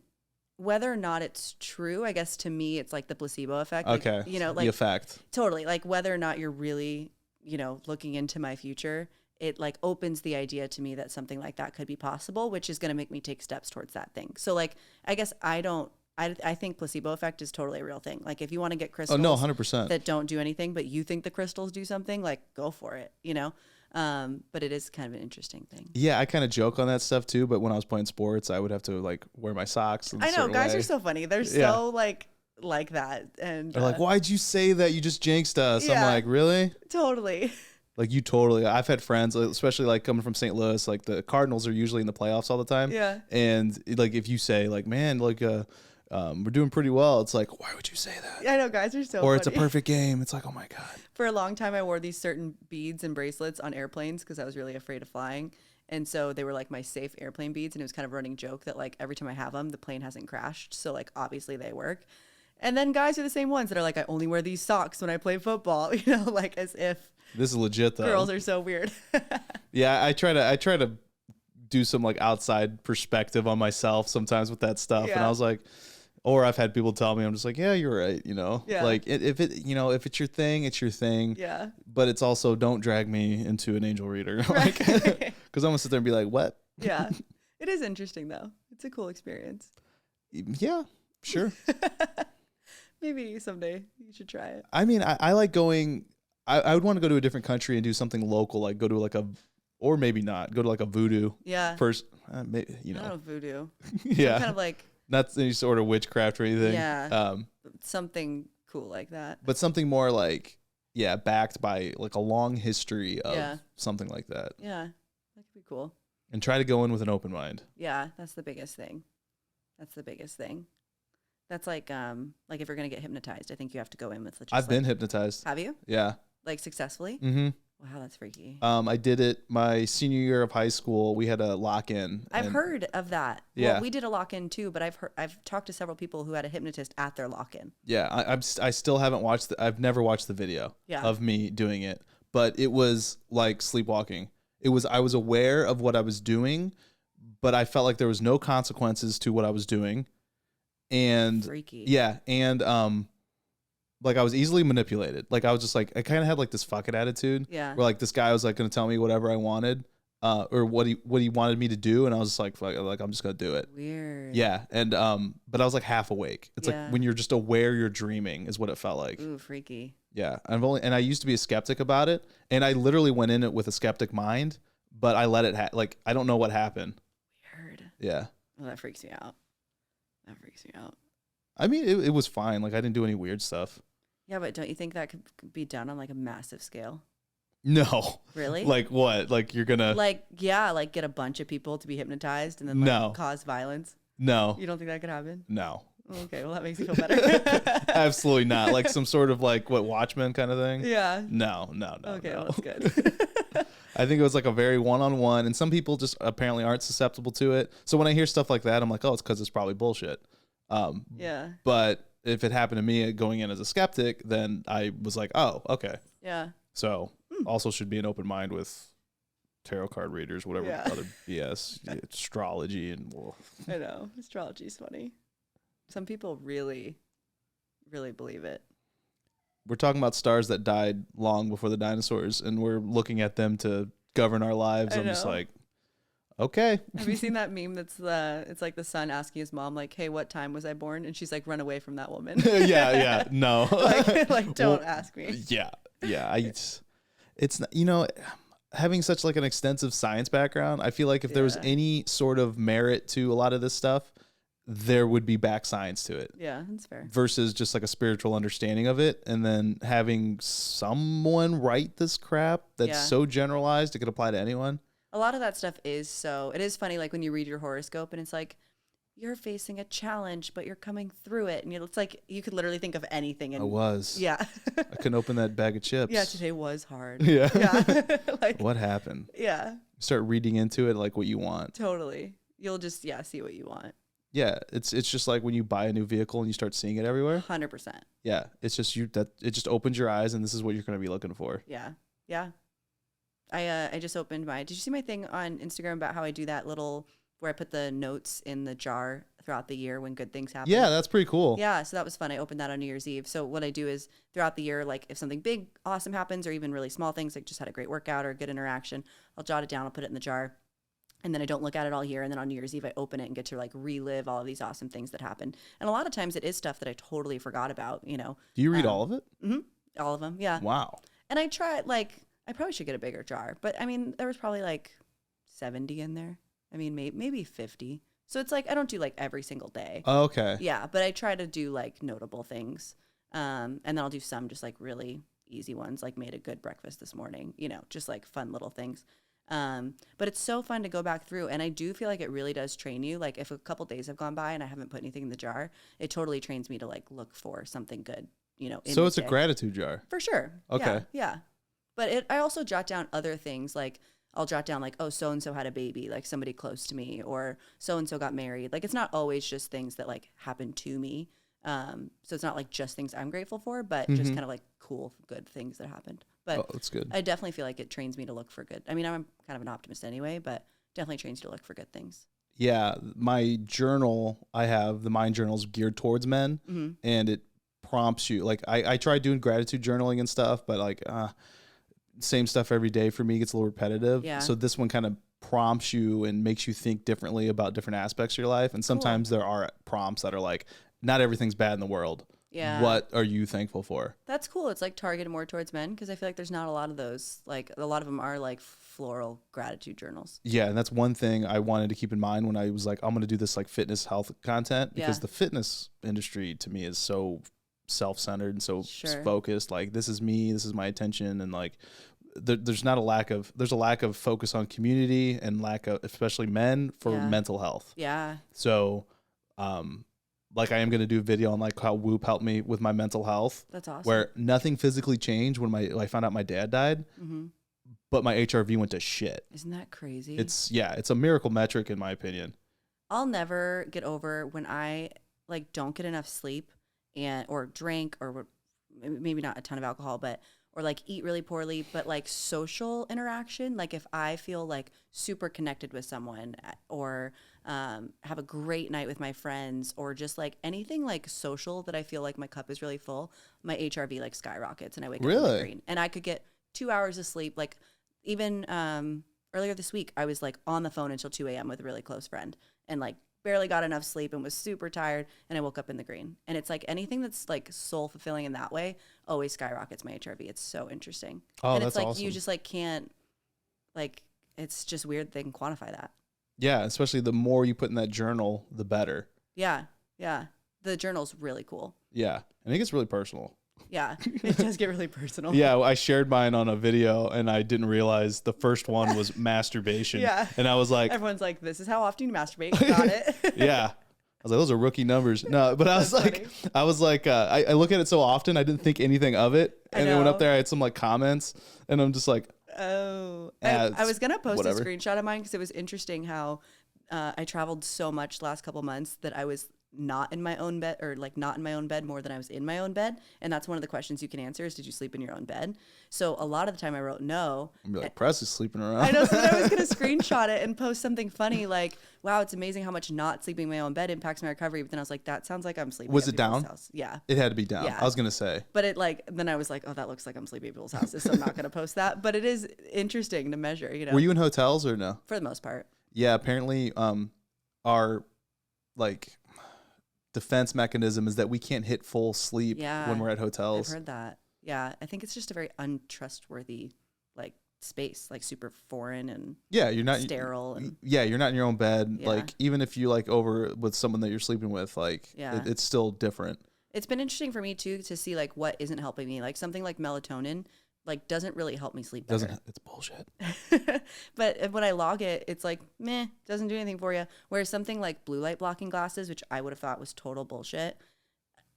whether or not it's true, I guess to me, it's like the placebo effect. Like, okay. You know, like the effect. Totally. Like whether or not you're really, you know, looking into my future, it like opens the idea to me that something like that could be possible, which is going to make me take steps towards that thing. So like, I guess I think placebo effect is totally a real thing. Like if you want to get crystals 100%. that don't do anything, but you think the crystals do something, like go for it, you know? But it is kind of an interesting thing. Yeah, I kind of joke on that stuff too, but when I was playing sports, I would have to like wear my socks. I know, guys are so funny. They're so like that. And they're like, why'd you say that? You just jinxed us. Yeah, I'm like, really? Totally. Like you totally. I've had friends, especially like coming from St. Louis, like the Cardinals are usually in the playoffs all the time. Yeah. And like if you say like, man, like we're doing pretty well, it's like, why would you say that? I know, guys are so Or funny. it's a perfect game. It's like, oh my God. For a long time, I wore these certain beads and bracelets on airplanes because I was really afraid of flying. And so they were like my safe airplane beads. And it was kind of a running joke that like every time I have them, the plane hasn't crashed. So like obviously they work. And then guys are the same ones that are like, I only wear these socks when I play football, you know, like as if this is legit though. Girls are so weird. Yeah, I try to do some like outside perspective on myself sometimes with that stuff. Yeah. And I was like, or I've had people tell me, I'm just like, yeah, you're right. You know, Yeah. like if it's your thing, it's your thing. Yeah. But it's also, don't drag me into an angel reader. Like, cause I'm gonna sit there and be like, what? Yeah. It is interesting though. It's a cool experience. Yeah, sure. Maybe someday you should try it. I mean, I like going, I would want to go to a different country and do something local, like go to like or maybe not, go to like a voodoo. Yeah. First, maybe, you know. I don't know, voodoo. Yeah. Some kind of like. Not any sort of witchcraft or anything. Yeah. Something cool like that. But something more like, yeah, backed by like a long history of something like that. Yeah. That could be cool. And try to go in with an open mind. Yeah, that's the biggest thing. That's the biggest thing. That's like if you're gonna get hypnotized, I think you have to go in with. I've been hypnotized. Have you? Yeah. Like successfully? Mm-hmm. Wow, that's freaky. I did it my senior year of high school. We had a lock-in. I've heard of that. Yeah. Well, we did a lock-in too, but I've talked to several people who had a hypnotist at their lock-in. Yeah, I still haven't watched. I've never watched the video of me doing it, but it was like sleepwalking. I was aware of what I was doing, but I felt like there was no consequences to what I was doing. And freaky. Yeah, and like I was easily manipulated. Like I was just like, I kind of had like this fuck it attitude. Yeah. Where like this guy was like going to tell me whatever I wanted, or what he wanted me to do, and I was just like I'm just gonna do it. Weird. Yeah, and but I was like half awake. It's like when you're just aware you're dreaming is what it felt like. Ooh, freaky. Yeah, I used to be a skeptic about it, and I literally went in it with a skeptic mind, but I let it like I don't know what happened. Weird. Yeah. Well, that freaks me out. I mean, it was fine. Like I didn't do any weird stuff. Yeah, but don't you think that could be done on like a massive scale? No. Really? Like what? Like you're gonna like get a bunch of people to be hypnotized and then cause violence? No. You don't think that could happen? No. Okay, well that makes me feel better. Absolutely not. Like some sort of like Watchmen kind of thing. Yeah. No. Okay, well that's good. I think it was like a very one-on-one, and some people just apparently aren't susceptible to it. So when I hear stuff like that, I'm like, oh, it's because it's probably bullshit. Yeah. But if it happened to me going in as a skeptic, then I was like, oh, okay. Yeah. So also should be an open mind with tarot card readers, whatever other BS, astrology and I know. Astrology is funny. Some people really, really believe it. We're talking about stars that died long before the dinosaurs, and we're looking at them to govern our lives. I'm just like, okay. Have you seen that meme that's it's like the son asking his mom, like, hey, what time was I born? And she's like, run away from that woman. Yeah, no. like don't ask me. Yeah. It's having such like an extensive science background, I feel like if there was any sort of merit to a lot of this stuff, there would be back science to it. Yeah, that's fair. Versus just like a spiritual understanding of it, and then having someone write this crap that's so generalized it could apply to anyone. A lot of that stuff it is funny, like when you read your horoscope and it's like, you're facing a challenge, but you're coming through it. And it's like, you could literally think of anything. And I was. Yeah. I couldn't open that bag of chips. Yeah, today was hard. Yeah. Yeah. Like, what happened? Yeah. Start reading into it like what you want. Totally. You'll just, see what you want. Yeah. It's just like when you buy a new vehicle and you start seeing it everywhere. 100%. Yeah. It's just it just opens your eyes and this is what you're going to be looking for. Yeah. Yeah. I just opened did you see my thing on Instagram about how I do that little where I put the notes in the jar throughout the year when good things happen? Yeah, that's pretty cool. Yeah, so that was fun. I opened that on New Year's Eve. So what I do is throughout the year, like if something big, awesome happens, or even really small things, like just had a great workout or a good interaction, I'll jot it down, I'll put it in the jar, and then I don't look at it all year. And then on New Year's Eve, I open it and get to like relive all of these awesome things that happened. And a lot of times it is stuff that I totally forgot about, Do you read all of it? Mm-hmm. All of them, yeah. Wow. And I tried, I probably should get a bigger jar, but I mean, there was probably like 70 in there. I mean, maybe 50. So it's like, I don't do like every single day. Oh, okay. Yeah, but I try to do like notable things. And then I'll do some just like really easy ones, like made a good breakfast this morning, just like fun little things. But it's so fun to go back through. And I do feel like it really does train you. Like if a couple days have gone by and I haven't put anything in the jar, it totally trains me to like look for something good, in So it's the a day. gratitude jar. For sure. Okay. Yeah. But I also jot down other things, like I'll jot down like, oh, so-and-so had a baby, like somebody close to me, or so-and-so got married. Like it's not always just things that like happen to me. So it's not like just things I'm grateful for, but just kind of like cool, good things that happened. But that's good. I definitely feel like it trains me to look for good. I mean, I'm kind of an optimist anyway, but definitely trains you to look for good things. Yeah. My journal, I have the Mind Journal is geared towards men, and it prompts you. Like I tried doing gratitude journaling and stuff, but like, same stuff every day for me gets a little repetitive. Yeah. So this one kind of prompts you and makes you think differently about different aspects of your life. And sometimes there are prompts that are like, not everything's bad in the world. Yeah. What are you thankful for? That's cool. It's like targeted more towards men because I feel like there's not a lot of those. Like a lot of them are like floral gratitude journals. Yeah. And that's one thing I wanted to keep in mind when I was like, I'm going to do this like fitness health content, because the fitness industry to me is so self-centered and so focused. Like this is me, this is my attention. And like, there's a lack of focus on community and lack of, especially men, for mental health. Yeah. So, like I am going to do a video on like how Whoop helped me with my mental health. That's awesome. Where nothing physically changed when I found out my dad died, but my HRV went to shit. Isn't that crazy? It's a miracle metric in my opinion. I'll never get over when I like don't get enough sleep or drink, or maybe not a ton of alcohol, or like eat really poorly, but like social interaction, like if I feel like super connected with someone, or have a great night with my friends, or just like anything like social that I feel like my cup is really full, my HRV like skyrockets and I wake up in the green. And I could get 2 hours of sleep. Like even earlier this week, I was like on the phone until 2 a.m. with a really close friend and like barely got enough sleep and was super tired, and I woke up in the green. And it's like anything that's like soul fulfilling in that way always skyrockets my HRV. It's so interesting. Oh, and that's it's like awesome. you just like can't, like, it's just weird they can quantify that. Yeah, especially the more you put in that journal, the better. Yeah. The journal's really cool. Yeah, and it gets really personal. Yeah, it does get really personal. Yeah, I shared mine on a video, and I didn't realize the first one was masturbation. Yeah. And I was like... Everyone's like, this is how often you masturbate. Got it. Yeah. I was like, those are rookie numbers. No, but I was like, I look at it so often, I didn't think anything of it. And then went up there, I had some like comments, and I'm just like, Oh, Yeah, I was gonna post whatever. a screenshot of mine because it was interesting how I traveled so much the last couple months that I was not in my own bed, or like not in my own bed more than I was in my own bed. And that's one of the questions you can answer is, did you sleep in your own bed? So a lot of the time I wrote no. I'm be like, Press is sleeping around. I know, so then I was going to screenshot it and post something funny like, wow, it's amazing how much not sleeping in my own bed impacts my recovery. But then I was like, that sounds like I'm sleeping Was at it people's down? house. Yeah. It had to be down. Yeah. I was going to say. But it like, then I was like, oh, that looks like I'm sleeping at people's houses. So I'm not going to post that. But it is interesting to measure, you know. Were you in hotels or no? For the most part. Yeah, apparently our like defense mechanism is that we can't hit full sleep when we're at hotels. I've heard that. Yeah, I think it's just a very untrustworthy like space, like super foreign and you're not sterile. And you're not in your own bed. Yeah. Like even if you like over with someone that you're sleeping with, like it's still different. It's been interesting for me too to see like what isn't helping me. Like something like melatonin like doesn't really help me sleep better. It's bullshit. But when I log it, it's like, meh, doesn't do anything for you. Whereas something like blue light blocking glasses, which I would have thought was total bullshit,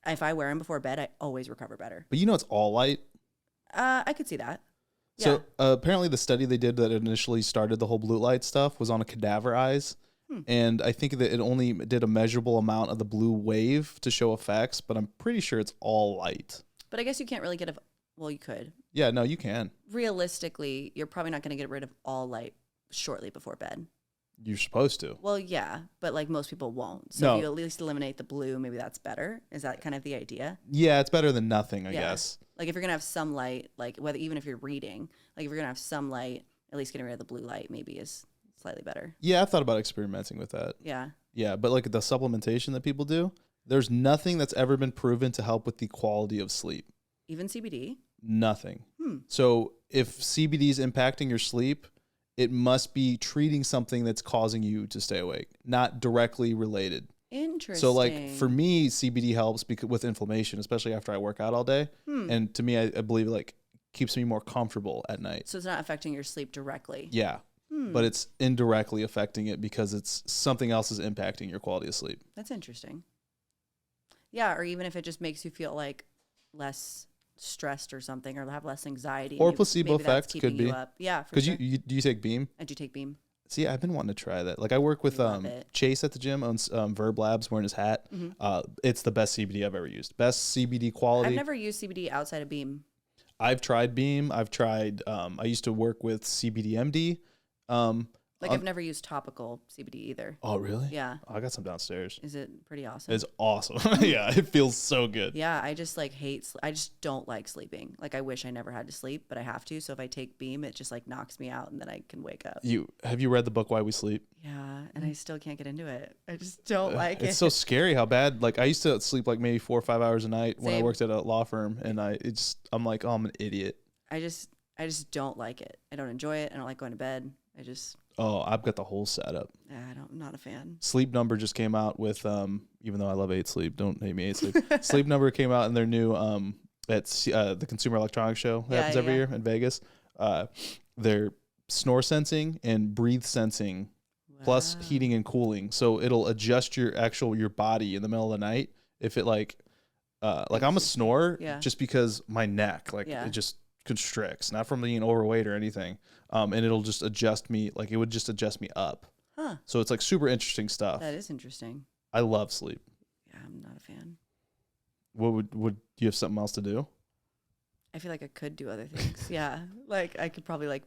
if I wear them before bed, I always recover better. But it's all light. I could see that. So apparently the study they did that initially started the whole blue light stuff was on a cadaver eyes. And I think that it only did a measurable amount of the blue wave to show effects, but I'm pretty sure it's all light. But I guess you can't really get well, you could. Yeah, no, you can. Realistically, you're probably not going to get rid of all light shortly before bed. You're supposed to. Well, yeah, but like most people won't. So if you at least eliminate the blue, maybe that's better. Is that kind of the idea? Yeah, it's better than nothing, I guess. Like if you're going to have some light, like even if you're reading, like if you're going to have some light, at least getting rid of the blue light maybe is slightly better. Yeah, I thought about experimenting with that. Yeah. Yeah, but like the supplementation that people do, there's nothing that's ever been proven to help with the quality of sleep. Even CBD? Nothing. So if CBD is impacting your sleep, it must be treating something that's causing you to stay awake, not directly related. Interesting. So like for me, CBD helps because with inflammation, especially after I work out all day. And to me, I believe like keeps me more comfortable at night. So it's not affecting your sleep directly. Yeah. But it's indirectly affecting it because it's something else is impacting your quality of sleep. That's interesting. Yeah, or even if it just makes you feel like less stressed or something, or have less anxiety, or placebo effect could be. Yeah, because sure. you do you take Beam? I do take Beam. See, I've been wanting to try that. Like I work with Chase at the gym, owns Verb Labs, wearing his hat. It's the best CBD I've ever used. Best CBD quality. I've never used CBD outside of Beam. I've tried Beam. I've tried. I used to work with CBDMD. I've never used topical CBD either. Oh, really? Yeah. Oh, I got some downstairs. Is it pretty awesome? It's awesome. Yeah, it feels so good. Yeah, I just I just don't like sleeping. Like I wish I never had to sleep, but I have to. So if I take Beam, it just like knocks me out and then I can wake up. Have you read the book Why We Sleep? Yeah, and I still can't get into it. I just don't like it. It's so scary how bad. Like I used to sleep like maybe 4 or 5 hours a night when I worked at a law firm, and I'm like, oh, I'm an idiot. I just don't like it. I don't enjoy it. I don't like going to bed. Oh, I've got the whole setup. I'm not a fan. Sleep Number just came out with, even though I love 8 Sleep, don't hate me 8 Sleep. Sleep Number came out in their new, it's the Consumer Electronics Show that happens every year in Vegas. They're snore sensing and breathe sensing, plus heating and cooling. So it'll adjust your body in the middle of the night. If it I'm a snorer just because my neck, it just constricts, not from being overweight or anything. And it'll just adjust me, it would just adjust me up. Huh. So it's super interesting stuff. That is interesting. I love sleep. Yeah, I'm not a fan. Would you have something else to do? I feel like I could do other things. Yeah. I could probably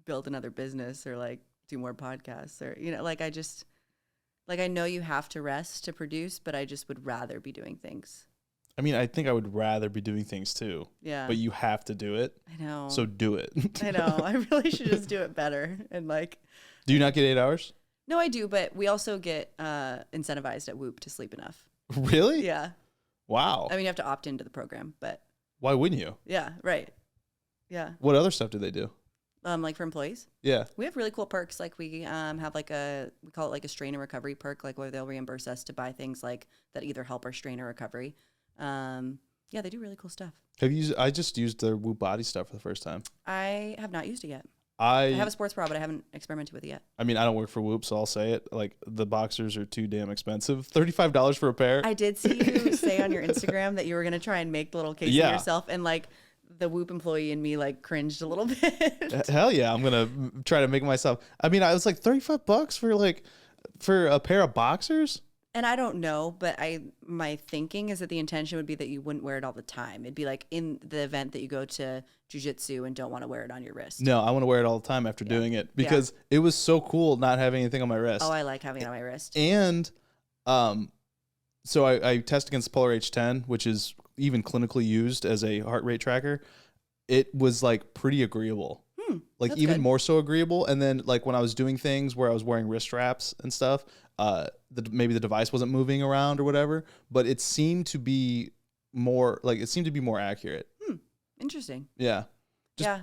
build another business or do more podcasts or, I know you have to rest to produce, but I just would rather be doing things. I mean, I think I would rather be doing things too. Yeah. But you have to do it. I know. So do it. I know. I really should just do it better. And do you not get 8 hours? No, I do. But we also get incentivized at Whoop to sleep enough. Really? Yeah. Wow. I mean, you have to opt into the program, but. Why wouldn't you? Yeah. Right. Yeah. What other stuff do they do? For employees? Yeah. We have really cool perks. We have we call it a strain and recovery perk, where they'll reimburse us to buy things that either help our strain or recovery. They do really cool stuff. I just used their Whoop Body stuff for the first time. I have not used it yet. I have a sports bra, but I haven't experimented with it yet. I mean, I don't work for Whoop, so I'll say it. The boxers are too damn expensive. $35 for a pair. I did see you say on your Instagram that you were going to try and make the little case yourself. And the Whoop employee in me like cringed a little bit. Hell yeah, I'm gonna try to make myself. I mean, I was like $35 for a pair of boxers. And I don't know, but my thinking is that the intention would be that you wouldn't wear it all the time. It'd be like in the event that you go to Jiu Jitsu and don't want to wear it on your wrist. No, I want to wear it all the time after doing it because it was so cool not having anything on my wrist. Oh, I like having it on my wrist. And so I test against Polar H10, which is even clinically used as a heart rate tracker. It was like pretty agreeable. Like even good. more so agreeable. And then like when I was doing things where I was wearing wrist straps and stuff, maybe the device wasn't moving around or whatever, but it seemed to be more accurate. Interesting. Yeah.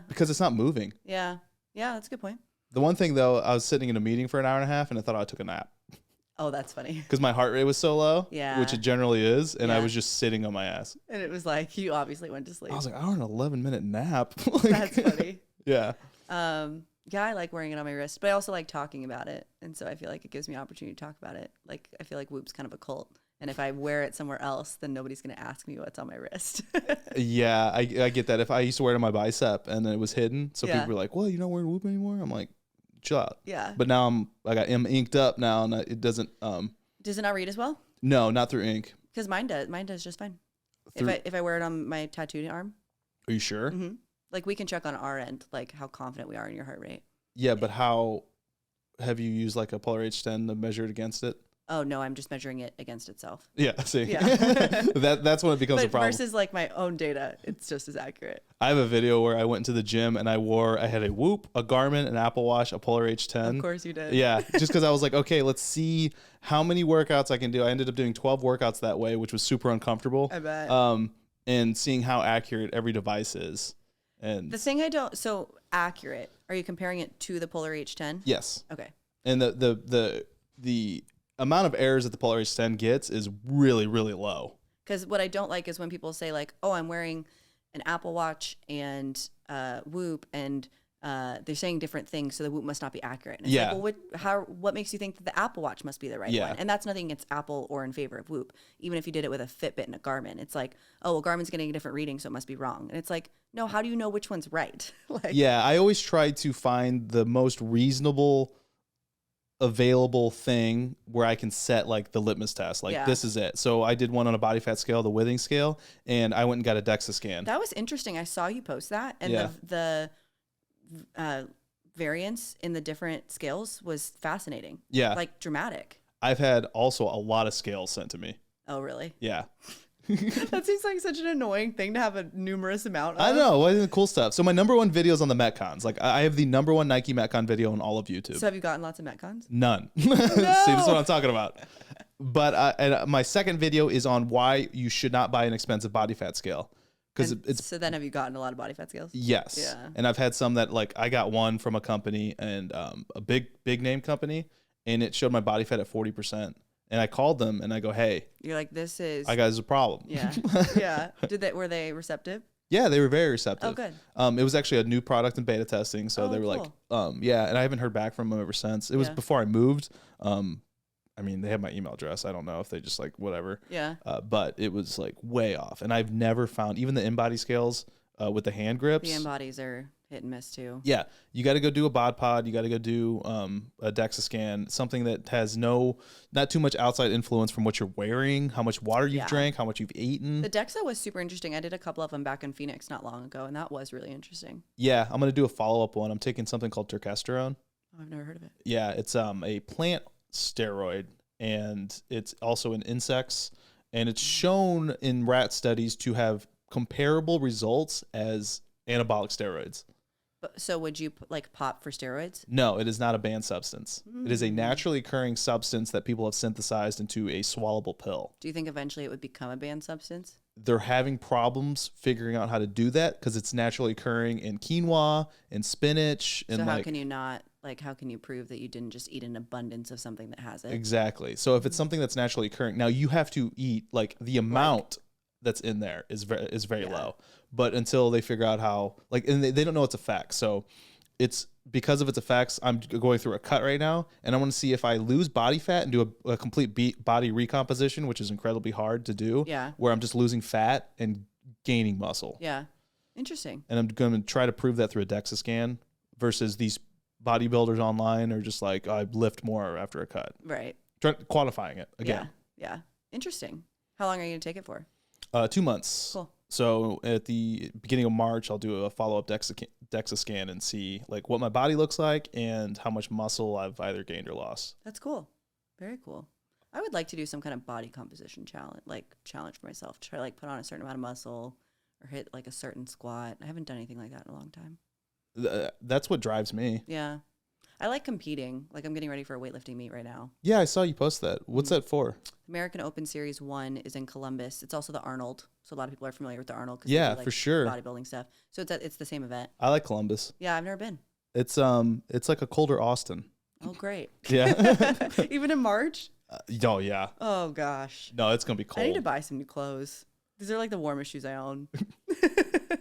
Because it's not moving. Yeah. Yeah, that's a good point. The one thing though, I was sitting in a meeting for an hour and a half and I thought I took a nap. Oh, that's funny. Because my heart rate was so low, Yeah. which it generally is, and I Yeah. was just sitting on my ass. And it was like, you obviously went to sleep. I was like, hour and 11-minute nap. That's funny. Yeah. Yeah, I like wearing it on my wrist, but I also like talking about it. And so I feel like it gives me an opportunity to talk about it. Like, I feel like Whoop's kind of a cult. And if I wear it somewhere else, then nobody's going to ask me what's on my wrist. Yeah, I get that. If I used to wear it on my bicep and then it was hidden, so Yeah. people were like, well, you're not wearing Whoop anymore? I'm like, chill out. Yeah. But now I'm inked up now, and it doesn't, Does it not read as well? no, not through ink. Because mine does. Mine does just fine. Through, If I wear it on my tattooed arm. are you sure? Mm-hmm. Like, we can check on our end, like, how confident we are in your heart rate. Yeah, but how have you used like a Polar H10 to measure it against it? Oh, no, I'm just measuring it against itself. Yeah, see, Yeah. that's when it becomes a But problem. versus, like, my own data, it's just as accurate. I have a video where I went into the gym and I had a Whoop, a Garmin, an Apple Watch, a Polar H10. Of course you did. Yeah, just because I was like, okay, let's see how many workouts I can do. I ended up doing 12 workouts that way, which was super uncomfortable. I bet. And seeing how accurate every device is. And The thing so accurate, are you comparing it to the Polar H10? yes, Okay. and the amount of errors that the Polar H10 gets is really, really low. Because what I don't like is when people say like, oh, I'm wearing an Apple Watch and Whoop, and they're saying different things, so the Whoop must not be accurate. And it's Yeah. like, well, what makes you think that the Apple Watch must be the right Yeah. one? And that's nothing against Apple or in favor of Whoop. Even if you did it with a Fitbit and a Garmin, it's like, oh, well, Garmin's getting a different reading, so it must be wrong. And it's like, no, how do you know which one's right? Like, Yeah, I always try to find the most reasonable available thing where I can set like the litmus test. Like, Yeah. this is it. So I did one on a body fat scale, the Withing scale, and I went and got a DEXA scan. that was interesting. I saw you post that, and Yeah. the variance in the different scales was fascinating. Yeah. Like dramatic. I've had also a lot of scales sent to me. Oh, really? Yeah. That seems like such an annoying thing to have a numerous amount of. I know. What is the cool stuff? So my number one video is on the Metcons. Like, I have the number one Nike Metcon video on all of YouTube. So have you gotten lots of Metcons? None. See, this is what I'm talking about. But and my second video is on why you should not buy an expensive body fat scale. Because it's So then have you gotten a lot of body fat scales? yes. Yeah. And I've had some that, like, I got one from a company, and a big name company, and it showed my body fat at 40%. And I called them and I go, hey, You're like, this is. I got this problem. Yeah. Yeah. Were they receptive? Yeah, they were very receptive. Oh, good. It was actually a new product in beta testing, so Oh, they were cool. like, yeah, and I haven't heard back from them ever since. It was Yeah. before I moved. I mean, they have my email address. I don't know if they just like whatever. Yeah. But it was like way off, and I've never found even the in-body scales with the hand grips. The embodies are hit and miss too. Yeah, you got to go do a bod pod. You got to go do a DEXA scan, something that has not too much outside influence from what you're wearing, how much water you've Yeah. drank, how much you've eaten. The DEXA was super interesting. I did a couple of them back in Phoenix not long ago, and that was really interesting. Yeah, I'm gonna do a follow-up one. I'm taking something called turkesterone. Oh, I've never heard of it. Yeah, it's a plant steroid, and it's also in insects, and it's shown in rat studies to have comparable results as anabolic steroids. So would you like pop for steroids? No, it is not a banned substance. It is a naturally occurring substance that people have synthesized into a swallowable pill. Do you think eventually it would become a banned substance? They're having problems figuring out how to do that because it's naturally occurring in quinoa and spinach. And So how like, can you not, like, how can you prove that you didn't just eat an abundance of something that has it? exactly. So if it's something that's naturally occurring, now you have to eat like the amount that's in there is very Yeah. low. But until they figure out how, like, and they don't know its effects. So it's because of its effects, I'm going through a cut right now, and I want to see if I lose body fat and do a complete body recomposition, which is incredibly hard to do. Yeah. Where I'm just losing fat and gaining muscle. Yeah. Interesting. And I'm going to try to prove that through a DEXA scan versus these bodybuilders online are just like, I lift more after a cut. Right. Quantifying it again. Yeah. Interesting. How long are you going to take it for? 2 months. Cool. So at the beginning of March, I'll do a follow-up DEXA scan and see like what my body looks like and how much muscle I've either gained or lost. That's cool. Very cool. I would like to do some kind of body composition challenge for myself. Try like put on a certain amount of muscle or hit like a certain squat. I haven't done anything like that in a long time. That's what drives me. Yeah. I like competing. Like I'm getting ready for a weightlifting meet right now. Yeah, I saw you post that. What's that for? American Open Series 1 is in Columbus. It's also the Arnold. So a lot of people are familiar with the Arnold. Yeah, they do, like, for sure. Bodybuilding stuff. So it's the same event. I like Columbus. Yeah, I've never been. It's like a colder Austin. Oh, great. Yeah. Even in March? Oh, yeah. Oh, gosh. No, it's going to be cold. I need to buy some new clothes. These are like the warmest shoes I own.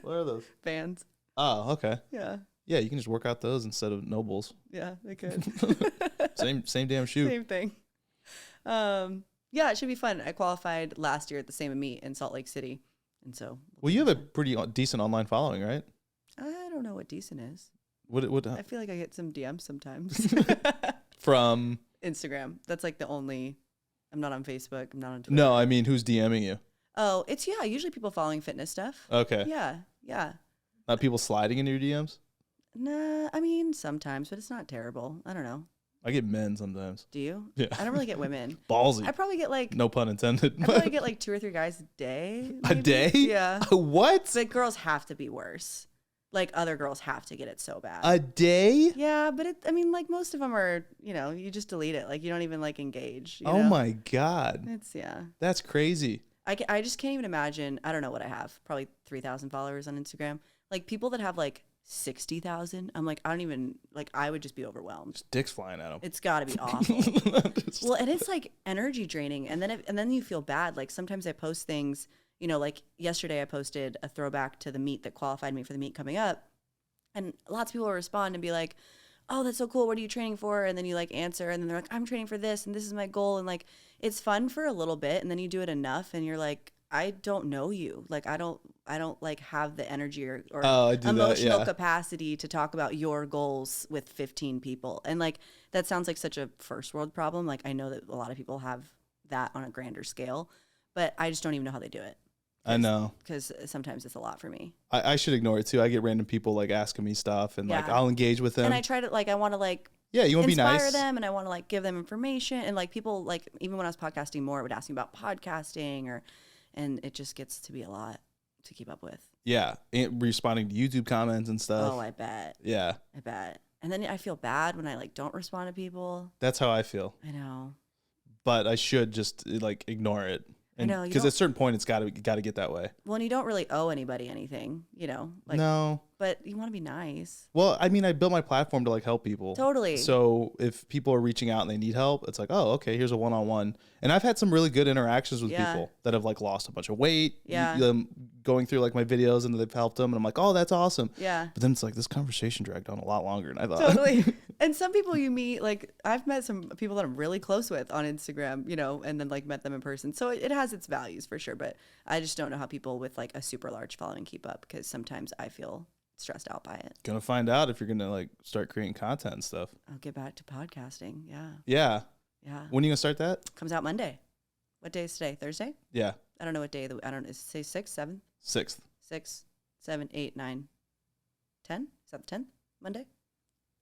What are those? Vans. Oh, okay. Yeah. Yeah, you can just work out those instead of Nobles. Yeah, they could. Same damn shoe. Same thing. Yeah, it should be fun. I qualified last year at the same meet in Salt Lake City. And so. Well, you have a pretty decent online following, right? I don't know what decent is. What? I feel like I get some DMs sometimes. From? Instagram. That's like the only. I'm not on Facebook. I'm not on Twitter. No, I mean, who's DMing you? Oh, it's usually people following fitness stuff. Okay. Yeah. Not people sliding into your DMs? Nah, I mean, sometimes, but it's not terrible. I don't know. I get men sometimes. Do you? Yeah. I don't really get women. Ballsy. I probably get like. No pun intended. I probably get like 2 or 3 guys a day. A maybe. day? Yeah. What? But girls have to be worse. Like other girls have to get it so bad. A day? Yeah, but like most of them are, you just delete it. Like you don't even like engage. You Oh know? my God. Yeah. That's crazy. I just can't even imagine. I don't know what I have. Probably 3,000 followers on Instagram. Like people that have like 60,000. I'm like, I don't even like. I would just be overwhelmed. Just dicks flying at them. It's got to be awful. Well, and it's like energy draining, and then you feel bad. Like sometimes I post things. Like yesterday I posted a throwback to the meet that qualified me for the meet coming up. And lots of people will respond and be like, oh, that's so cool. What are you training for? And then you like answer and then they're like, I'm training for this and this is my goal. And like, it's fun for a little bit. And then you do it enough and you're like, I don't know you. Like, I don't like have the energy or emotional capacity to talk about your goals with 15 people. And like, that sounds like such a first world problem. Like, I know that a lot of people have that on a grander scale, but I just don't even know how they do it. I know. Because sometimes it's a lot for me. I should ignore it too. I get random people like asking me stuff and like I'll engage with them. And I try to I want to like you want to be nice. Inspire them and I want to like give them information. And like people like even when I was podcasting more would ask me about podcasting and it just gets to be a lot to keep up with. Yeah. And responding to YouTube comments and stuff. Oh, I bet. Yeah. I bet. And then I feel bad when I like don't respond to people. That's how I feel. I know. But I should just like ignore it. And I know, because at a certain point, it's got to get that way. Well, and you don't really owe anybody anything, like no. But you want to be nice. Well, I mean, I built my platform to like help people. Totally. So if people are reaching out and they need help, it's like, oh, okay, here's a one-on-one. And I've had some really good interactions with people that have like lost a bunch of weight. Yeah. Going through like my videos and they've helped them, and I'm like, oh, that's awesome. Yeah. But then it's like this conversation dragged on a lot longer than I thought. Totally. And some people you meet, like I've met some people that I'm really close with on Instagram, and then like met them in person. So it has its values for sure. But I just don't know how people with like a super large following keep up because sometimes I feel stressed out by it. Gonna find out if you're gonna like start creating content and stuff. I'll get back to podcasting. Yeah. Yeah. Yeah. When are you gonna start that? Comes out Monday. What day is today? Thursday? Yeah. I don't know what day. I don't. Say 6th, 7th. 6th. 6, 7, 8, 9, 10. Is that the 10th? Monday?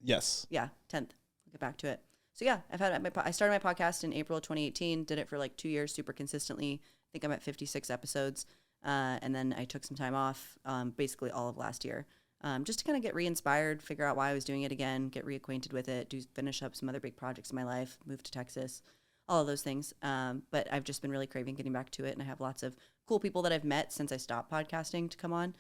Yes. Yeah, 10th. I'll get back to it. So yeah, I started my podcast in April of 2018. Did it for like 2 years, super consistently. I think I'm at 56 episodes. And then I took some time off, basically all of last year, just to kind of get re-inspired, figure out why I was doing it again, get reacquainted with it, finish up some other big projects in my life, move to Texas, all of those things. But I've just been really craving getting back to it. And I have lots of cool people that I've met since I stopped podcasting to come on.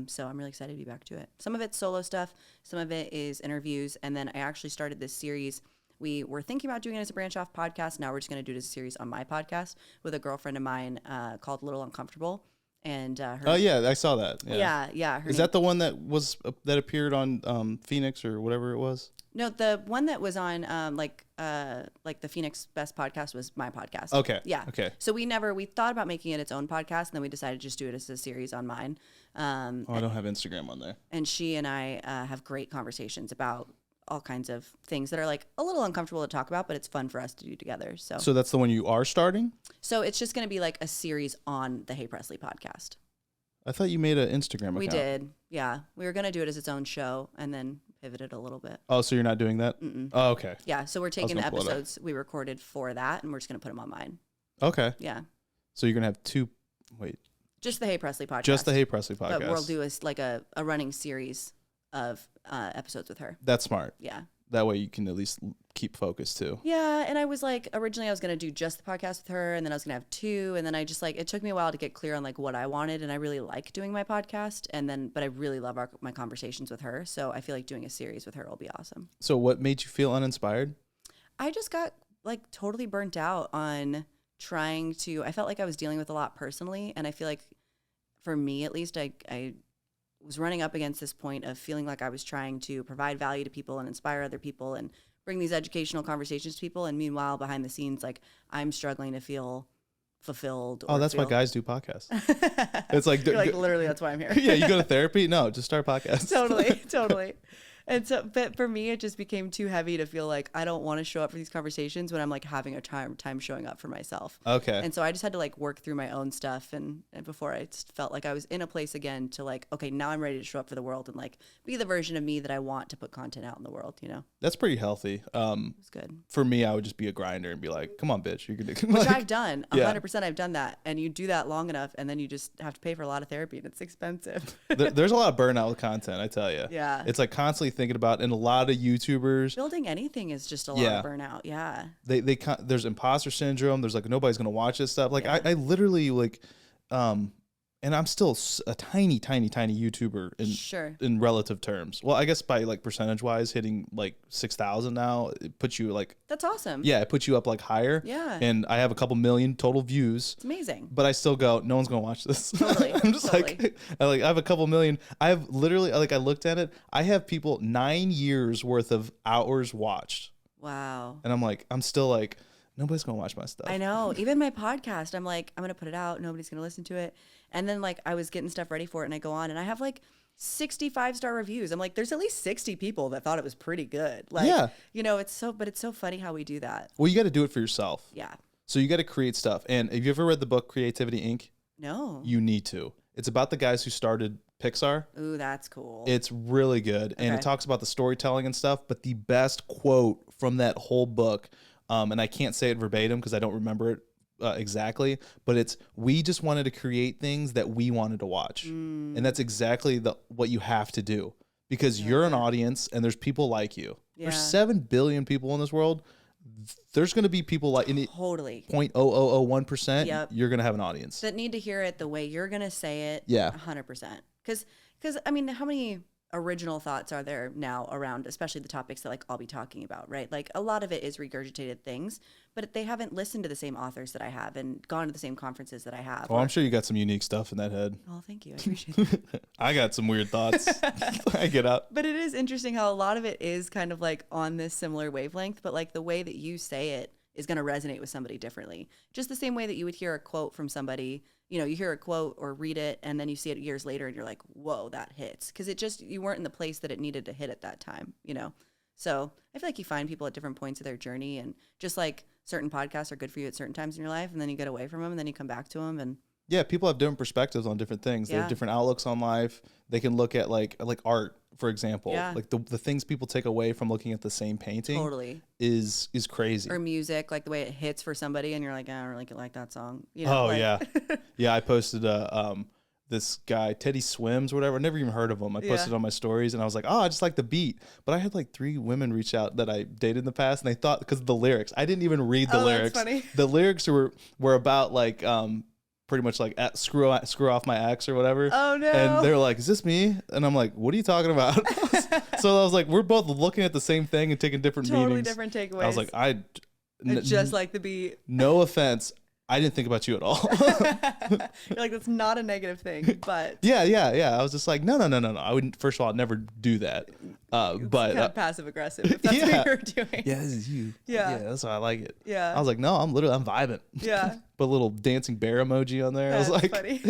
So I'm really excited to be back to it. Some of it's solo stuff. Some of it is interviews. And then I actually started this series. We were thinking about doing it as a branch off podcast. Now we're just going to do it as a series on my podcast with a girlfriend of mine called Little Uncomfortable. and her. Oh yeah, I saw that. Yeah. Is that the one that appeared on Phoenix or whatever it was? No, the one that was on like the Phoenix Best podcast was my podcast. Okay. Yeah. Okay. So we thought about making it its own podcast, and then we decided to just do it as a series on mine. I don't have Instagram on there. And she and I have great conversations about all kinds of things that are like a little uncomfortable to talk about, but it's fun for us to do together. So that's the one you are starting? So it's just going to be like a series on the Hey Preslie podcast. I thought you made an Instagram account. We did. Yeah. We were going to do it as its own show and then pivoted a little bit. Oh, so you're not doing that? Mm-mm. Oh, okay. Yeah. So we're taking the episodes we recorded for that and we're just going to put them on mine. Okay. Yeah. So you're going to have just the Hey Preslie podcast. Just the Hey Preslie podcast. But we'll do a running series of episodes with her. That's smart. Yeah. That way you can at least keep focused too. Yeah, and I was like, originally I was going to do just the podcast with her, and then I was going to have two, and then I just like, it took me a while to get clear on like what I wanted, and I really like doing my podcast, but I really love my conversations with her, so I feel like doing a series with her will be awesome. So what made you feel uninspired? I just got like totally burnt out on I felt like I was dealing with a lot personally, and I feel like for me at least, I was running up against this point of feeling like I was trying to provide value to people and inspire other people and bring these educational conversations to people. And meanwhile, behind the scenes, like I'm struggling to feel fulfilled. Oh, that's why guys do podcasts. It's like, you're like, literally, that's why I'm here. Yeah. You go to therapy? No, just start a podcast. Totally. And so, but for me, it just became too heavy to feel like I don't want to show up for these conversations when I'm like having a time showing up for myself. Okay. And so I just had to like work through my own stuff. And before I felt like I was in a place again to like, okay, now I'm ready to show up for the world and like be the version of me that I want to put content out in the world, you know? That's pretty healthy. It's good. For me, I would just be a grinder and be like, come on, bitch. You can do Which I've done. 100% I've done that. And you do that long enough and then you just have to pay for a lot of therapy and it's expensive. There's a lot of burnout with content, I tell you. Yeah. It's like constantly thinking about, and a lot of YouTubers building anything is just a lot of burnout. Yeah. There's imposter syndrome. There's like, nobody's going to watch this stuff. Like I literally like, and I'm still a tiny YouTuber in relative terms. Well, I guess by like percentage wise, hitting like 6,000 now, it puts you like, that's awesome. Yeah. It puts you up like higher. Yeah. And I have a couple million total views. It's amazing. But I still go, no one's going to watch this. Totally. I'm just like, I have a couple million. I have literally, like, I looked at it. I have people 9 years worth of hours watched. Wow. And I'm like, I'm still like, nobody's going to watch my stuff. I know. Even my podcast, I'm like, I'm going to put it out. Nobody's going to listen to it. And then like I was getting stuff ready for it and I go on and I have like 65-star reviews. I'm like, there's at least 60 people that thought it was pretty good. Like, you know, it's so funny how we do that. Well, you got to do it for yourself. Yeah. So you got to create stuff. And have you ever read the book Creativity Inc.? No. You need to. It's about the guys who started Pixar. Ooh, that's cool. It's really good. And it talks about the storytelling and stuff. But the best quote from that whole book, and I can't say it verbatim because I don't remember it exactly, but it's, we just wanted to create things that we wanted to watch. And that's exactly what you have to do, because you're an audience and there's people like you. There's 7 billion people in this world. There's going to be people like in totally 0.0001%. You're going to have an audience that need to hear it the way you're going to say it. 100%. Because I mean, how many original thoughts are there now around, especially the topics that like I'll be talking about, right? Like a lot of it is regurgitated things, but they haven't listened to the same authors that I have and gone to the same conferences that I have. Well, I'm sure you got some unique stuff in that head. Oh, thank you. I appreciate it. I got some weird thoughts. I get out. But it is interesting how a lot of it is kind of like on this similar wavelength, but like the way that you say it is going to resonate with somebody differently. Just the same way that you would hear a quote from somebody, you know, you hear a quote or read it and then you see it years later and you're like, whoa, that hits. Because you weren't in the place that it needed to hit at that time, you know? So I feel like you find people at different points of their journey, and just like certain podcasts are good for you at certain times in your life, and then you get away from them and then you come back to them. And yeah, people have different perspectives on different things. They have different outlooks on life. They can look at like art, for example. Like the things people take away from looking at the same painting is crazy. Or music, like the way it hits for somebody and you're like, I don't really like that song. You know, yeah. I posted this guy, Teddy Swims or whatever. I never even heard of him. I posted on my stories and I was like, oh, I just like the beat. But I had like 3 women reach out that I dated in the past, and they thought, because of the lyrics. I didn't even read the lyrics. That's funny. The lyrics were about like pretty much like screw off my ex or whatever. Oh no. And they're like, is this me? And I'm like, what are you talking about? So I was like, we're both looking at the same thing and taking different meanings. Totally different takeaways. I was like, just like the beat. No offense. I didn't think about you at all. You're like, that's not a negative thing, but Yeah. I was just like, no. I wouldn't. First of all, I'd never do that. But kind of passive aggressive if that's yeah. what you're doing. Yeah, this is you. Yeah. That's why I like it. Yeah. I was like, no, I'm vibing. Yeah. Put a little dancing bear emoji on there. That's I was like, funny.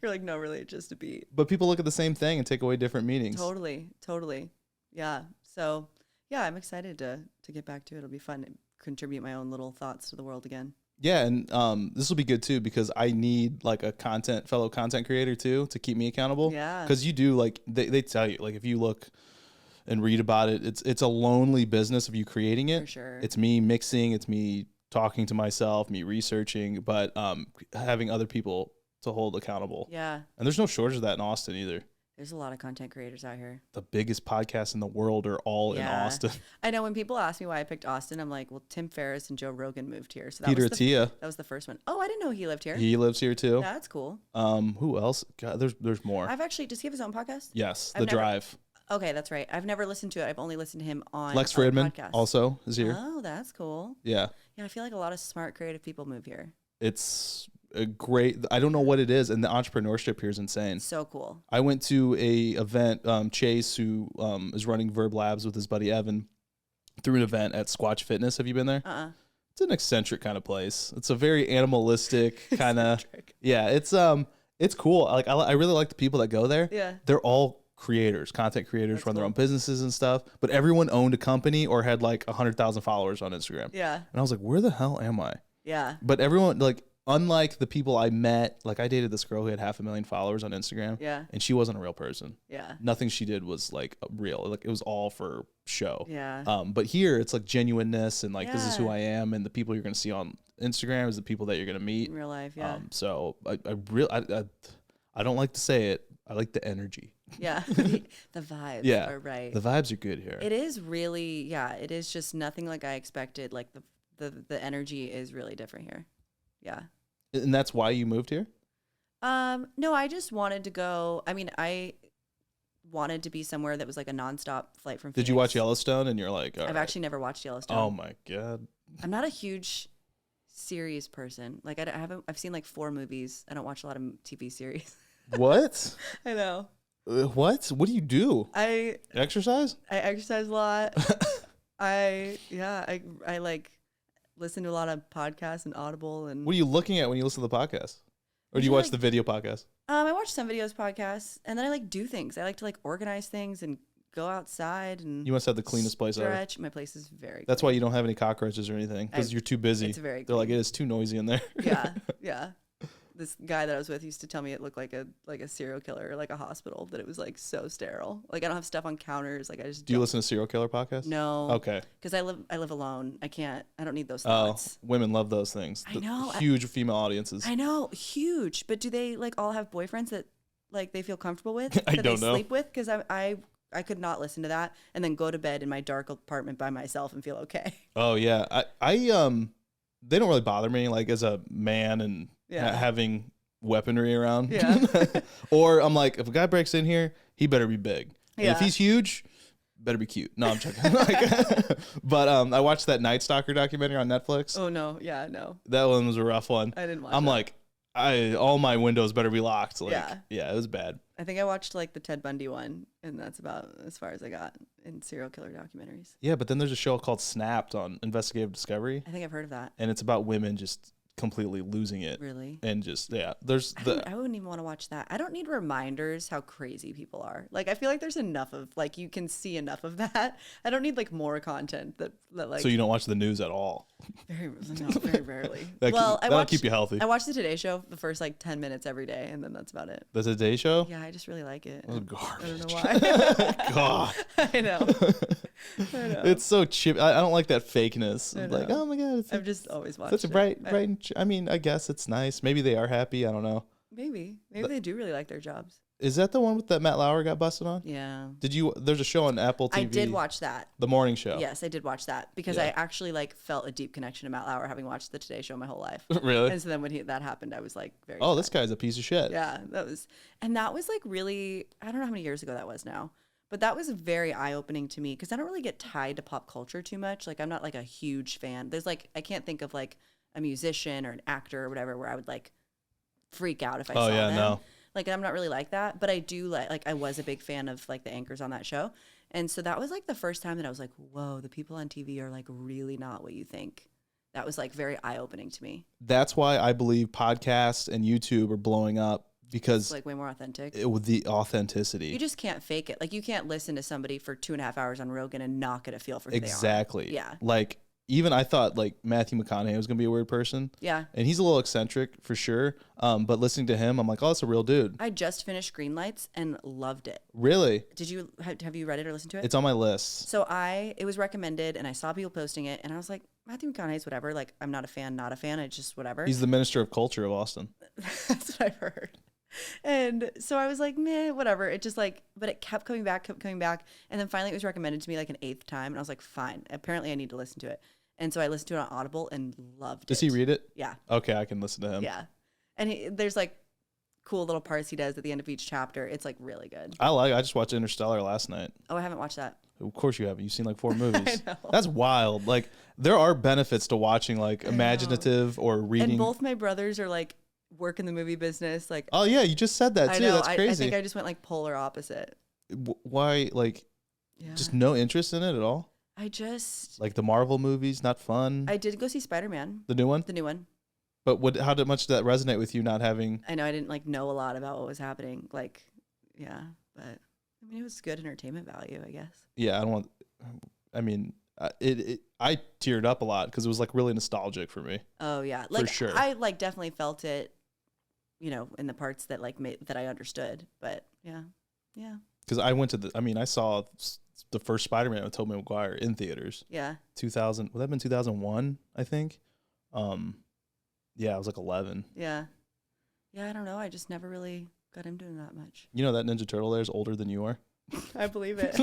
You're like, no, really, it's just a beat. but people look at the same thing and take away different meanings. Totally. Yeah. So yeah, I'm excited to get back to it. It'll be fun to contribute my own little thoughts to the world again. Yeah, and this will be good too because I need like a fellow content creator too to keep me accountable. Yeah. Because you do like they tell you like if you look and read about it, it's a lonely business of you creating it. For sure. It's me mixing, it's me talking to myself, me researching, but having other people to hold accountable. Yeah. And there's no shortage of that in Austin either. There's a lot of content creators out here. The biggest podcasts in the world are all in Austin. I know when people ask me why I picked Austin, I'm like, well, Tim Ferriss and Joe Rogan moved here. So Peter Attia. That was the first one. Oh, I didn't know he lived here. He lives here too. That's cool. Who else? God, there's more. Does he have his own podcast? Yes, I've never- Drive. Okay, that's right. I've never listened to it. I've only listened to him on Lex other Fridman podcasts. also is here. Oh, that's cool. Yeah. Yeah, I feel like a lot of smart, creative people move here. It's a great, I don't know what it is, and the entrepreneurship here is insane. So cool. I went to a event, Chase, who is running Verb Labs with his buddy Evan, through an event at Squatch Fitness. Have you been there? It's an eccentric kind of place. It's a very animalistic kind of, yeah, it's cool. Like I really like the people that go there. Yeah. They're all creators, content creators, That's run their cool. own businesses and stuff, but everyone owned a company or had like 100,000 followers on Instagram. Yeah. And I was like, where the hell am I? Yeah. But everyone, like, unlike the people I met, like I dated this girl who had 500,000 followers on Instagram. Yeah. And she wasn't a real person. Yeah. Nothing she did was like real. Like it was all for show. Yeah. But here it's like genuineness and like this is who Yeah. I am, and the people you're gonna see on Instagram is the people that you're gonna meet In real life, yeah. So I don't like to say it. I like the energy. Yeah. The vibes Yeah. are right. The vibes are good here. It is really, yeah, it is just nothing like I expected. Like the energy is really different here. Yeah. And that's why you moved here? No, I just wanted to go. I mean, I wanted to be somewhere that was like a nonstop flight from Phoenix. Did you watch Yellowstone and you're like, all I've right. actually never watched Yellowstone. Oh my God. I'm not a huge series person. Like I've seen like 4 movies. I don't watch a lot of TV series. What? I know. What do you do? I Exercise? exercise a lot. I like listen to a lot of podcasts and Audible and What are you looking at when you listen to the podcast? Or do you Usually, watch like- the video podcast? I watch some videos, podcasts, and then I like do things. I like to like organize things and go outside and You must have the cleanest place ever. stretch. My place is very That's clean. why you don't have any cockroaches or anything, because you're too busy. It's very They're like, clean. it is too noisy in there. Yeah, yeah. This guy that I was with used to tell me it looked like a serial killer or like a hospital, that it was like so sterile. Like I don't have stuff on counters. Like I just Do you don't- listen to serial killer podcasts? No. Okay. Because I live alone. I don't need those Oh, thoughts. women love those things. I know. Huge female audiences. I know, huge. But do they like all have boyfriends that like they feel comfortable with? I that don't they know. sleep with? Because I could not listen to that and then go to bed in my dark apartment by myself and feel okay. Oh yeah. I they don't really bother me like as a man and Yeah. having weaponry around. Yeah. Or I'm like, if a guy breaks in here, he better be big. And if Yeah. he's huge, better be cute. No, I'm joking. But I watched that Night Stalker documentary on Netflix. Oh no, yeah, no, That one was a rough one. I didn't watch. I'm that. like, all my windows better be locked. Like, Yeah. yeah, it was bad. I think I watched like the Ted Bundy one, and that's about as far as I got in serial killer documentaries. Yeah, but then there's a show called Snapped on Investigative Discovery, I think I've heard of that. and it's about women just completely losing it. Really? And just, yeah, there's the, I wouldn't even want to watch that. I don't need reminders how crazy people are. Like, I feel like there's enough of, like, you can see enough of that. I don't need, like, more content that like, so you don't watch the news at all. very rarely. That'll keep you healthy. I watch the Today Show the first, like, 10 minutes every day, and then that's about it. The Today Show? Yeah, I just really like it. Oh, I garbage. don't know why. God. I know. I know. It's so cheap. I don't like that fakeness. I Like, know. oh my God. It's I've just always watched such a it. bright, and I mean, I guess it's nice. Maybe they are happy. I don't know. Maybe they do really like their jobs. Is that the one with that Matt Lauer got busted on? Yeah. There's a show on Apple TV. I did watch that. The morning show. Yes, I did watch that because Yeah. I actually like felt a deep connection to Matt Lauer having watched the Today Show my whole life. Really? And so then when that happened, I was like very Oh, sad. this guy's a piece of shit. Yeah, that was like really, I don't know how many years ago that was now, but that was very eye-opening to me because I don't really get tied to pop culture too much. Like I'm not like a huge fan. There's like, I can't think of like a musician or an actor or whatever, where I would like freak out if I Oh, saw yeah, them. no. Like, I'm not really like that, but I do like I was a big fan of like the anchors on that show. And so that was like the first time that I was like, whoa, the people on TV are like really not what you think. That was like very eye-opening to me. That's why I believe podcasts and YouTube are blowing up, because It's like way more authentic. with the authenticity. You just can't fake it. Like, you can't listen to somebody for 2.5 hours on Rogan and not get a feel for who Exactly. they are. Yeah. Like, even I thought like Matthew McConaughey was gonna be a weird person. Yeah. And he's a little eccentric for sure. But listening to him, I'm like, oh, that's a real dude. I just finished Greenlights and loved it. Really? Did you have you read it or listened to it? It's on my list. So it was recommended and I saw people posting it and I was like, Matthew McConaughey's whatever. Like, I'm not a fan. It's just whatever. He's the minister of culture of Austin. That's what I've heard. And so I was like, meh, whatever. It just like, but it kept coming back. And then finally it was recommended to me like an 8th time. And I was like, fine. Apparently I need to listen to it. And so I listened to it on Audible and loved it. Does he read it? Yeah. Okay, I can listen to him. Yeah. And there's like cool little parts he does at the end of each chapter. It's like really good. I just watched Interstellar last night. Oh, I haven't watched that. Of course you haven't. You've seen like 4 movies. I know. That's wild. Like, there are benefits to watching like imaginative or reading. And both my brothers are like work in the movie business. Like, Oh yeah, you just said that too. I know. That's crazy. I think I just went like polar opposite. Why, like, Yeah. just no interest in it at all? Like the Marvel movies, not fun. I did go see Spider-Man, The new one? the new one. But how much did that resonate with you not having? I know I didn't like know a lot about what was happening. Like, yeah, but I mean, it was good entertainment value, I guess. Yeah, I teared up a lot because it was like really nostalgic for me. Oh yeah, like For sure. I like definitely felt it, in the parts that like that I understood. But yeah. Because I saw the first Spider-Man with Tobey Maguire in theaters. Yeah. 2000, would that have been 2001, I think? Yeah, I was like 11. Yeah. Yeah, I don't know. I just never really got into him that much. You know that Ninja Turtle there is older than you are? I believe it.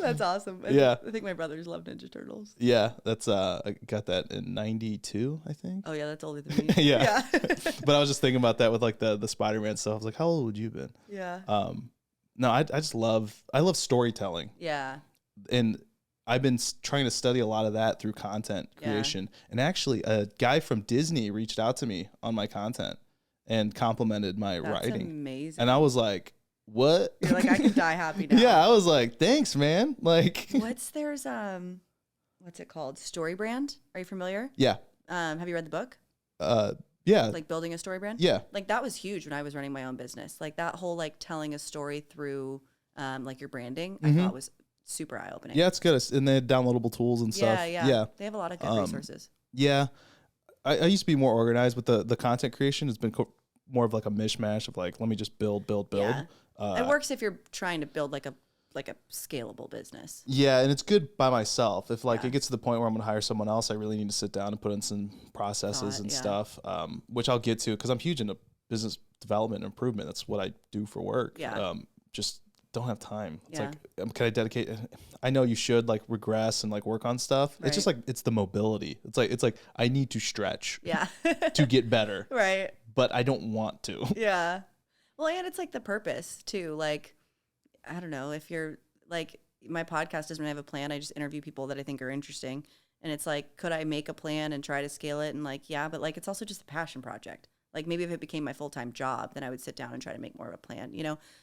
That's awesome. Yeah. I think my brothers love Ninja Turtles. Yeah, that's I got that in 92, I think. Oh yeah, that's older than me. Yeah. But I was just thinking about that with like the Spider-Man stuff. I was like, how old would you have been? Yeah. No, I love storytelling. Yeah. And I've been trying to study a lot of that through content creation. Yeah. And actually, a guy from Disney reached out to me on my content and complimented my writing. That's amazing. And I was like, what? You're like, I can die happy now. Yeah, I was like, thanks, man. Like, what's it called? Story brand. Are you familiar? Yeah. Have you read the book? Yeah. Like building a story brand? Yeah. Like that was huge when I was running my own business. Like that whole like telling a story through like your branding, I thought was super eye-opening. Yeah, it's good. And they had downloadable tools and stuff. Yeah. They have a lot of good resources. Yeah. I used to be more organized with the content creation. It's been more of like a mishmash of like, let me just build. Yeah. It works if you're trying to build like a scalable business. Yeah, and it's good by myself. If like it gets to the point where I'm going to hire someone else, I really need to sit down and put in some processes and stuff, which I'll get to because I'm huge into business development and improvement. That's what I do for work. Yeah. Just don't have time. It's like, can I dedicate? I know you should like regress and like work on stuff. Right. It's just like, it's the mobility. It's like I need to stretch to get better. Right. But I don't want to. Yeah. Well, and it's like the purpose too. Like, I don't know, if you're like, my podcast doesn't have a plan. I just interview people that I think are interesting. And it's like, could I make a plan and try to scale it? And like, yeah, but like, it's also just a passion project. Like maybe if it became my full-time job, then I would sit down and try to make more of a plan,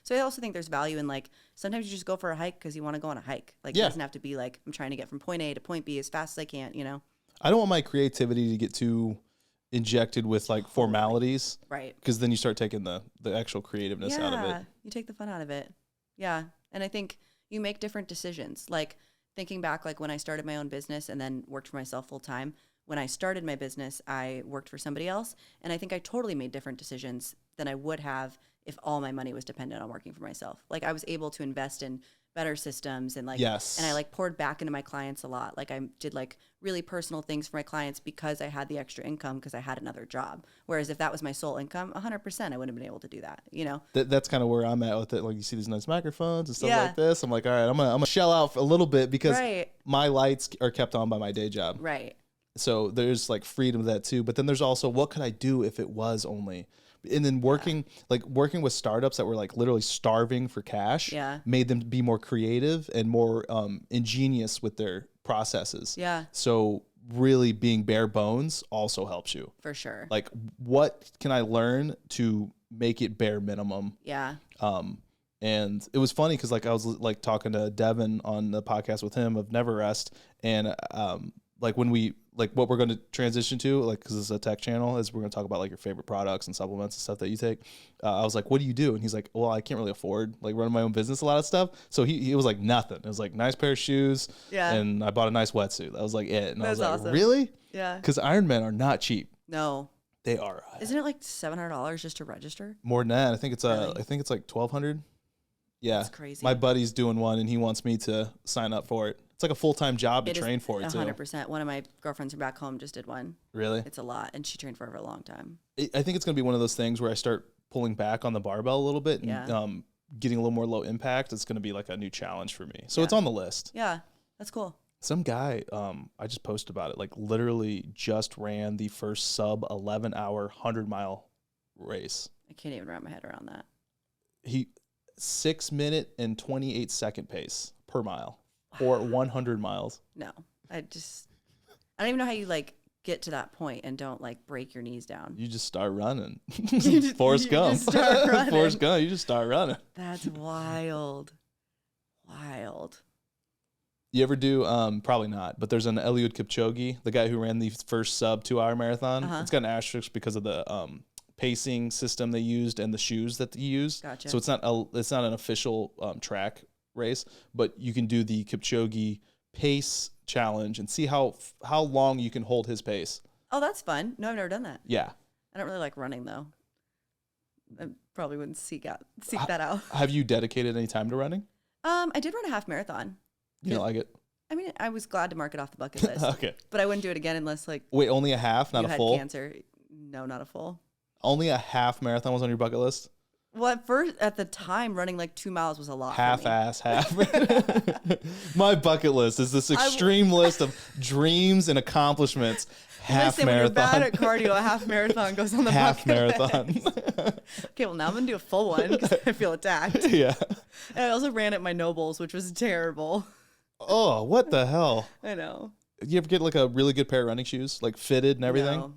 So I also think there's value in like, sometimes you just go for a hike because you want to go on a hike. Like it doesn't have to be like, I'm trying to get from point A to point B as fast as I can, I don't want my creativity to get too injected with like formalities. Right. Because then you start taking the actual creativeness out of it. You take the fun out of it. Yeah. And I think you make different decisions. Like thinking back, like when I started my own business and then worked for myself full time, when I started my business, I worked for somebody else. And I think I totally made different decisions than I would have if all my money was dependent on working for myself. Like I was able to invest in better systems and like, and I like poured back into my clients a lot. Like I did like really personal things for my clients because I had the extra income because I had another job. Whereas if that was my sole income, 100%, I wouldn't have been able to do that, That's kind of where I'm at with it. Like you see these nice microphones and stuff like this. I'm like, all right, I'm gonna shell out a little bit because my lights are kept on by my day job. Right. So there's like freedom of that too. But then there's also, what could I do if it was only, and then working with startups that were like literally starving for cash made them be more creative and more ingenious with their processes. Yeah. So really being bare bones also helps you. For sure. Like, what can I learn to make it bare minimum? Yeah. And it was funny because like I was like talking to Devin on the podcast with him of Never Rest, and like when we like what we're going to transition to, like because it's a tech channel, is we're going to talk about like your favorite products and supplements and stuff that you take. I was like, what do you do? And he's like, well, I can't really afford like running my own business, a lot of stuff. So he was like, nothing. It was like nice pair of shoes, and I bought a nice wetsuit. That was like it. And I was like, awesome. Really? Yeah. Because Ironmen are not cheap. No. They are. Isn't it like $700 just to register? More than that. I think it's Really? I think it's like $1,200. Yeah. That's crazy. My buddy's doing one and he wants me to sign up for it. It's like a full-time job to train for it too. 100%. One of my girlfriends from back home just did one. Really? It's a lot, and she trained for a long time. I think it's going to be one of those things where I start pulling back on the barbell a little bit and getting a little more low impact. It's going to be like a new challenge for me. So it's on the list. Yeah, that's cool. Some guy, I just posted about it, like literally just ran the first sub 11-hour 100-mile race. I can't even wrap my head around that. He 6 minute and 28 second pace per mile for 100 miles. No, I don't even know how you like get to that point and don't like break your knees down. You just start running. You Forrest Gump. just start running. Forrest Gump. You just start running. That's wild. Wild. You ever do, probably not, but there's an Eliud Kipchoge, the guy who ran the first sub 2-hour marathon. It's got an asterisk because of the pacing system they used and the shoes that he used. Gotcha. So it's not an official track race, but you can do the Kipchoge pace challenge and see how long you can hold his pace. Oh, that's fun. No, I've never done that. Yeah. I don't really like running though. I probably wouldn't seek that out. Have you dedicated any time to running? I did run a half marathon. You don't like it? I mean, I was glad to mark it off the bucket list. Okay. But I wouldn't do it again unless like Wait, only a half, not you a had full? cancer. No, not a full. Only a half marathon was on your bucket list? Well, at the time, running like 2 miles was a lot. Half-ass, half. My bucket list is this extreme list of dreams and accomplishments. Half Listen, marathon. when you're bad at cardio, a half marathon goes on the half bucket marathon. list. Okay, well now I'm gonna do a full one because I feel attacked. Yeah. And I also ran at my Nobles, which was terrible. Oh, what the hell? I know. You ever get like a really good pair of running shoes, like fitted and everything? No.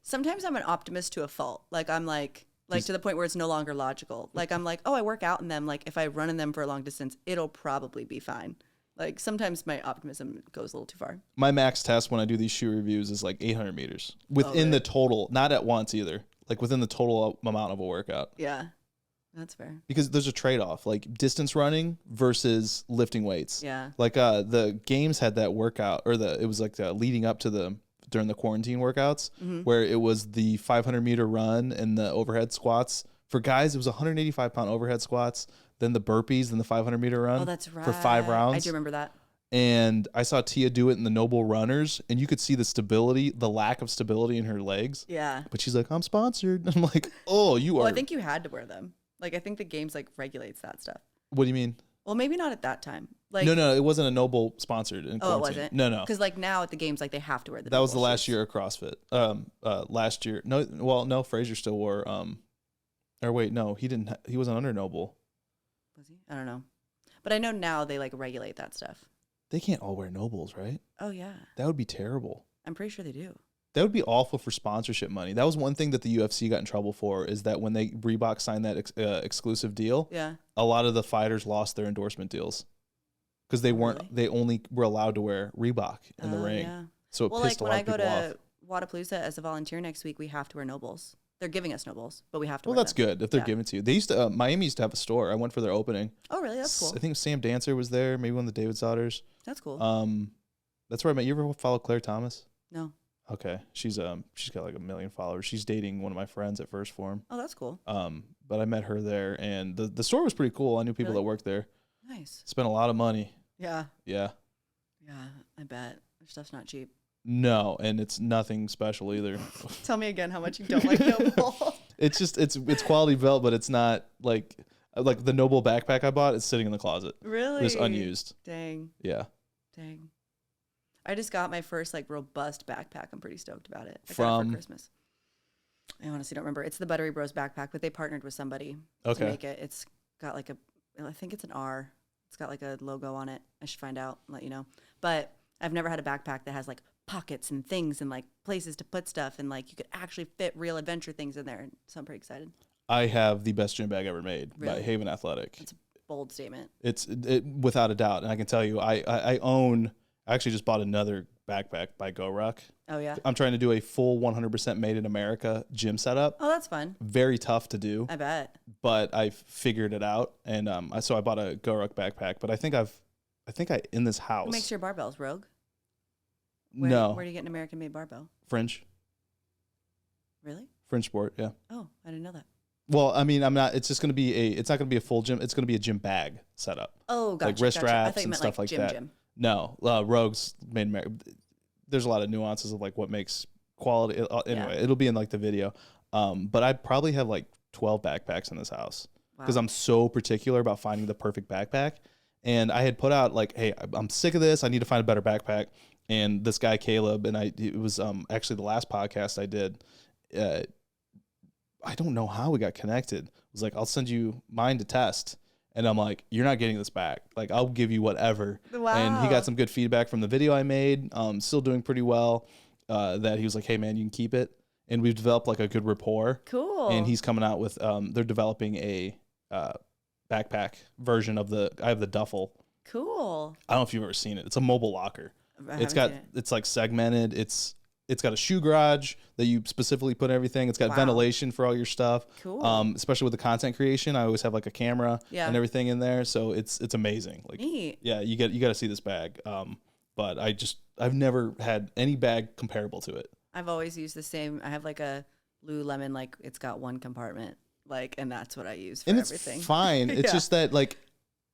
Sometimes I'm an optimist to a fault. Like I'm like to the point where it's no longer logical. Like I'm like, oh, I work out in them. Like if I run in them for a long distance, it'll probably be fine. Like sometimes my optimism goes a little too far. My max test when I do these shoe reviews is like 800 meters within the total, not at once either. Like within the total amount of a workout. Yeah, that's fair. Because there's a trade-off, like distance running versus lifting weights. Yeah. Like the games had that workout, or it was like leading up to during the quarantine workouts, where it was the 500-meter run and the overhead squats. For guys, it was 185-pound overhead squats, then the burpees, then the 500-meter run. Oh, that's right. For 5 rounds. I do remember that. And I saw Tia do it in the Noble Runners, and you could see the lack of stability in her legs. Yeah. But she's like, I'm sponsored. I'm like, oh, you are. Well, I think you had to wear them. Like, I think the games, like, regulates that stuff. What do you mean? Well, maybe not at that time. Like, No, it wasn't a Noble sponsored. In oh, it quarantine. wasn't? No. Because, like, now at the games, like, they have to wear the That was the Noble last shoes. year of CrossFit. Last year. No, Fraser still wore, or wait, no, he didn't. He wasn't under Noble. Was he? I don't know. But I know now they, like, regulate that stuff. They can't all wear Nobles, right? Oh, yeah. That would be terrible. I'm pretty sure they do. That would be awful for sponsorship money. That was one thing that the UFC got in trouble for, is that when Reebok signed that exclusive deal, a lot of the fighters lost their endorsement deals because they weren't. Really? They only were allowed to wear Reebok in the ring. Yeah. So it pissed a lot of people off. Well, like when I go to Wadapalooza as a volunteer next week, we have to wear Nobles. They're giving us Nobles, but we have to wear That's them. good if they're giving it to you. They used to. Miami used to have a store. I went for their opening. Oh, really? That's cool. I think Sam Dancer was there. Maybe one of the David Daughters. That's cool. That's where I met. You ever follow Claire Thomas? No. Okay, she's got like 1 million followers. She's dating one of my friends at First Form. Oh, that's cool. But I met her there, and the store was pretty cool. I knew people that worked there. Nice. Spent a lot of money. Yeah. Yeah. Yeah, I bet. Their stuff's not cheap. No, and it's nothing special either. Tell me again how much you don't like Noble. It's just it's quality belt, but it's not like the Noble backpack I bought. It's sitting in the closet. Really? It's unused. Dang. Yeah. Dang. I just got my first like robust backpack. I'm pretty stoked about it. I got it From for Christmas. I honestly don't remember. It's the Buttery Bros backpack, but they partnered with somebody to make it. It's got like I think it's an R. It's got like a logo on it. I should find out and let you know. But I've never had a backpack that has like pockets and things and like places to put stuff, and like you could actually fit real adventure things in there. So I'm pretty excited. I have the best gym bag ever made by Really? Haven Athletic. It's a bold statement. It's without a doubt, and I can tell you, I own. I actually just bought another backpack by GoRuck. Oh yeah. I'm trying to do a full 100% made in America gym setup. Oh, that's fun. Very tough to do. I bet. But I figured it out, and so I bought a GoRuck backpack. But I think I in this house. Who makes your barbells, Rogue? No. Where do you get an American-made barbell? Fringe. Really? Fringe Sport, yeah. Oh, I didn't know that. Well, I mean, I'm not. It's just going to be it's not going to be a full gym. It's going to be a gym bag setup. Oh, gotcha. Like wrist gotcha. I straps thought you and meant stuff like that. gym. No, Rogue's made America. There's a lot of nuances of like what makes quality. Anyway, it'll be in like the video. But I probably have like 12 backpacks in this house because I'm so particular about finding the perfect backpack. And I had put out like, hey, I'm sick of this. I need to find a better backpack. And this guy Caleb and it was actually the last podcast I did. I don't know how we got connected. It was like, I'll send you mine to test. And I'm like, you're not getting this back. Like, I'll give you whatever. Wow. And he got some good feedback from the video I made. Still doing pretty well. That he was like, hey man, you can keep it. And we've developed like a good rapport. Cool. And he's coming out with, they're developing a backpack version of I have the duffel. Cool. I don't know if you've ever seen it. It's a mobile locker. It's It's like segmented. It's got a shoe garage that you specifically put everything. It's got ventilation for all your stuff. Cool. Especially with the content creation, I always have like a camera and everything in there. So it's amazing. Like, neat. Yeah, you got to see this bag. But I've never had any bag comparable to it. I've always used the same. I have like a Lululemon, like it's got one compartment, like, and that's what I use for everything. It's fine. It's just that like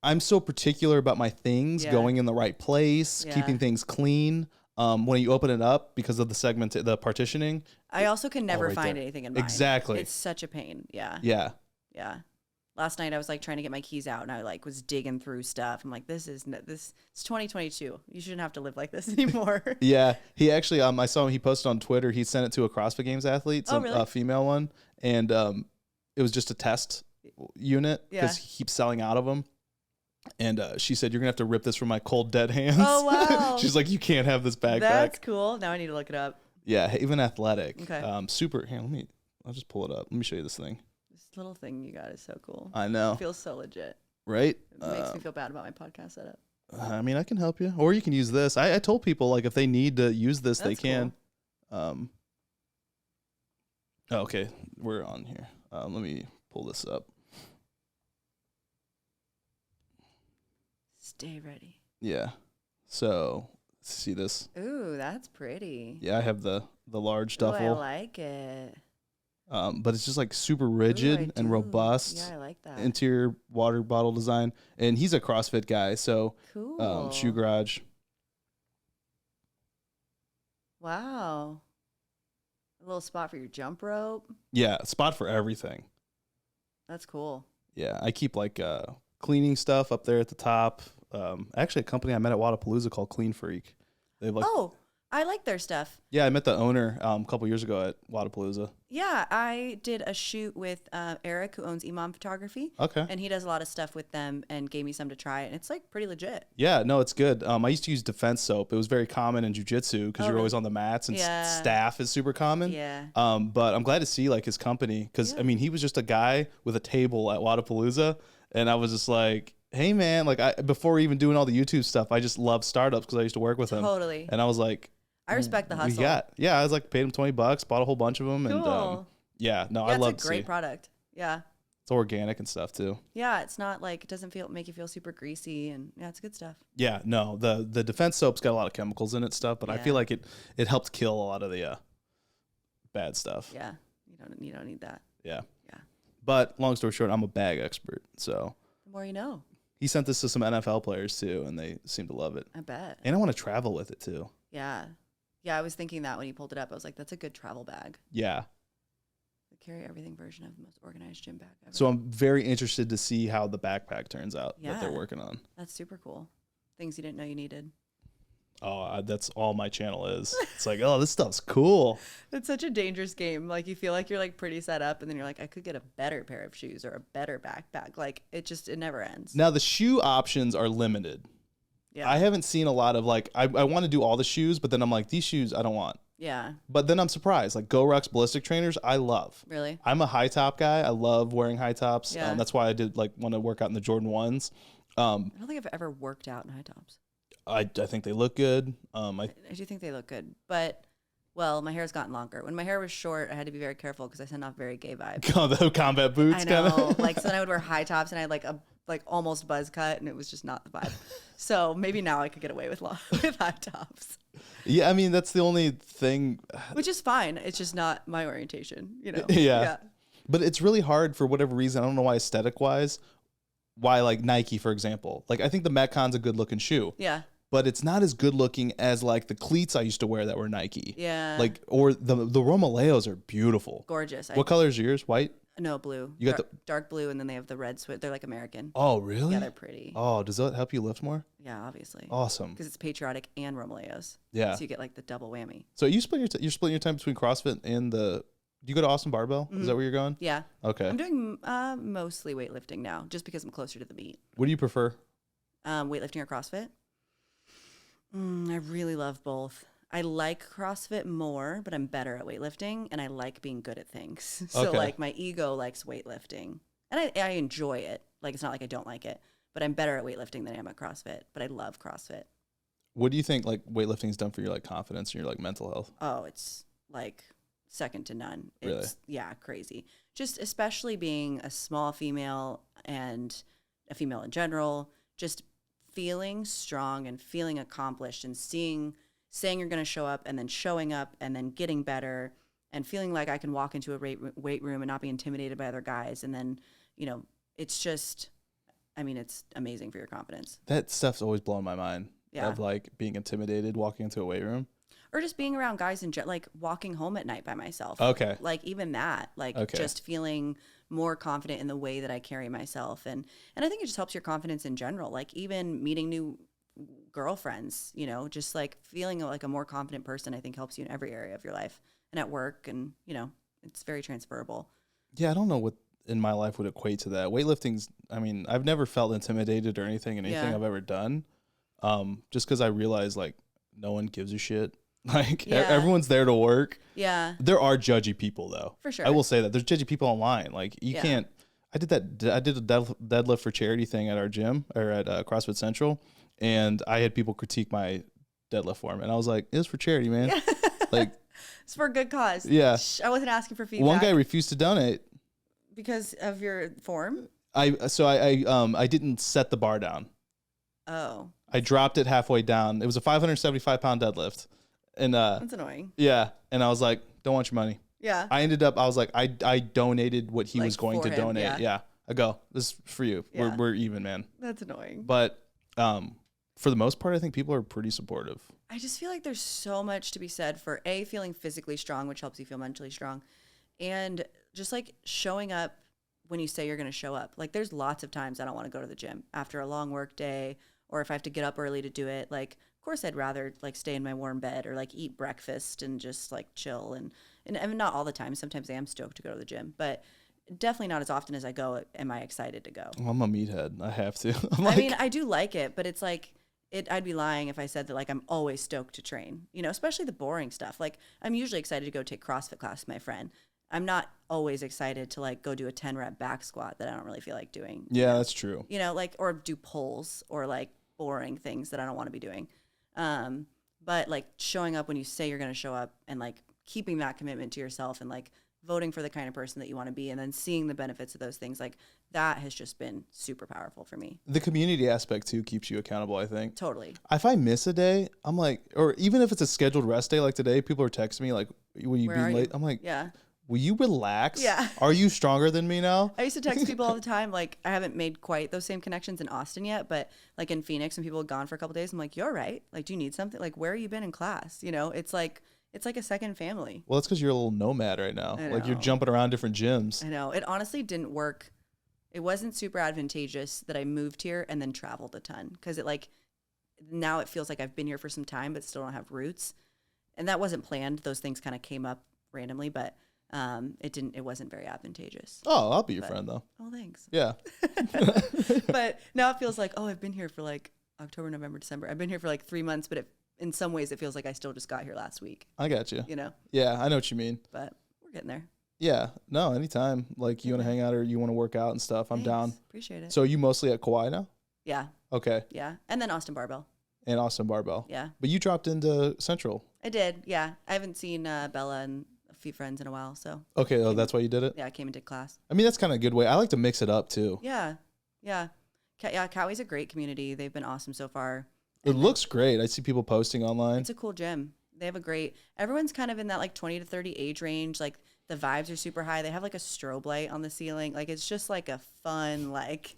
I'm so particular about my things going in the right place, keeping things clean. When you open it up because of the partitioning. I also can never find anything in mine. Exactly. It's such a pain. Yeah. Yeah. Yeah. Last night I was like trying to get my keys out and I like was digging through stuff. I'm like, it's 2022. You shouldn't have to live like this anymore. Yeah. He actually, I saw him, he posted on Twitter, he sent it to a CrossFit Games athlete, a female one. And it was just a test unit because he keeps selling out of them. And she said, you're going to have to rip this from my cold, dead hands. Oh, wow. She's like, you can't have this backpack. That's cool. Now I need to look it up. Yeah, Haven Athletic. Okay. Super. Here, I'll just pull it up. Let me show you this thing. This little thing you got is so cool. I know. It feels so legit. Right? It makes me feel bad about my podcast setup. I mean, I can help you. Or you can use this. I told people, like, if they need to use this, they can. Cool. Okay. We're on here. Let me pull this up. Stay ready. Yeah. So, see this? Ooh, that's pretty. Yeah, I have the large duffel. Ooh, I like it. But it's just like super rigid and robust. Yeah, I like that. Interior water bottle design. And he's a CrossFit guy, so cool. Shoe garage. Wow. A little spot for your jump rope. Yeah, a spot for everything. That's cool. Yeah, I keep like cleaning stuff up there at the top. Actually, a company I met at Wadapalooza called Clean Freak. They have like, I like their stuff. Yeah, I met the owner a couple years ago at Wadapalooza. Yeah, I did a shoot with Eric, who owns Imam Photography. Okay. And he does a lot of stuff with them and gave me some to try. And it's like pretty legit. Yeah, no, it's good. I used to use defense soap. It was very common in jiu-jitsu because you're always on the mats and staff is super common. Yeah. But I'm glad to see like his company because, I mean, he was just a guy with a table at Wadapalooza. And I was just like, hey, man, like before even doing all the YouTube stuff, I just love startups because I used to work with him. Totally. And I was like, I respect the hustle. Yeah, I was like, paid him $20, bought a whole bunch of them. Cool. And I love it. It's a great product. Yeah. It's organic and stuff too. Yeah, it's not like, it doesn't make you feel super greasy, and yeah, it's good stuff. Yeah, no, the defense soap's got a lot of chemicals in it stuff, but I feel like it helps kill a lot of the bad stuff. Yeah, you don't need that. Yeah. Yeah. But long story short, I'm a bag expert, so. The more you know. He sent this to some NFL players too, and they seem to love it. I bet. And I want to travel with it too. Yeah. Yeah, I was thinking that when he pulled it up. I was like, that's a good travel bag. Yeah. The carry everything version of the most organized gym bag ever. So I'm very interested to see how the backpack turns out that they're working on. That's super cool. Things you didn't know you needed. Oh, that's all my channel is. It's like, oh, this stuff's cool. It's such a dangerous game. Like, you feel like you're like pretty set up, and then you're like, I could get a better pair of shoes or a better backpack. Like, it never ends. Now the shoe options are limited. Yeah. I haven't seen a lot of like, I want to do all the shoes, but then I'm like, these shoes I don't want. Yeah. But then I'm surprised. Like GoRuck's ballistic trainers, I love. Really? I'm a high top guy. I love wearing high tops. Yeah. That's why I did like want to work out in the Jordan 1s. I don't think I've ever worked out in high tops. I think they look good. I do think they look good, but well, my hair's gotten longer. When my hair was short, I had to be very careful because I sent off very gay vibes. Oh, the combat boots. I know. Kinda. Like, so then I would wear high tops and I had like a almost buzz cut, and it was just not the vibe. So maybe now I could get away with high tops. Yeah, I mean that's the only thing. Which is fine. It's just not my orientation, you know. Yeah. But it's really hard for whatever reason. I don't know why aesthetic wise. Why like Nike, for example. Like I think the Metcon's a good looking shoe. Yeah. But it's not as good looking as like the cleats I used to wear that were Nike. Yeah. Like or the Romaleos are beautiful. Gorgeous. What color is yours? White? No, blue. You got dark blue, and then they have the red switch. They're like American. Oh, really? Yeah, they're pretty. Oh, does that help you lift more? Yeah, obviously. Awesome. Because it's patriotic and Romaleos. Yeah. So you get like the double whammy. So you you're splitting your time between CrossFit and the. Do you go to Austin Barbell? Mm-hmm. Is that where you're going? Yeah. Okay. I'm doing mostly weightlifting now, just because I'm closer to the meet. What do you prefer? Weightlifting or CrossFit? I really love both. I like CrossFit more, but I'm better at weightlifting, and I like being good at things. So Okay. like my ego likes weightlifting, and I enjoy it. Like it's not like I don't like it, but I'm better at weightlifting than I am at CrossFit. But I love CrossFit. What do you think like weightlifting's done for your like confidence and your like mental health? Oh, it's like second to none. Really? It's yeah, crazy. Just especially being a small female and a female in general, just feeling strong and feeling accomplished and saying you're going to show up and then showing up and then getting better and feeling like I can walk into a weight room and not be intimidated by other guys. And then, you know, it's just, I mean, it's amazing for your confidence. That stuff's always blown my mind. Yeah. Of like being intimidated walking into a weight room. Or just being around guys and like walking home at night by myself. Okay. Like even that, like just feeling more confident in the way that I carry myself. And I think it just helps your confidence in general. Like even meeting new girlfriends, you know, just like feeling like a more confident person, I think helps you in every area of your life and at work. And, you know, it's very transferable. Yeah. I don't know what in my life would equate to that. Weightlifting's, I mean, I've never felt intimidated or anything in anything I've ever done. Just because I realize like no one gives a shit. Like everyone's there to work. Yeah. There are judgy people though. For sure. I will say that there's judgy people online. Like you can't, I did a deadlift for charity thing at our gym or at CrossFit Central. And I had people critique my deadlift form. And I was like, it's for charity, man. Like it's for a good cause. Yeah. I wasn't asking for feedback. One guy refused to donate. Because of your form? I didn't set the bar down. Oh. I dropped it halfway down. It was a 575-pound deadlift. And that's annoying. Yeah. And I was like, don't want your money. Yeah. I was like, I donated what he like was going to him, donate. Yeah. I go, this is for you. Yeah. We're even, man. That's annoying. But for the most part, I think people are pretty supportive. I just feel like there's so much to be said for feeling physically strong, which helps you feel mentally strong. And just like showing up when you say you're going to show up. Like there's lots of times I don't want to go to the gym after a long work day, or if I have to get up early to do it. Like, of course I'd rather like stay in my warm bed or like eat breakfast and just like chill. And I mean, not all the time. Sometimes I am stoked to go to the gym, but definitely not as often as I go. Am I excited to go? I'm a meathead. I have to. I mean, I do like it, but it's like, I'd be lying if I said that like I'm always stoked to train, you know, especially the boring stuff. Like I'm usually excited to go take CrossFit class with my friend. I'm not always excited to like go do a 10 rep back squat that I don't really feel like doing. Yeah, that's true. You know, like, or do pulls or like boring things that I don't want to be doing. But like showing up when you say you're going to show up and like keeping that commitment to yourself and like voting for the kind of person that you want to be and then seeing the benefits of those things, like that has just been super powerful for me. The community aspect too keeps you accountable, I think. Totally. If I miss a day, I'm like, or even if it's a scheduled rest day like today, people are texting me like, will you be late? I'm like, yeah. Will you relax? Yeah. Are you stronger than me now? I used to text people all the time. Like, I haven't made quite those same connections in Austin yet, but like in Phoenix, when people had gone for a couple days, I'm like, you're right. Like, do you need something? Like, where have you been in class? You know, it's like a second family. Well, it's because you're a little nomad right now. Like, you're jumping around different gyms. I know. It honestly didn't work. It wasn't super advantageous that I moved here and then traveled a ton because it like, now it feels like I've been here for some time, but still don't have roots. And that wasn't planned. Those things kind of came up randomly, but it wasn't very advantageous. Oh, I'll be your friend though. Oh, thanks. Yeah. But now it feels like, oh, I've been here for like October, November, December. I've been here for like 3 months, but in some ways it feels like I still just got here last week. I got you. You know? Yeah, I know what you mean. But we're getting there. Yeah, no, anytime. Like you want to hang out or you want to work out and stuff, I'm down. Appreciate it. So are you mostly at Kauai now? Yeah. Okay. Yeah. And then Austin Barbell. And Austin Barbell. Yeah. But you dropped into Central. I did. Yeah. I haven't seen Bella and a few friends in a while. So. Okay. Oh, that's why you did it? Yeah. I came and did class. I mean, that's kind of a good way. I like to mix it up too. Yeah. Yeah. Yeah. Kauai's a great community. They've been awesome so far. It looks great. I see people posting online. It's a cool gym. They have everyone's kind of in that like 20 to 30 age range. Like the vibes are super high. They have like a strobe light on the ceiling. Like it's just like a fun, like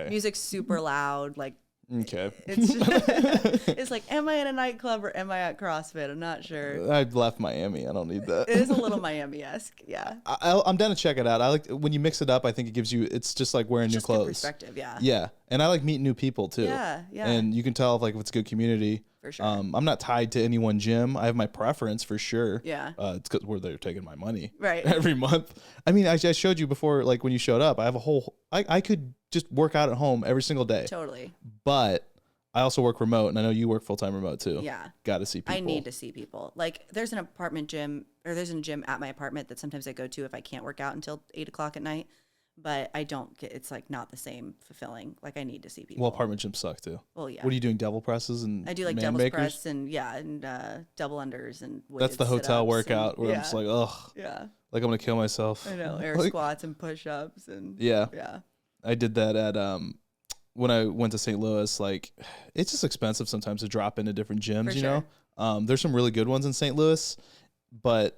music's super loud. Like okay. It's like, am I in a nightclub or am I at CrossFit? I'm not sure. I left Miami. I don't need that. It is a little Miami-esque. Yeah. I'm down to check it out. I like when you mix it up. I think it gives you. It's just like wearing new clothes. Good perspective. Yeah. Yeah, and I like meeting new people too. Yeah. Yeah. And you can tell if it's a good community. For sure. I'm not tied to any one gym. I have my preference for sure. Yeah. It's because where they're taking my money right every month. I mean, I showed you before, like when you showed up, I have a whole. I could just work out at home every single day. Totally. But I also work remote, and I know you work full time remote too. Yeah. Got to see people. I need to see people. Like there's an apartment gym, or there's a gym at my apartment that sometimes I go to if I can't work out until 8:00 at night. But I don't get, it's like not the same fulfilling. Like I need to see people. Well, apartment gyms suck too. Well, yeah. What are you doing? Devil presses and I do like man devil's makers? press and double unders and that's the hotel workout where I'm just like, ugh. Yeah. Like I'm gonna kill myself. I know, air squats and push-ups and yeah. Yeah. I did that at when I went to St. Louis. Like it's just expensive sometimes to drop into different gyms. For you sure. know, there's some really good ones in St. Louis, but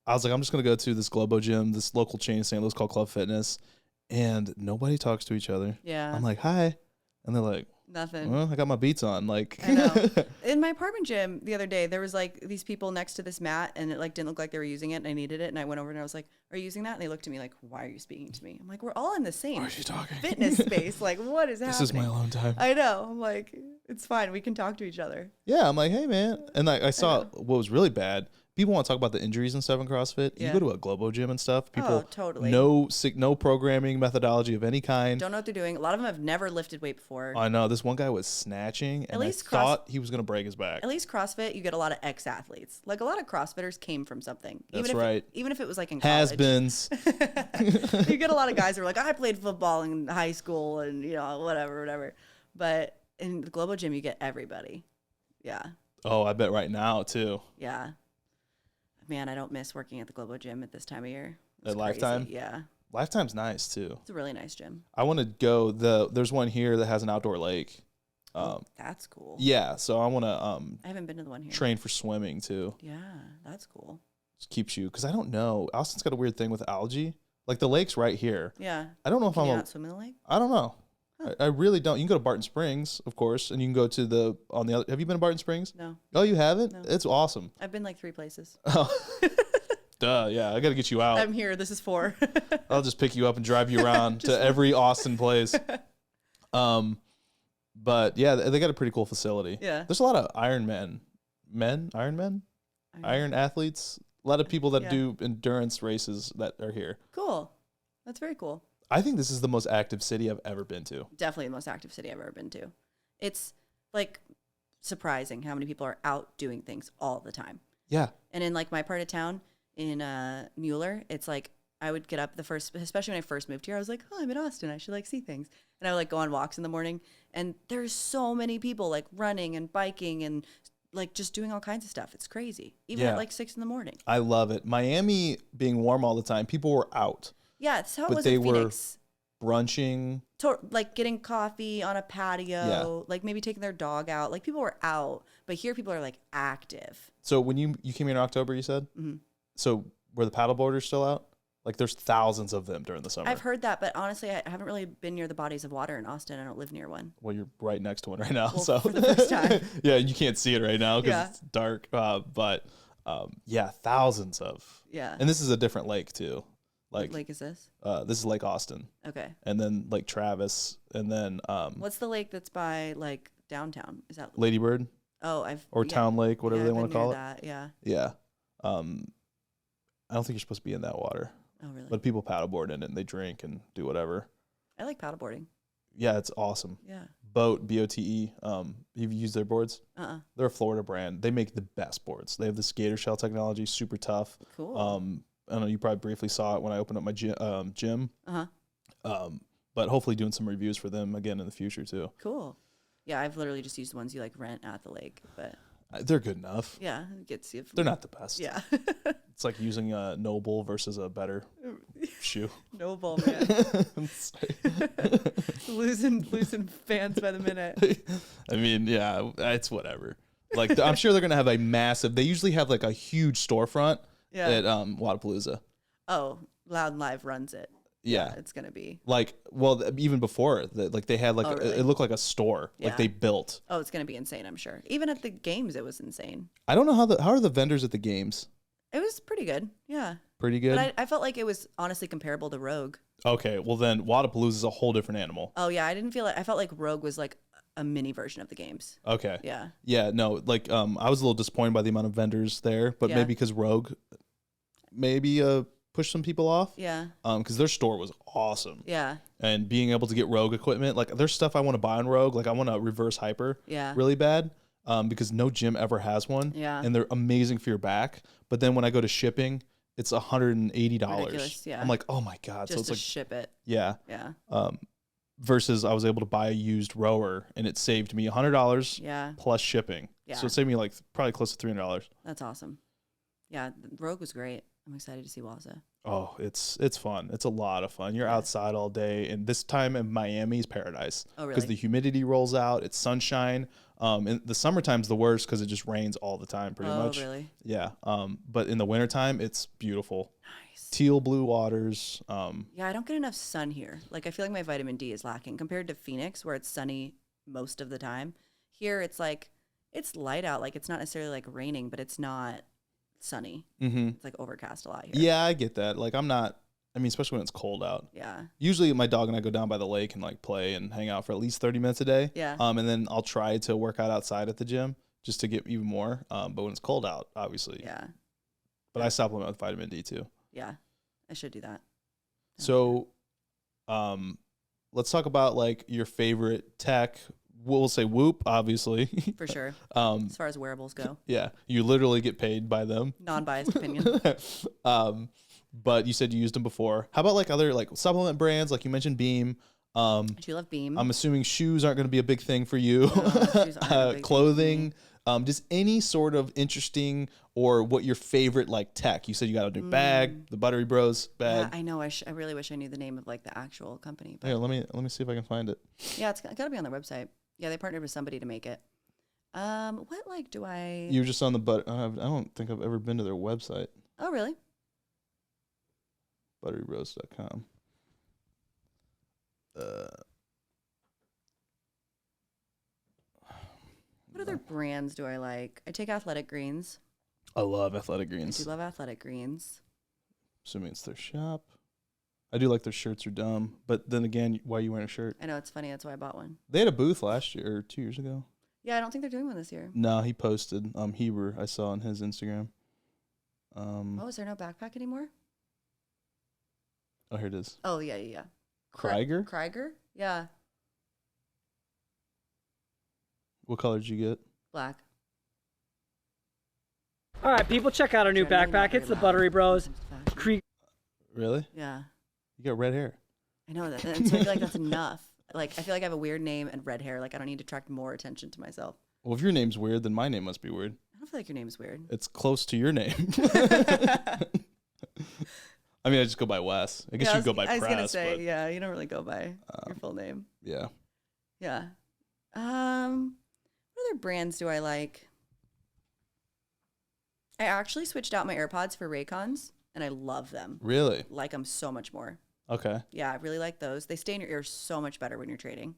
I was like, I'm just gonna go to this Globo gym, this local chain in St. Louis called Club Fitness. And nobody talks to each other. Yeah. I'm like, hi. And they're like, nothing. Well, I got my beats on. Like, I know. In my apartment gym the other day, there was like these people next to this mat and it like didn't look like they were using it and I needed it. And I went over and I was like, are you using that? And they looked at me like, why are you speaking to me? I'm like, we're all in the same why are you talking? fitness space. Like, what is happening? This is my alone time. I know. I'm like, it's fine. We can talk to each other. Yeah. I'm like, hey, man. And I saw what was really bad. People want to talk about the injuries and stuff in CrossFit. Yeah. You go to a Globo gym and stuff. People, totally. no programming methodology of any kind. Don't know what they're doing. A lot of them have never lifted weight before. I know. This one guy was snatching, and I thought he was going to break his back. At least CrossFit, you get a lot of ex-athletes. Like a lot of CrossFitters came from something. That's right. Even if it was like in college. Has-beens. You get a lot of guys who are like, I played football in high school and, you know, whatever. But in the Globo gym, you get everybody. Yeah. Oh, I bet right now, too. Yeah. Man, I don't miss working at the Globo gym at this time of year. At Lifetime? Yeah. Lifetime's nice, too. It's a really nice gym. I want to go. There's one here that has an outdoor lake. That's cool. Yeah, so I want to I haven't been to the one here. train for swimming, too. Yeah, that's cool. Just keeps you, because I don't know. Austin's got a weird thing with algae. Like, the lake's right here. Yeah. I don't know if Can I'm you not swim in the lake? I don't know. I really don't. You can go to Barton Springs, of course, and you can go to the other. Have you been to Barton Springs? No. Oh, you haven't? No. It's awesome. I've been like 3 places. Oh. Duh, yeah. I got to get you out. I'm here. This is 4. I'll just pick you up and drive you around to every Austin place. But yeah, they got a pretty cool facility. Yeah. There's a lot of Iron athletes. A lot of people that do endurance races that are here. Cool. That's very cool. I think this is the most active city I've ever been to. Definitely the most active city I've ever been to. It's like surprising how many people are out doing things all the time. Yeah. And in like my part of town in Mueller, it's like I would get up especially when I first moved here, I was like, oh, I'm in Austin. I should like see things. And I would like go on walks in the morning and there's so many people like running and biking and like just doing all kinds of stuff. It's crazy. Even at like 6 a.m. I love it. Miami being warm all the time, people were out. Yeah, that's how it was in Phoenix. Were brunching. Like getting coffee on a patio, like maybe taking their dog out. Like people were out, but here people are like active. So when you came here in October, you said? Mm-hmm. So were the paddleboarders still out? Like there's thousands of them during the summer. I've heard that, but honestly, I haven't really been near the bodies of water in Austin. I don't live near one. Well, you're right next to one right now. Well, so for the first time. Yeah, you can't see it right now because it's dark. But thousands of. Yeah. And this is a different lake too. Like, what lake is this? This is Lake Austin. Okay. And then Lake Travis, and then what's the lake that's by like downtown? Is that Lady Bird? Oh, Town Lake, whatever they want to call it. That, yeah. Yeah. I don't think you're supposed to be in that water. Oh, really? But people paddleboard in it and they drink and do whatever. I like paddleboarding. Yeah, it's awesome. Yeah. Bote, BOTE. You've used their boards? They're a Florida brand. They make the best boards. They have the skater shell technology, super tough. Cool. I don't know, you probably briefly saw it when I opened up my gym. But hopefully doing some reviews for them again in the future too. Cool. Yeah, I've literally just used the ones you like rent at the lake, but they're good enough. yeah, gets you. They're not the best. Yeah. It's like using a Noble versus a better shoe. Noble, man. losing fans by the minute. I mean, yeah, it's whatever. Like, I'm sure they're gonna have a massive. They usually have like a huge storefront at Wadapalooza. Oh, Loud and Live runs it. Yeah, it's gonna be like, well, even before that, like they had like really? it looked like a store, like they built. Oh, it's gonna be insane, I'm sure. Even at the games, it was insane. I don't know how are the vendors at the games. It was pretty good, yeah. Pretty good. But I felt like it was honestly comparable to Rogue. Okay, well then Wadapalooza is a whole different animal. Oh yeah, I felt like Rogue was like a mini version of the games. Okay. Yeah. Yeah, no, like I was a little disappointed by the amount of vendors there, but maybe because Rogue push some people off. Yeah. Because their store was awesome. Yeah. And being able to get Rogue equipment, like there's stuff I want to buy on Rogue. Like I want a reverse hyper. Yeah. Really bad. Because no gym ever has one. Yeah. And they're amazing for your back. But then when I go to shipping, it's $180. Ridiculous, yeah. I'm like, oh my God. Just so it's to like ship it. Yeah. Yeah. Versus I was able to buy a used rower and it saved me $100 Yeah. plus shipping. Yeah. So it saved me like probably close to $300. That's awesome. Yeah, Rogue was great. I'm excited to see Waza. Oh, it's fun. It's a lot of fun. You're outside all day, and this time in Miami is paradise. Oh, really? Because the humidity rolls out. It's sunshine. And the summertime's the worst because it just rains all the time, pretty much. Oh, really? Yeah. But in the wintertime, it's beautiful. Nice. Teal blue waters. Yeah, I don't get enough sun here. Like, I feel like my vitamin D is lacking compared to Phoenix, where it's sunny most of the time. Here, it's like, it's light out. Like, it's not necessarily like raining, but it's not sunny. It's like overcast a lot here. Yeah, I get that. Like, especially when it's cold out. Yeah. Usually my dog and I go down by the lake and like play and hang out for at least 30 minutes a day. Yeah. And then I'll try to work out outside at the gym just to get even more. But when it's cold out, obviously. Yeah. But I supplement with vitamin D too. Yeah. I should do that. So, let's talk about like your favorite tech. We'll say Whoop, obviously. For sure. As far as wearables go. Yeah. You literally get paid by them. Non-biased opinion. But you said you used them before. How about like other like supplement brands? Like you mentioned Beam. I do love Beam. I'm assuming shoes aren't going to be a big thing for you. No, shoes aren't a big Clothing. Just any sort of interesting or what your favorite like tech. You said you got a new bag, the Buttery Bros bag. Yeah, I know. I really wish I knew the name of like the actual company. But Here, let me see if I can find it. yeah, it's got to be on their website. Yeah, they partnered with somebody to make it. What like do I? You were just on the I don't think I've ever been to their website. Oh, really? Butterybros.com. What other brands do I like? I take Athletic Greens. I love Athletic I Greens. do love Athletic Greens. Assuming it's their shop. I do like their shirts are dumb, but then again, why are you wearing a shirt? I know, it's funny. That's why I bought one. They had a booth last year or 2 years ago. Yeah, I don't think they're doing one this year. No, he posted. Heber, I saw on his Instagram. Oh, is there no backpack anymore? Oh, here it is. Oh, yeah. Krieger? Krieger? Yeah. What color did you get? Black. All right, people, check out our new Generally not backpack. very It's the loud Buttery Bros. when it comes to fashion. Creek. Really? Yeah. You got red hair. I know that. And so I feel like that's enough. Like, I feel like I have a weird name and red hair. Like, I don't need to attract more attention to myself. Well, if your name's weird, then my name must be weird. I don't feel like your name's weird. It's close to your name. I mean, I just go by Wes. I guess you go by I was Press. gonna say, but, yeah, you don't really go by your full name. yeah. Yeah. What other brands do I like? I actually switched out my AirPods for Raycons, and I love them. Really? Like them so much more. Okay. Yeah, I really like those. They stay in your ears so much better when you're trading,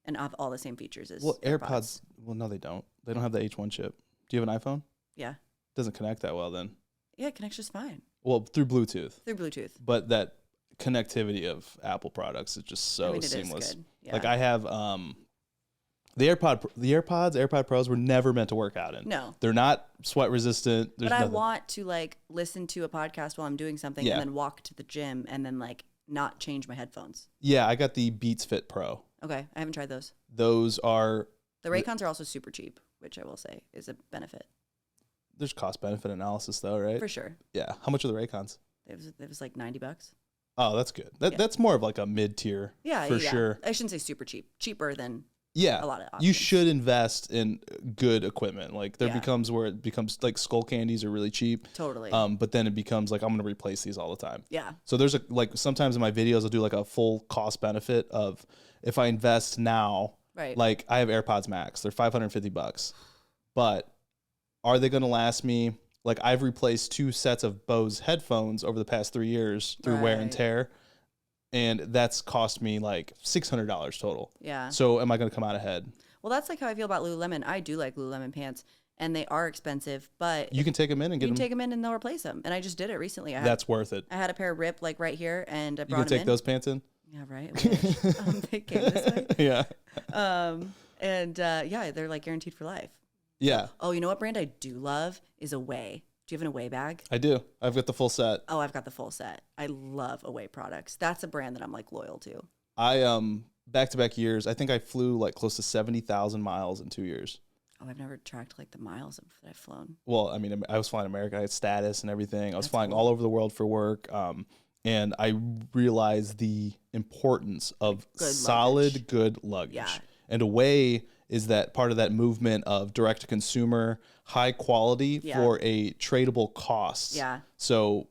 and have all the same features as Well, AirPods. Well, no, they don't. They don't have the H1 chip. Do you have an iPhone? Yeah. Doesn't connect that well then. Yeah, it connects just fine Well, through Bluetooth. through Bluetooth. But that connectivity of Apple products is just so I mean, it is seamless. good. Yeah. Like I have the AirPod Pros were never meant to work out in. No. They're not sweat resistant. There's But I nothing. want to like listen to a podcast while I'm doing something Yeah. and then walk to the gym and then like not change my headphones. Yeah, I got the Beats Fit Pro. Okay, I haven't tried those. Those are The Raycons are also super cheap, which I will say is a benefit. there's cost benefit analysis though, right? For sure. Yeah. How much are the Raycons? It was like $90. Oh, that's good. That's more of like a mid tier. Yeah, for yeah. sure. I shouldn't say super cheap. Cheaper than Yeah, a lot of you options. should invest in good equipment. Like there Yeah. becomes where it becomes like skull candies are really cheap. Totally. But then it becomes like I'm gonna replace these all the time. Yeah. So there's like sometimes in my videos I'll do like a full cost benefit of if I invest now. Right. Like I have AirPods Max, they're $550, but are they gonna last me? Like I've replaced 2 sets of Bose headphones over the past 3 years through wear and Right. tear, and that's cost me like $600 total. Yeah. So am I gonna come out ahead? Well, that's like how I feel about Lululemon. I do like Lululemon pants, and they are expensive, but You can take them in and you get can them. take them in and they'll replace them. And I just did it recently. That's worth it. I had a pair rip like right here, and I You brought can them take in. those pants in. Yeah, right. I wish. They came this way. Yeah. Yeah, they're like guaranteed for life. Yeah, Oh, you know what brand I do love is Away. Do you have an Away bag? I do. I've got the full set. Oh, I've got the full set. I love Away products. That's a brand that I'm like loyal to. I back-to-back years, I think I flew like close to 70,000 miles in 2 years. Oh, I've never tracked like the miles that I've flown. Well, I mean, I was flying America. I had status and everything. I was That's flying cool. all over the world for work. And I realized the importance of Good solid, luggage. good luggage. Yeah. And Away is that part of that movement of direct to consumer, high quality Yeah. for a tradable cost. Yeah. So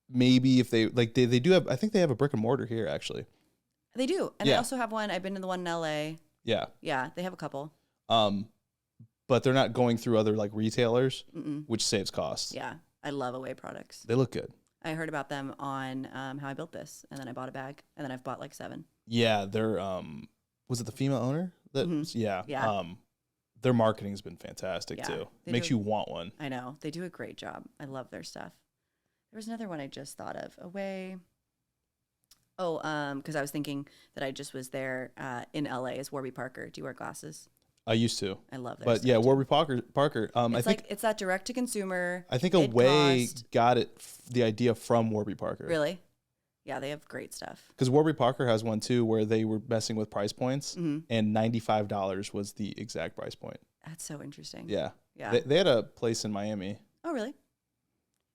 maybe if they do have, I think they have a brick and mortar here actually. They do. And they Yeah. also have one. I've been to the one in LA. Yeah. Yeah, they have a couple. But they're not going through other like retailers, Mm-mm. which saves costs. Yeah, I love Away products. They look good. I heard about them on How I Built This, and then I bought a bag, and then I've bought like 7. Yeah, they're was it the female owner that yeah. Yeah. Their marketing's been fantastic Yeah, too. they Makes do. you want one. I know. They do a great job. I love their stuff. There was another one I just thought of. Away. Oh, because I was thinking that I just was there in LA as Warby Parker. Do you wear glasses? I used to. I love their But stuff yeah, too. Warby Parker. I It's think like it's that direct to consumer. I think mid Away cost. got it the idea from Warby Parker. Really? Yeah, they have great stuff. Because Warby Parker has one too where they were messing with price points Mhm. and $95 was the exact price point. That's so interesting. Yeah. Yeah. They had a place in Miami. Oh, really?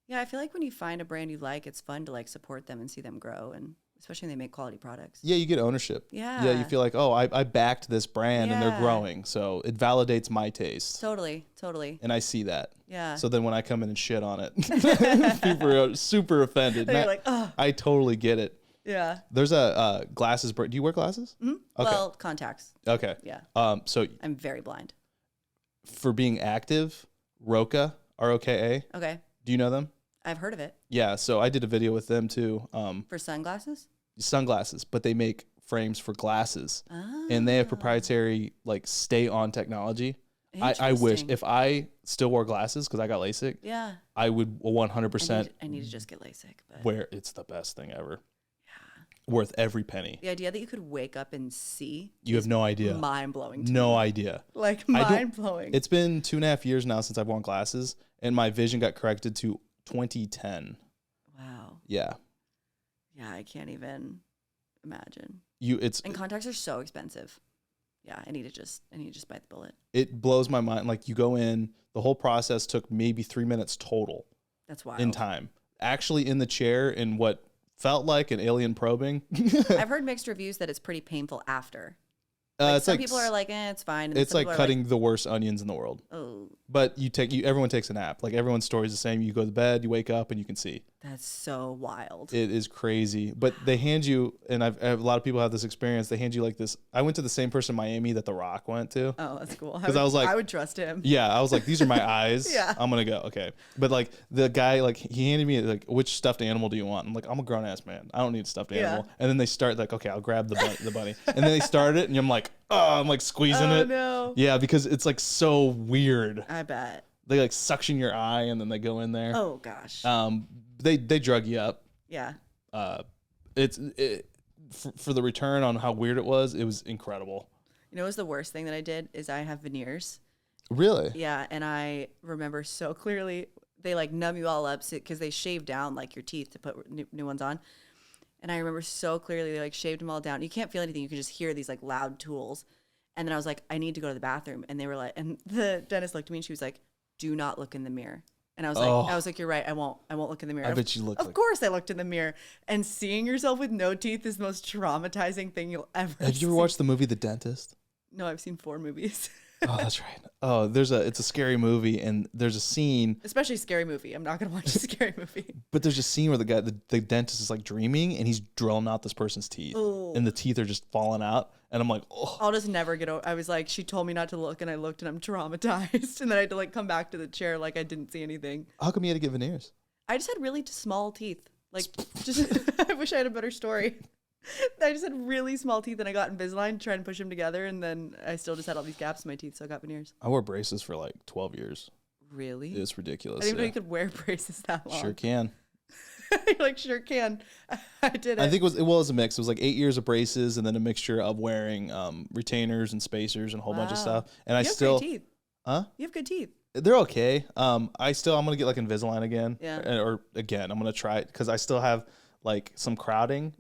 Yeah, I feel like when you find a brand you like, it's fun to like support them and see them grow, and especially when they make quality products. Yeah, you get ownership. Yeah. Yeah, you feel like, oh, I backed this brand and they're Yeah. growing. So it validates my taste. Totally, totally. And I see that. Yeah. So then when I come in and shit on it, people are super offended. You're Not- like, oh, I totally get it. yeah. There's a glasses brand. Do you wear glasses? Mhm. Okay. Well, contacts. Okay. Yeah. So I'm very blind. for being active, Roka, ROKA, Okay. do you know them? I've heard of it. Yeah. So I did a video with them too. For sunglasses? Sunglasses, but they make frames for glasses. Ah. And they have proprietary like stay on technology. I wish Interesting. if I still wore glasses because I got LASIK, Yeah. I would 100% I need to just get LASIK. But wear. It's the best thing ever. Worth every penny. the idea that you could wake up and see You have no idea. mind blowing. No idea. Like I don't- mind blowing. It's been 2.5 years now since I've worn glasses, and my vision got corrected to 2010. Wow. Yeah, Yeah, I can't even imagine. it's And contacts are so expensive. Yeah, I need to just bite the bullet. it blows my mind. Like you go in, the whole process took maybe 3 minutes total That's wild. in time. Actually, in the chair in what felt like an alien probing. I've heard mixed reviews that it's pretty painful after. Like It's some like people are like, it's fine. And it's some like people are cutting the worst onions in the world. oh, But everyone takes a nap. Like everyone's story is the same. You go to bed, you wake up, and you can see. that's so wild. It is crazy. But they hand you, and I have a lot of people have this experience. They hand you like this. I went to the same person in Miami that The Rock went to. Oh, that's cool. 'Cause I was like- I would trust him. Yeah, I was like, these are my eyes. Yeah. I'm gonna go. Okay. But like the guy, like he handed me like, which stuffed animal do you want? I'm like, I'm a grown ass man. I don't need a stuffed animal. And then they start like, okay, I'll grab the bunny. And then they start it, and I'm like, oh, I'm like squeezing Oh it. no. Yeah, because it's like so weird. I bet. They like suction your eye, and then they go in there. Oh gosh. They drug you up. Yeah. For the return on how weird it was incredible. You know, what was the worst thing that I did is I have veneers. Really? Yeah, and I remember so clearly they like numb you all up because they shave down like your teeth to put new ones on. And I remember so clearly they like shaved them all down. You can't feel anything. You can just hear these like loud tools. And then I was like, I need to go to the bathroom. And they were like, and the dentist looked at me and she was like, do not look in the mirror. And I was like, you're right. I won't look in the mirror. I bet you looked. Of course I looked in the mirror. And seeing yourself with no teeth is the most traumatizing thing you'll ever see. Have you ever watched the movie The Dentist? No, I've seen 4 movies. Oh, that's right. Oh, it's a scary movie, and there's a scene. Especially a scary movie. I'm not gonna watch a scary movie. But there's a scene where the dentist is like dreaming, and he's drilling out this person's teeth, and the teeth are just falling out, and I'm like, oh. I'll just never get over. I was like, she told me not to look, and I looked, and I'm traumatized, and then I had to like come back to the chair like I didn't see anything. How come you had to get veneers? I just had really small teeth. Like, just I wish I had a better story. I just had really small teeth, and I got Invisalign trying to push them together, and then I still just had all these gaps in my teeth, so I got veneers. I wore braces for like 12 years. Really? It's ridiculous. I didn't know you could wear braces that long. Sure can. You're like, sure can. I did it. I think it was a mix. It was like 8 years of braces, and then a mixture of wearing retainers and spacers and a whole bunch of stuff. And you have great teeth. Huh? You have good teeth. They're okay. I'm gonna get like Invisalign again. Yeah. Or again, I'm gonna try it because I still have like some crowding.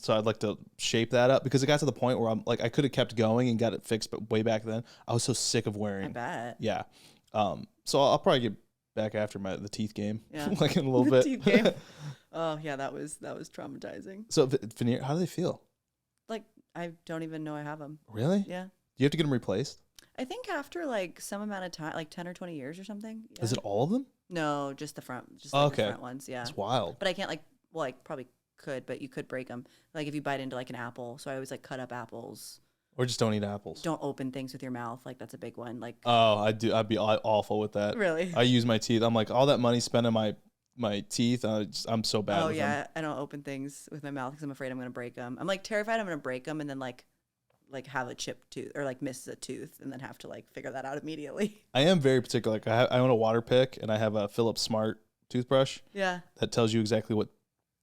So I'd like to shape that up because it got to the point where I'm like, I could have kept going and got it fixed, but way back then I was so sick of wearing. I bet. Yeah. So I'll probably get back after the teeth game. Yeah. Like in a little bit. Teeth game. Oh yeah, that was traumatizing. So veneer, how do they feel? Like I don't even know I have them. Really? Yeah. Do you have to get them replaced? I think after like some amount of time, like 10 or 20 years or something. Yeah. Is it all of them? No, just the front, just like okay. the front ones. Yeah. It's wild. But I can't probably could, but you could break them. Like if you bite into like an apple. So I always like cut up apples. Or just don't eat apples. Don't open things with your mouth. Like that's a big one. Like I'd be awful with that. Really? I use my teeth. I'm like all that money spent on my teeth. I'm so bad. Oh yeah, I don't open things with my mouth because I'm afraid I'm gonna break them. I'm like terrified I'm gonna break them and then like have a chipped tooth or like miss a tooth and then have to like figure that out immediately. I am very particular. Like I own a water pick and I have a Philips Smart toothbrush. Yeah. That tells you exactly what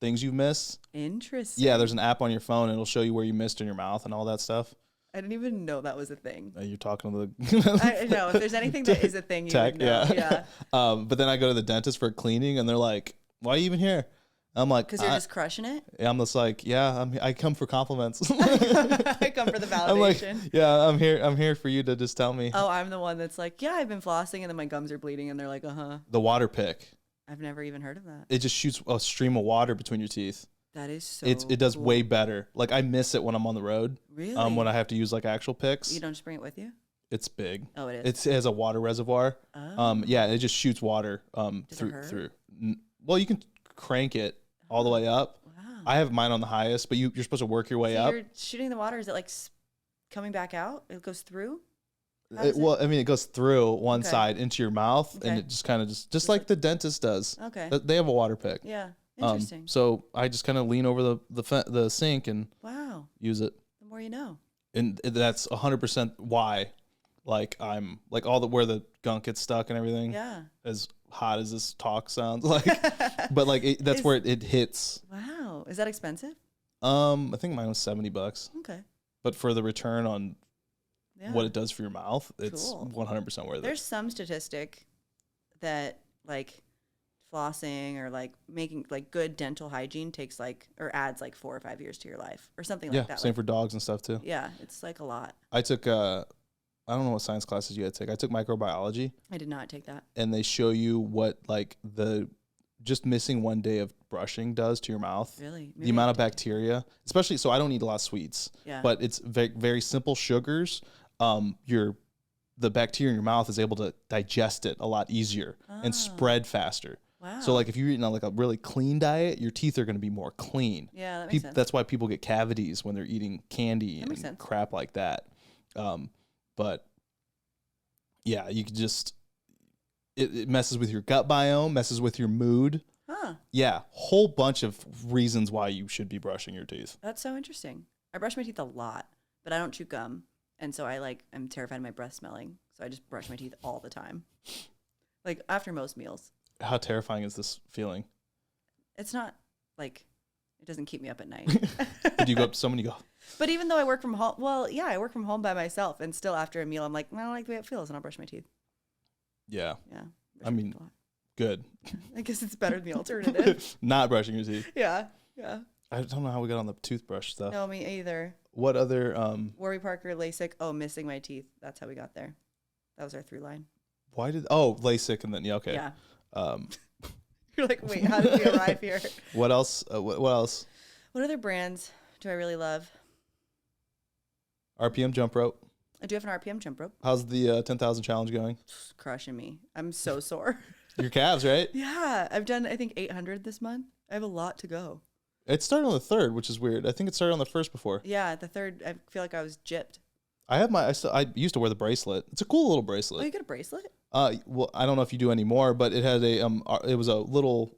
things you've missed. Interesting. Yeah, there's an app on your phone and it'll show you where you missed in your mouth and all that stuff. I didn't even know that was a thing. You're talking to the I know. If there's anything that is a thing, you would know. Yeah. But then I go to the dentist for cleaning and they're like, why are you even here? I'm like, because you're just crushing it. I'm just like, yeah, I come for compliments. I come for the validation. I'm like, yeah, I'm here for you to just tell me. Oh, I'm the one that's like, yeah, I've been flossing, and then my gums are bleeding, and they're like, The water pick. I've never even heard of that. It just shoots a stream of water between your teeth. That is so. It does way better. Like I miss it when I'm on the road. Really? When I have to use like actual picks. You don't just bring it with you? It's big. Oh, it is. It has a water reservoir. Oh. Yeah, it just shoots water Does it hurt? through. Well, you can crank it all the way up. Wow. I have mine on the highest, but you're supposed to work your way up. You're shooting the water. Is it like coming back out? It goes through? Well, I mean, it goes through one side into your mouth, and it just kind of just like the dentist does. Okay. They have a water pick. Yeah. Interesting. So I just kind of lean over the sink and use it. The more you know. And that's 100% why. Like I'm like where the gunk gets stuck and everything. Yeah. As hot as this talk sounds like, but like that's where it hits. Wow. Is that expensive? I think mine was $70. Okay. But for the return on what it does for your mouth, it's 100% worth it. There's some statistic that like flossing or like making like good dental hygiene takes like or adds like 4 or 5 years to your life or something like that. Yeah, same for dogs and stuff too. Yeah, it's like a lot. I took I don't know what science classes you had to take. I took microbiology. I did not take that. And they show you what like just missing 1 day of brushing does to your mouth. Really? The amount of bacteria, especially, so I don't eat a lot of sweets. Yeah. But it's very, very simple sugars. The bacteria in your mouth is able to digest it a lot easier and spread faster. Wow. So like if you're eating like a really clean diet, your teeth are going to be more clean. Yeah, that makes sense. That's why people get cavities when they're eating candy and crap like that. But yeah, you could just, it messes with your gut biome, messes with your mood. Huh. Yeah, whole bunch of reasons why you should be brushing your teeth. That's so interesting. I brush my teeth a lot, but I don't chew gum. And so I'm terrified of my breath smelling. So I just brush my teeth all the time. Like after most meals. How terrifying is this feeling? It's not like, it doesn't keep me up at night. Do you go up to someone and you go? But even though I work from home, I work from home by myself. And still after a meal, I'm like, I don't like the way it feels. And I'll brush my teeth. Yeah. Yeah. I mean, good. I guess it's better than the alternative. Not brushing your teeth. Yeah. Yeah. I don't know how we got on the toothbrush stuff. No, me either. What other Warby Parker, LASIK. Oh, missing my teeth. That's how we got there. That was our through line. LASIK and then okay. Yeah. Um, You're like, wait, how did we arrive here? what else? What else? What other brands do I really love? RPM jump rope. I do have an RPM jump rope. How's the 10,000 challenge going? It's crushing me. I'm so sore. Your calves, right? Yeah, I've done I think 800 this month. I have a lot to go. It started on the 3rd, which is weird. I think it started on the 1st before. Yeah, the 3rd. I feel like I was gypped. I used to wear the bracelet. It's a cool little bracelet. Oh, you get a bracelet? Well, I don't know if you do anymore, but it had it was a little,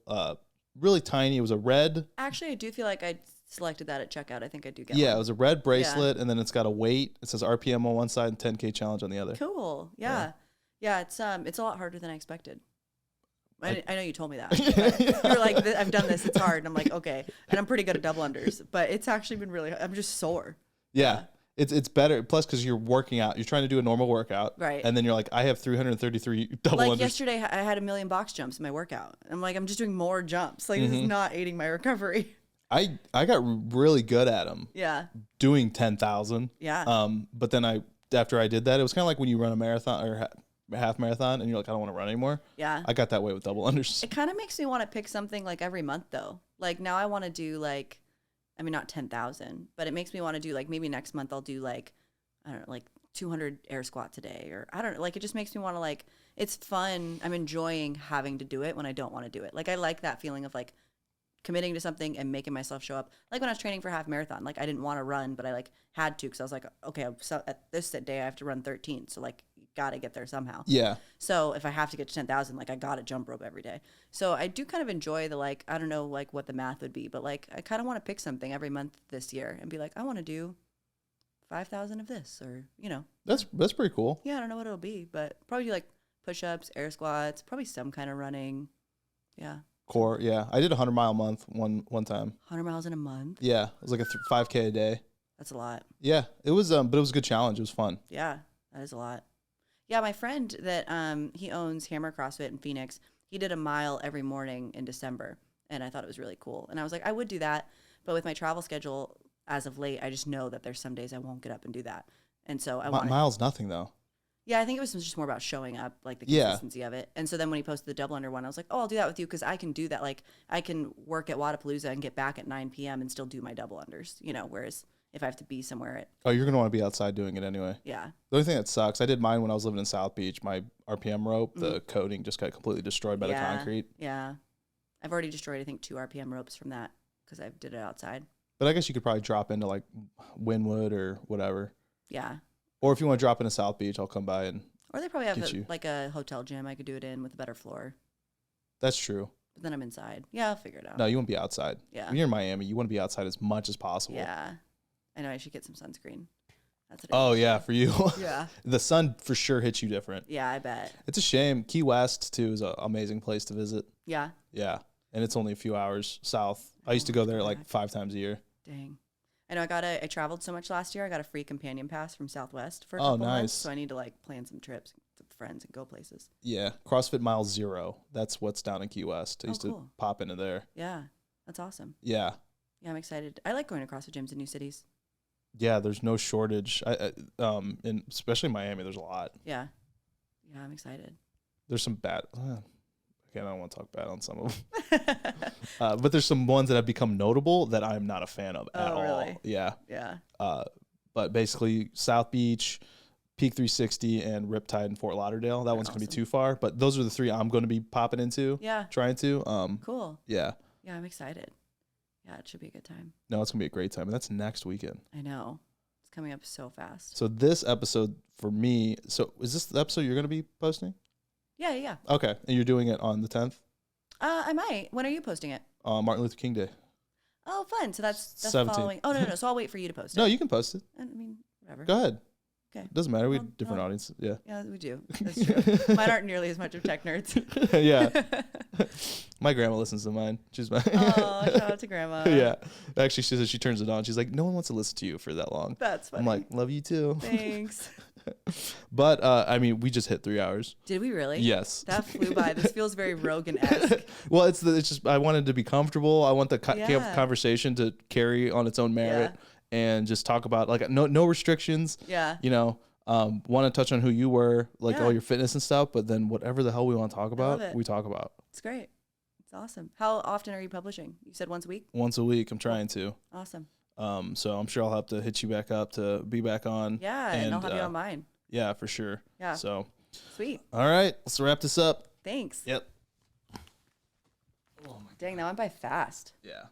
really tiny. It was a red. Actually, I do feel like I selected that at checkout. I think I do get Yeah, one. it was a red bracelet, and then it's got a weight. It says RPM on one side and 10K challenge on the other. Cool. Yeah. It's a lot harder than I expected. I know you told me that. You were like, I've done this. It's hard. And I'm like, okay. And I'm pretty good at double unders, but it's actually been really. I'm just sore. Yeah. It's better. Plus, because you're working out, you're trying to do a normal workout, right? And then you're like, I have 333 double unders. Like yesterday, I had 1 million box jumps in my workout. I'm like, I'm just doing more jumps. Like this is not aiding my recovery. I got really good at them. Yeah. Doing 10,000. Yeah. But then after I did that, it was kind of like when you run a marathon or half marathon, and you're like, I don't want to run anymore. Yeah. I got that way with double unders. It kind of makes me want to pick something like every month though. Like now I want to do like, I mean, not 10,000, but it makes me want to do like maybe next month I'll do like, I don't know, like 200 air squats a day, or I don't know, like it just makes me want to like, it's fun. I'm enjoying having to do it when I don't want to do it. Like I like that feeling of like committing to something and making myself show up. Like when I was training for half marathon, like I didn't want to run, but I like had to, because I was like, okay, so at this day I have to run 13. So like, you got to get there somehow. Yeah. So if I have to get to 10,000, like I got to jump rope every day. So I do kind of enjoy the, like, I don't know, like what the math would be, but like, I kind of want to pick something every month this year and be like, I want to do 5,000 of this, or, you know. That's pretty cool. Yeah. I don't know what it'll be, but probably do like push-ups, air squats, probably some kind of running. Yeah. Core. Yeah. I did a 100-mile month one time. 100 miles in a month. Yeah. It was like a 5K a day. That's a lot. Yeah. It was, but it was a good challenge. It was fun. Yeah. That is a lot. Yeah. My friend that, he owns Hammer CrossFit in Phoenix, he did a mile every morning in December. And I thought it was really cool. And I was like, I would do that. But with my travel schedule as of late, I just know that there's some days I won't get up and do that. And so I want miles, nothing though. Yeah, I think it was just more about showing up, like the Yeah. consistency of it. And so then when he posted the double under one, I was like, oh, I'll do that with you, because I can do that. Like I can work at Wadapalooza and get back at 9 p.m. and still do my double unders, you know, whereas if I have to be somewhere at, Oh, you're going to want to be outside doing it anyway. yeah. The only thing that sucks, I did mine when I was living in South Beach. My RPM rope, the coating just got completely destroyed by the concrete. Yeah. I've already destroyed, I think, 2 RPM ropes from that because I did it outside. But I guess you could probably drop into like Wynwood or whatever. Yeah. Or if you want to drop into South Beach, I'll come by and Or they probably have Get you. like a hotel gym I could do it in with a better floor. that's true. But then I'm inside. Yeah, I'll figure it out. No, you want to be outside. Yeah. When you're in Miami, you want to be outside as much as possible. Yeah. I know I should get some sunscreen. That's what Oh, yeah, for you. Yeah. The sun for sure hits you different. Yeah, I bet. It's a shame. Key West, too, is an amazing place to visit. Yeah. Yeah. And it's only a few hours south. I used to go there like 5 times a year. Dang. I know I traveled so much last year. I got a free companion pass from Southwest for a couple nice. months. So I need to like plan some trips with friends and go places. Yeah. CrossFit Mile Zero. That's what's down in Key West. I used cool. to pop into there. Yeah. That's awesome. Yeah. Yeah, I'm excited. I like going to CrossFit gyms in new cities. Yeah, there's no shortage. In especially Miami, there's a lot. Yeah. Yeah, I'm excited. There's some bad. Again, I don't want to talk bad on some of them. But there's some ones that have become notable that I'm not a fan of at all. Really? Yeah. Yeah. But basically, South Beach, Peak 360, and Riptide in Fort Lauderdale. That one's going to be too far. But those are the 3 I'm going to be popping into. Yeah. Trying to. Cool. Yeah. Yeah, I'm excited. Yeah, it should be a good time. No, it's going to be a great time. And that's next weekend. I know. It's coming up so fast. So this episode for me, so is this the episode you're going to be posting? Yeah, yeah. Okay. And you're doing it on the 10th? I might. When are you posting it? Martin Luther King Day. Oh, fun. So that's 17th. following. Oh, no. So I'll wait for you to post it. No, you can post it. I mean, whatever. Go ahead. Okay. Doesn't matter. We Well, have different no. audiences. Yeah. Yeah, we do. That's true. Mine aren't nearly as much of tech nerds. Yeah. My grandma listens to mine. She's my Oh, shout out to grandma. Yeah. Actually, she says she turns it on. She's like, no one wants to listen to you for that long. That's funny. I'm like, love you too. Thanks. But I mean, we just hit 3 hours. Did we really? Yes. That flew by. This feels very Rogan-esque. Well, it's just I wanted to be comfortable. I want the Yeah. conversation to carry on its own merit and just talk about like no restrictions. Yeah. You know, want to touch on who you were, like Yeah. all your fitness and stuff, but then whatever the hell we want to talk love about, it. we talk about. It's great. It's awesome. How often are you publishing? You said once a week? Once a week, I'm trying to. Awesome. So I'm sure I'll have to hit you back up to be back on. Yeah, and I'll have you on mine. Yeah, for sure. Yeah. So, Sweet. all right, let's wrap this up. Thanks. Yep. Dang, that went by fast. Yeah.